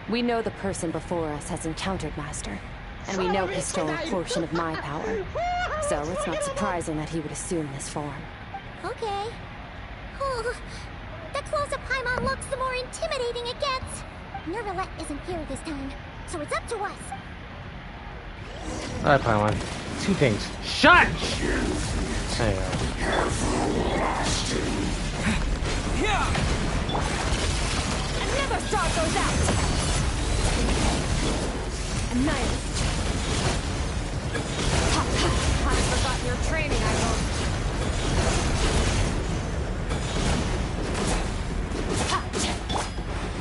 D: We know the person before us has encountered Master, and we know he stole a portion of my power. So it's not surprising that he would assume this form.
C: Okay. Oh, the closer Paimon looks, the more intimidating it gets. Nervalette isn't here this time, so it's up to us.
A: Alright, Paimon. 2 things. Shut! There you go.
J: Another star goes out! Annihilate! Haven't forgotten your training, I hope.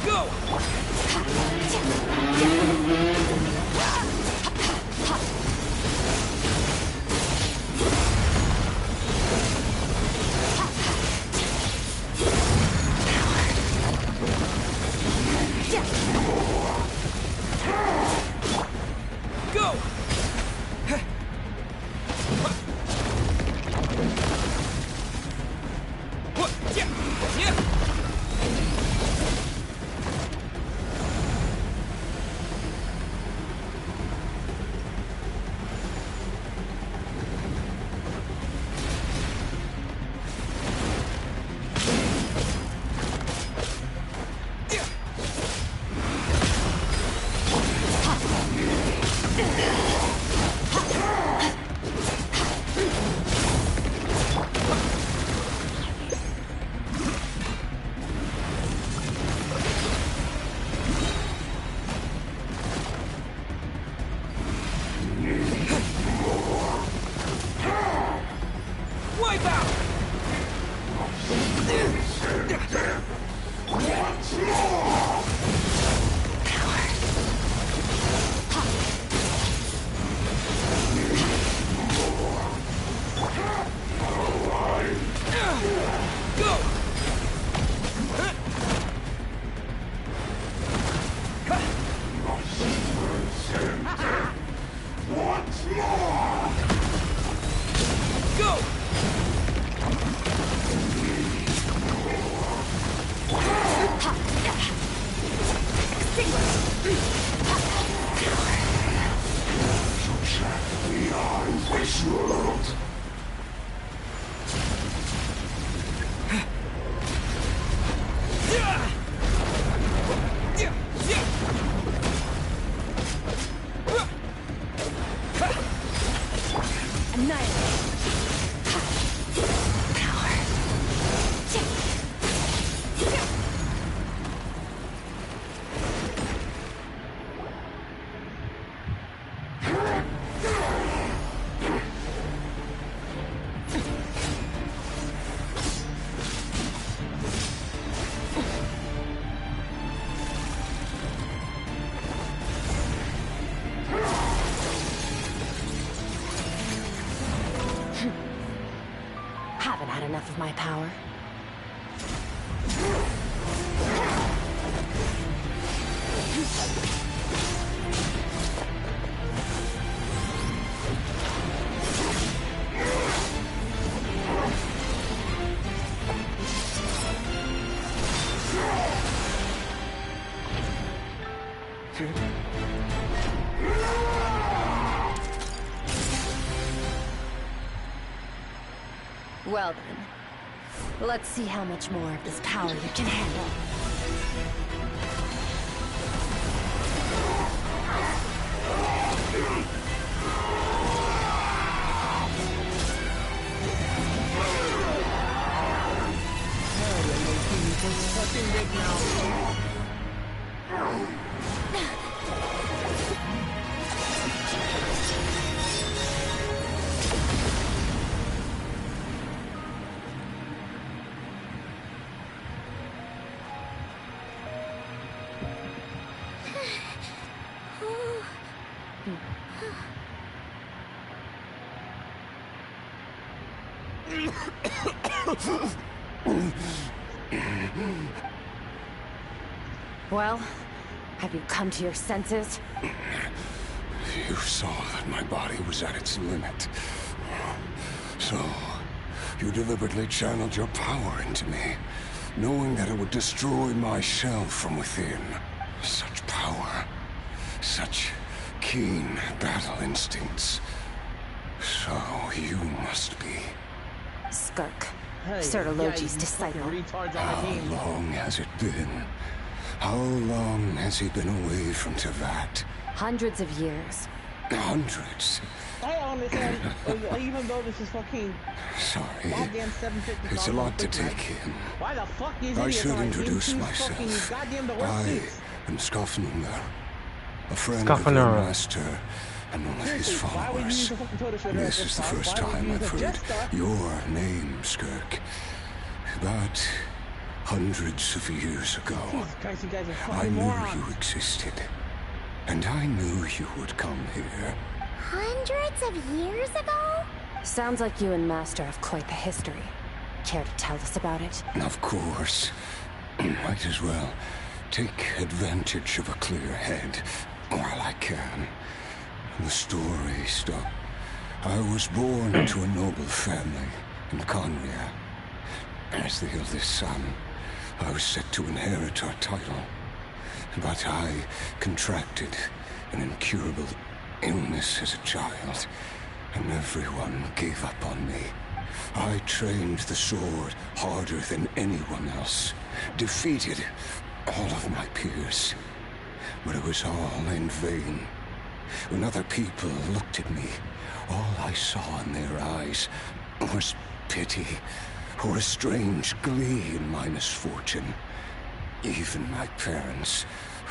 L: Go!
D: Haven't had enough of my power. Well then, let's see how much more of this power you can handle.
T: Fucking big now.
D: Well, have you come to your senses?
G: You saw that my body was at its limit. So, you deliberately channeled your power into me, knowing that it would destroy my shell from within. Such power, such keen battle instincts. So, you must be...
D: Skirk, Sir Logi's disciple.
G: How long has it been? How long has he been away from Tevat?
D: Hundreds of years.
G: Hundreds?
T: I understand, even though this is fucking...
G: Sorry.
T: Goddamn 750.
G: It's a lot to take in.
T: Why the fuck these
G: I
T: idiots
G: should
T: are
G: introduce
T: in
G: myself.
T: Goddamn the worst
G: I
T: suits?
G: am Skafnungar, a friend of your master and one of his followers. This is the first time I've heard your name, Skirk. But hundreds of years ago, I knew you existed. And I knew you would come here.
C: Hundreds of years ago?
D: Sounds like you and Master have quite the history. Care to tell us about it?
G: Of course. Might as well take advantage of a clear head while I can. The story stopped. I was born into a noble family in Conria. As the eldest son, I was set to inherit our title. But I contracted an incurable illness as a child, and everyone gave up on me. I trained the sword harder than anyone else, defeated all of my peers. But it was all in vain. When other people looked at me, all I saw in their eyes was pity, or a strange glee in my misfortune. Even my parents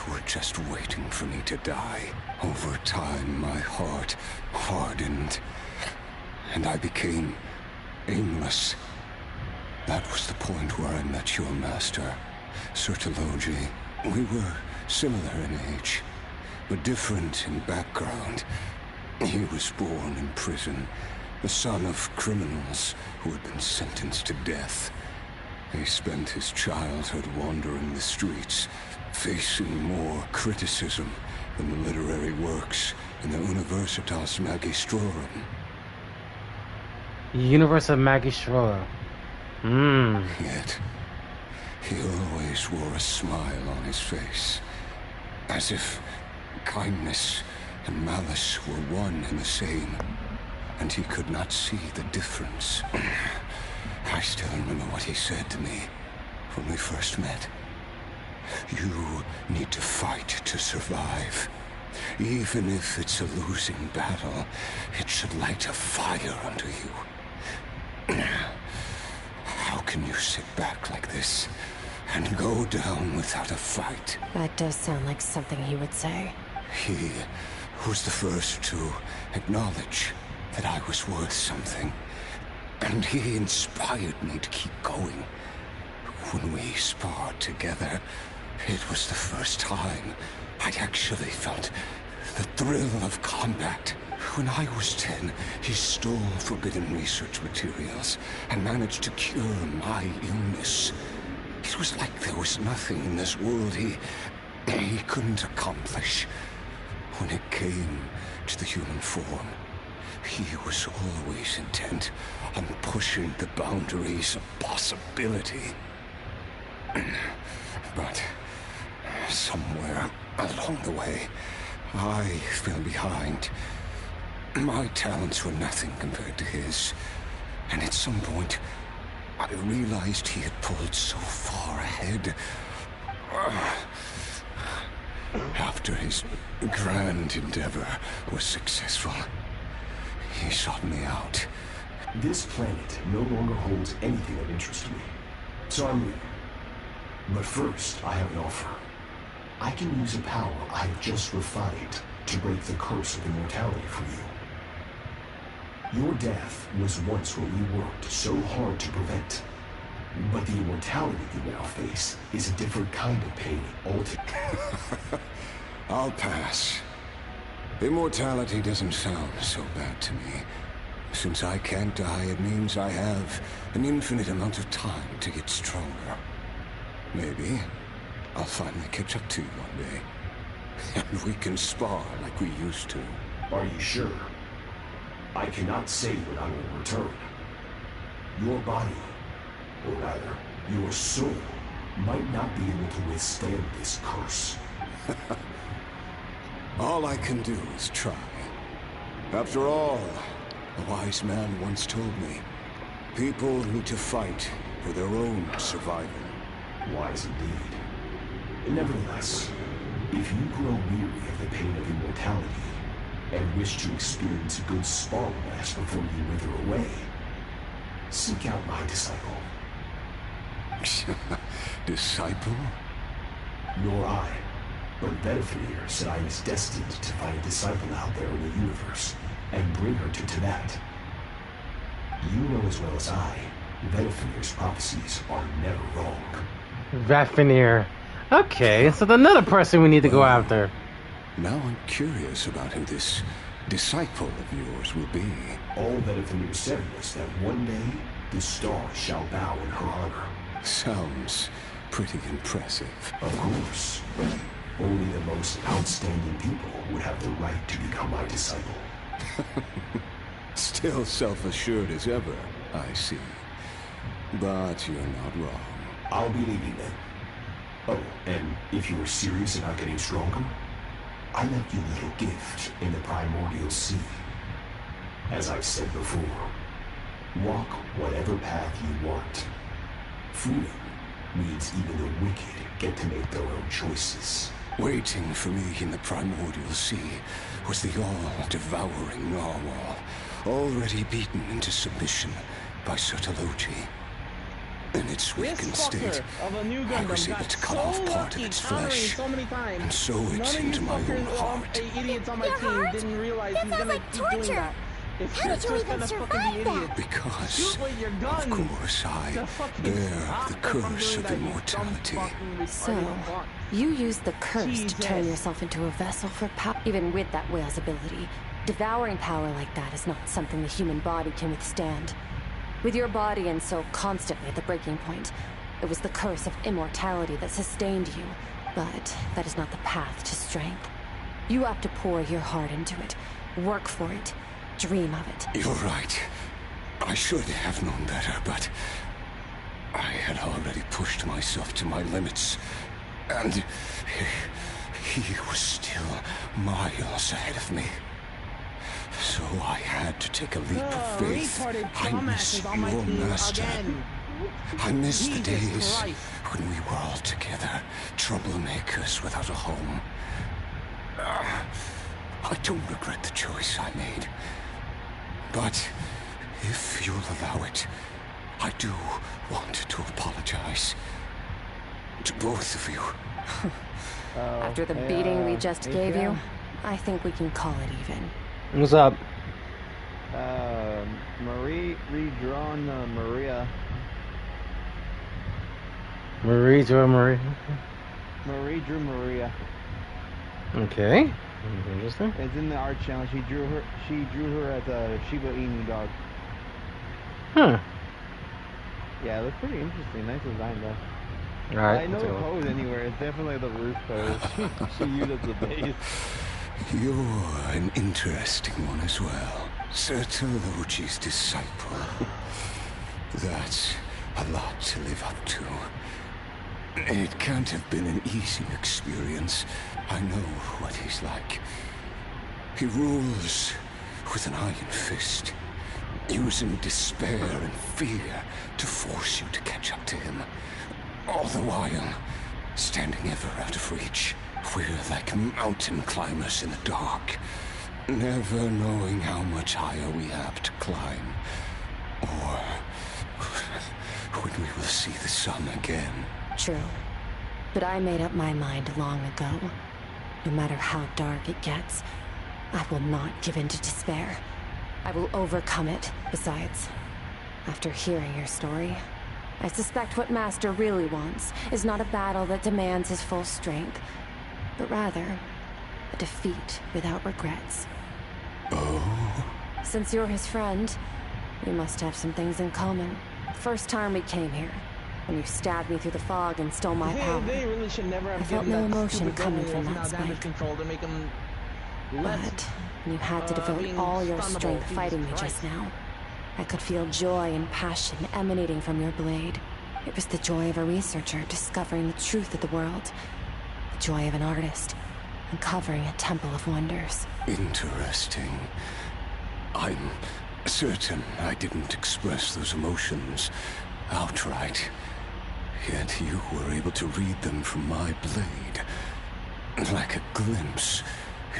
G: were just waiting for me to die. Over time, my heart hardened, and I became aimless. That was the point where I met your master, Sir Taloji. We were similar in age, but different in background. He was born in prison, the son of criminals who had been sentenced to death. He spent his childhood wandering the streets, facing more criticism than the literary works in the Universitas Magistrorum.
A: Universe Magistrorum.
G: Yet, he always wore a smile on his face, as if kindness and malice were one and the same, and he could not see the difference. I still remember what he said to me when we first met. You need to fight to survive. Even if it's a losing battle, it should light a fire under you. How can you sit back like this and go down without a fight?
R: That does sound like something he would say.
G: He was the first to acknowledge that I was worth something. And he inspired me to keep going. When we sparred together, it was the first time I'd actually felt the thrill of combat. When I was 10, he stole forbidden research materials and managed to cure my illness. It was like there was nothing in this world he couldn't accomplish. When it came to the human form, he was always intent on pushing the boundaries of possibility. But somewhere along the way, I fell behind. My talents were nothing compared to his. And at some point, I realized he had pulled so far ahead. After his grand endeavor was successful, he sought me out.
N: This planet no longer holds anything of interest to me, so I'm leaving. But first, I have an offer. I can use a power I have just refined to break the curse of immortality for you. Your death was once what we worked so hard to prevent. But the immortality you now face is a different kind of pain altogether.
G: I'll pass. Immortality doesn't sound so bad to me. Since I can't die, it means I have an infinite amount of time to get stronger. Maybe I'll finally catch up to you one day. And we can spar like we used to.
N: Are you sure? I cannot say when I will return. Your body, or rather, your soul, might not be able to withstand this curse.
G: All I can do is try. After all, a wise man once told me, people need to fight for their own survival.
N: Wise indeed. Nevertheless, if you grow weary of the pain of immortality, and wish to experience a good spar blast before you wither away, seek out my disciple.
G: Disciple?
N: Nor I. But Bedfenir said I was destined to find a disciple out there in the universe, and bring her to Tibet. You know as well as I, Bedfenir's prophecies are never wrong.
A: Bedfenir. Okay, so another person we need to go after.
G: Now I'm curious about who this disciple of yours will be.
N: All Bedfenir said was that one day, the stars shall bow in her honor.
G: Sounds pretty impressive.
N: Of course. Only the most outstanding people would have the right to become my disciple.
G: Still self-assured as ever, I see. But you're not wrong.
N: I'll be leaving then. Oh, and if you were serious about getting stronger, I left you a little gift in the primordial sea. As I've said before, walk whatever path you want. Freedom means even the wicked get to make their own choices.
G: Waiting for me in the primordial sea was the all-devouring narwhal, already beaten into submission by Sotologi. In its weakened state, I was able to cut off part of its flesh and sew it into my own heart.
T: Idiots on my team didn't realize he's gonna keep doing that.
C: How did you even survive that?
G: Because, of course, I bear the curse of immortality.
D: So, you used the curse to turn yourself into a vessel for power. Even with that whale's ability, devouring power like that is not something the human body can withstand. With your body and soul constantly at the breaking point, it was the curse of immortality that sustained you. But that is not the path to strength. You have to pour your heart into it, work for it, dream of it.
G: You're right. I should have known better, but I had already pushed myself to my limits, and he was still miles ahead of me. So I had to take a leap of faith. I miss your master. I miss the days when we were all together, troublemakers without a home. I don't regret the choice I made. But if you'll allow it, I do want to apologize to both of you.
D: After the beating we just gave you, I think we can call it even.
A: What's up?
B: Marie redrawn Maria.
A: Marie drew Marie.
B: Marie drew Maria.
A: Okay. Interesting.
B: It's in the art channel. She drew her as a Shiba Inu dog.
A: Huh.
B: Yeah, it looks pretty interesting. Nice design though.
A: Alright.
B: I know the pose anywhere. It's definitely the roof pose. She used as the base.
G: You're an interesting one as well. Sotologi's disciple. That's a lot to live up to. It can't have been an easy experience. I know what he's like. He rules with an iron fist, using despair and fear to force you to catch up to him. All the while, standing ever out of reach. We're like mountain climbers in the dark, never knowing how much higher we have to climb, or when we will see the sun again.
D: True. But I made up my mind long ago. No matter how dark it gets, I will not give in to despair. I will overcome it. Besides, after hearing your story, I suspect what Master really wants is not a battle that demands his full strength, but rather a defeat without regrets.
G: Oh?
D: Since you're his friend, we must have some things in common. First time we came here, when you stabbed me through the fog and stole my power,
T: They really should never have
D: I felt
T: given
D: no
T: that
D: emotion
T: stupid
D: coming
T: devil
D: from that
T: now damage
D: spike.
T: control to make him
D: But you had to devote all your strength fighting me just now. I could feel joy and passion emanating from your blade. It was the joy of a researcher discovering the truth of the world. The joy of an artist uncovering a temple of wonders.
G: Interesting. I'm certain I didn't express those emotions outright. Yet you were able to read them from my blade. Like a glimpse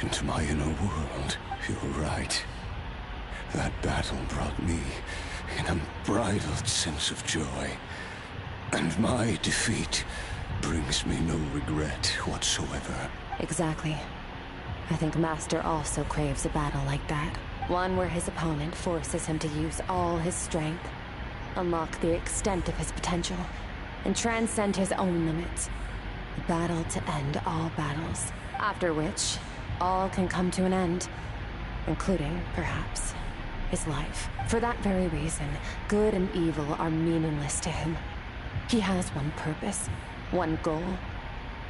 G: into my inner world. You're right. That battle brought me an unbridled sense of joy. And my defeat brings me no regret whatsoever.
D: Exactly. I think Master also craves a battle like that. One where his opponent forces him to use all his strength, unlock the extent of his potential, and transcend his own limits. A battle to end all battles. After which, all can come to an end, including, perhaps, his life. For that very reason, good and evil are meaningless to him. He has one purpose, one goal: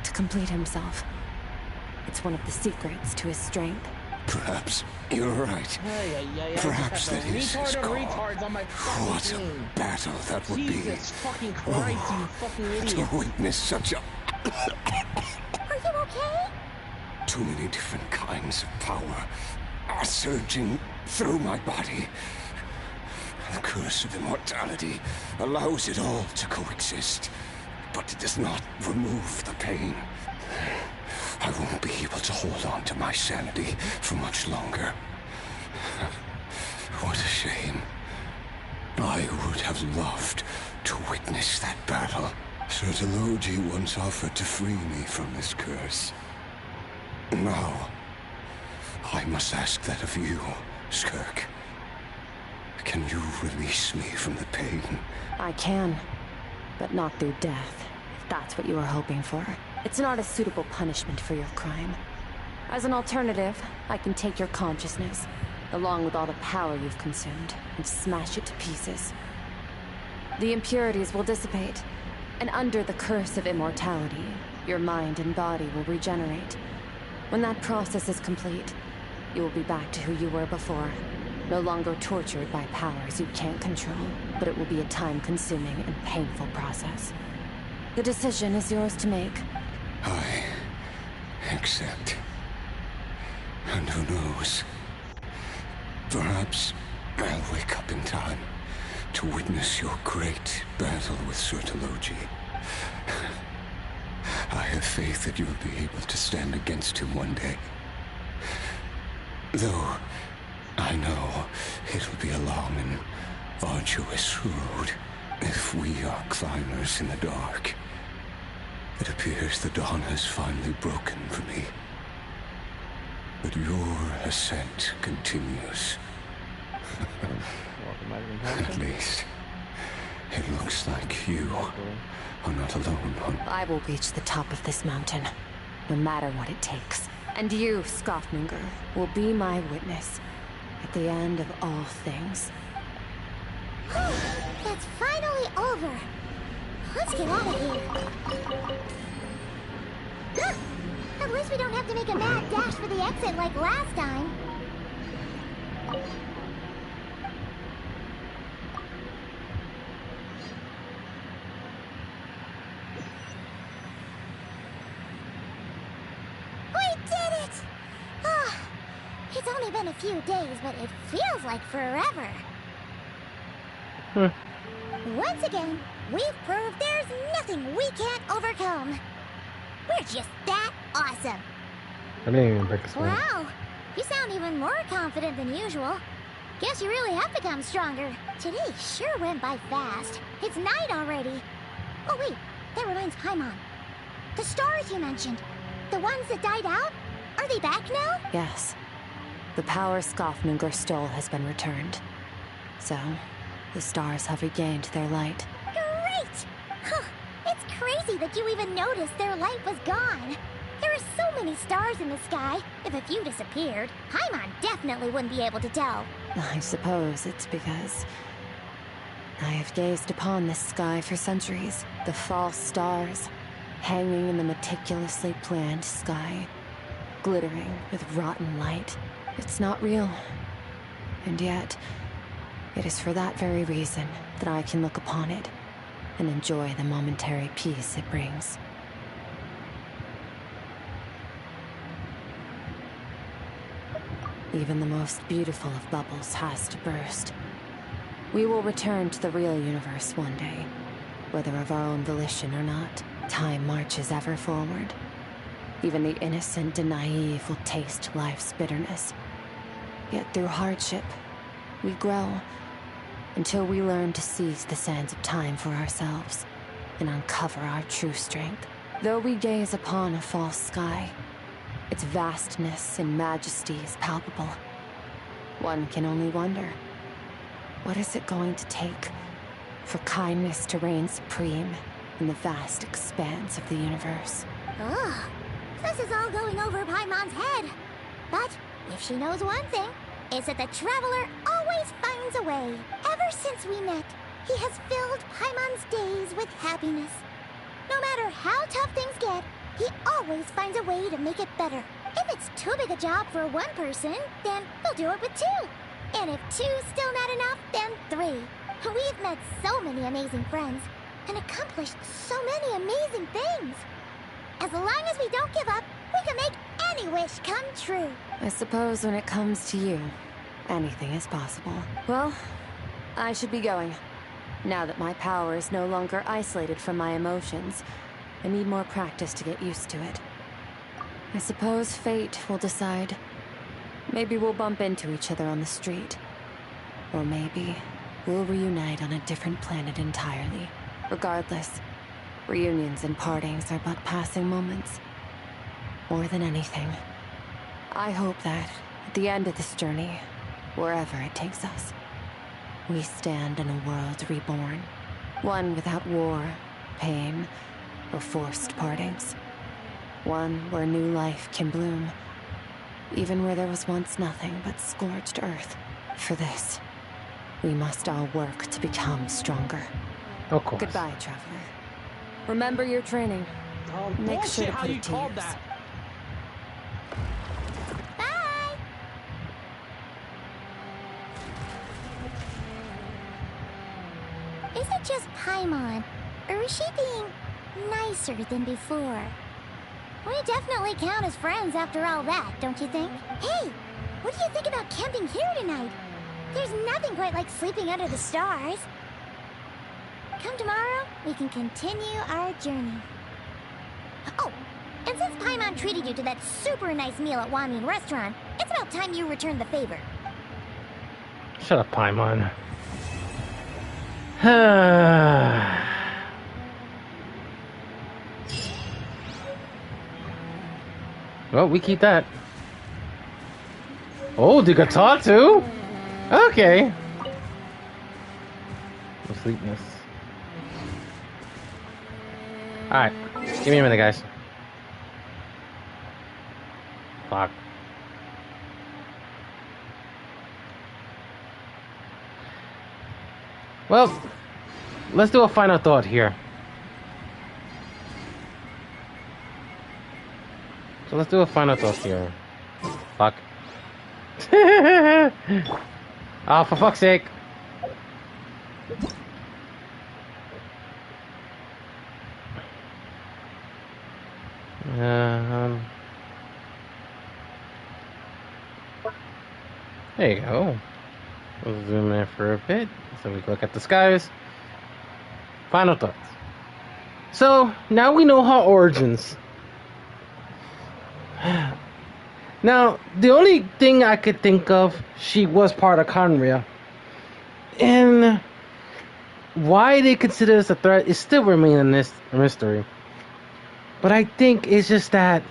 D: to complete himself. It's one of the secrets to his strength.
G: Perhaps you're right. Perhaps that is his call.
T: Retards on my fucking
G: What
T: team.
G: a battle that would
T: Jesus fucking Christ, you fucking idiot.
G: to witness such a...
C: Are you okay?
G: Too many different kinds of power are surging through my body. The curse of immortality allows it all to coexist, but it does not remove the pain. I won't be able to hold on to my sanity for much longer. What a shame. I would have loved to witness that battle. Sertologi once offered to free me from this curse. Now, I must ask that of you, Skirk. Can you release me from the pain?
D: I can, but not through death, if that's what you were hoping for. It's not a suitable punishment for your crime. As an alternative, I can take your consciousness, along with all the power you've consumed, and smash it to pieces. The impurities will dissipate, and under the curse of immortality, your mind and body will regenerate. When that process is complete, you will be back to who you were before, no longer tortured by powers you can't control, but it will be a time-consuming and painful process. The decision is yours to make.
G: I accept. And who knows? Perhaps I'll wake up in time to witness your great battle with Sertologi. I have faith that you'll be able to stand against him one day. Though I know it'll be a long and arduous road if we are climbers in the dark. It appears the dawn has finally broken for me. But your ascent continues. At least, it looks like you are not alone on...
D: I will reach the top of this mountain, no matter what it takes. And you, Scoffmonger, will be my witness at the end of all things.
C: That's finally over. Let's get out of here. At least we don't have to make a mad dash for the exit like last time. We did it! Oh, it's only been a few days, but it feels like forever. Once again, we've proved there's nothing we can't overcome. We're just that awesome.
A: I didn't even break a sweat.
C: Wow, you sound even more confident than usual. Guess you really have become stronger. Today sure went by fast. It's night already. Oh wait, that reminds Paimon. The stars you mentioned, the ones that died out, are they back now?
D: Yes. The power Scoffmonger stole has been returned. So, the stars have regained their light.
C: Great! Huh, it's crazy that you even noticed their light was gone. There are so many stars in the sky. If a few disappeared, Paimon definitely wouldn't be able to tell.
D: I suppose it's because I have gazed upon this sky for centuries. The false stars, hanging in the meticulously planned sky, glittering with rotten light. It's not real. And yet, it is for that very reason that I can look upon it and enjoy the momentary peace it brings. Even the most beautiful of bubbles has to burst. We will return to the real universe one day, whether of our own volition or not. Time marches ever forward. Even the innocent and naive will taste life's bitterness. Yet through hardship, we grow, until we learn to seize the sands of time for ourselves and uncover our true strength. Though we gaze upon a false sky, its vastness and majesty is palpable. One can only wonder, what is it going to take for kindness to reign supreme in the vast expanse of the universe?
C: Ugh, this is all going over Paimon's head. But if she knows one thing, it's that the Traveler always finds a way. Ever since we met, he has filled Paimon's days with happiness. No matter how tough things get, he always finds a way to make it better. If it's too big a job for one person, then we'll do it with 2. And if 2's still not enough, then 3. We've met so many amazing friends and accomplished so many amazing things. As long as we don't give up, we can make any wish come true.
D: I suppose when it comes to you, anything is possible. Well, I should be going. Now that my power is no longer isolated from my emotions, I need more practice to get used to it. I suppose fate will decide. Maybe we'll bump into each other on the street. Or maybe we'll reunite on a different planet entirely. Regardless, reunions and partings are but passing moments. More than anything, I hope that, at the end of this journey, wherever it takes us, we stand in a world reborn. One without war, pain, or forced partings. One where new life can bloom, even where there was once nothing but scorched earth. For this, we must all work to become stronger.
A: Of course.
D: Goodbye, traveler. Remember your training. Make sure to put it to use.
C: Bye! Is it just Paimon, or is she being nicer than before? We definitely count as friends after all that, don't you think? Hey, what do you think about camping here tonight? There's nothing quite like sleeping under the stars. Come tomorrow, we can continue our journey. Oh, and since Paimon treated you to that super nice meal at Wamin Restaurant, it's about time you return the favor.
A: Shut up, Paimon. Well, we keep that. Oh, the guitar too? Okay. No sleepness. Alright. Give me a minute, guys. Fuck. Well, let's do a final thought here. So let's do a final thought here. Fuck. Oh, for fuck's sake. There you go. We'll zoom in for a bit so we can look at the skies. Final thoughts. So now we know her origins. Now, the only thing I could think of, she was part of Conria. And why they consider this a threat is still remaining a mystery. But I think it's just that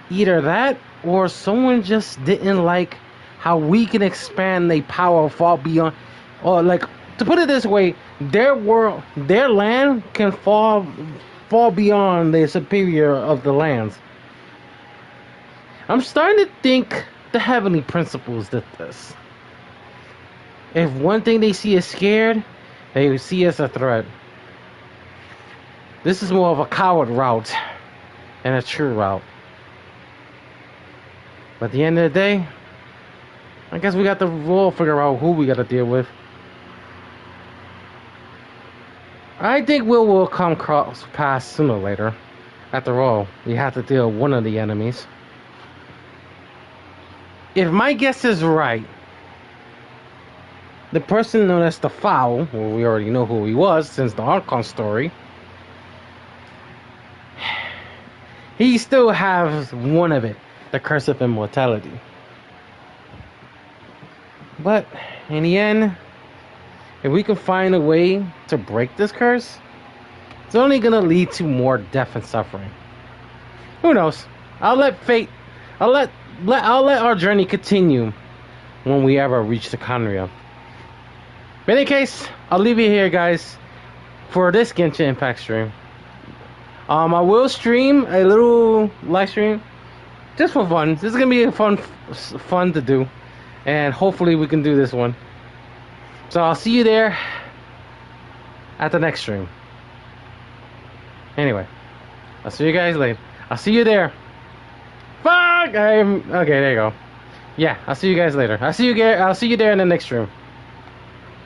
A: either that or someone just didn't like how we can expand their power far beyond, or like, to put it this way, their world, their land can fall beyond the superior of the lands. I'm starting to think the Heavenly Principles did this. If one thing they see is scared, they see as a threat. This is more of a coward route than a true route. But at the end of the day, I guess we got to all figure out who we got to deal with. I think we'll come cross paths sooner or later. After all, we have to deal with one of the enemies. If my guess is right, the person known as the Foul, well, we already know who he was since the Archon story, he still has one of it, the Curse of Immortality. But in the end, if we can find a way to break this curse, it's only gonna lead to more death and suffering. Who knows? I'll let our journey continue when we ever reach the Conria. In any case, I'll leave you here, guys, for this Genshin Impact stream. I will stream a little live stream just for fun. This is gonna be fun to do, and hopefully we can do this one. So I'll see you there at the next stream. Anyway, I'll see you guys later. I'll see you there. Bye! Okay, there you go. Yeah, I'll see you guys later. I'll see you there in the next room.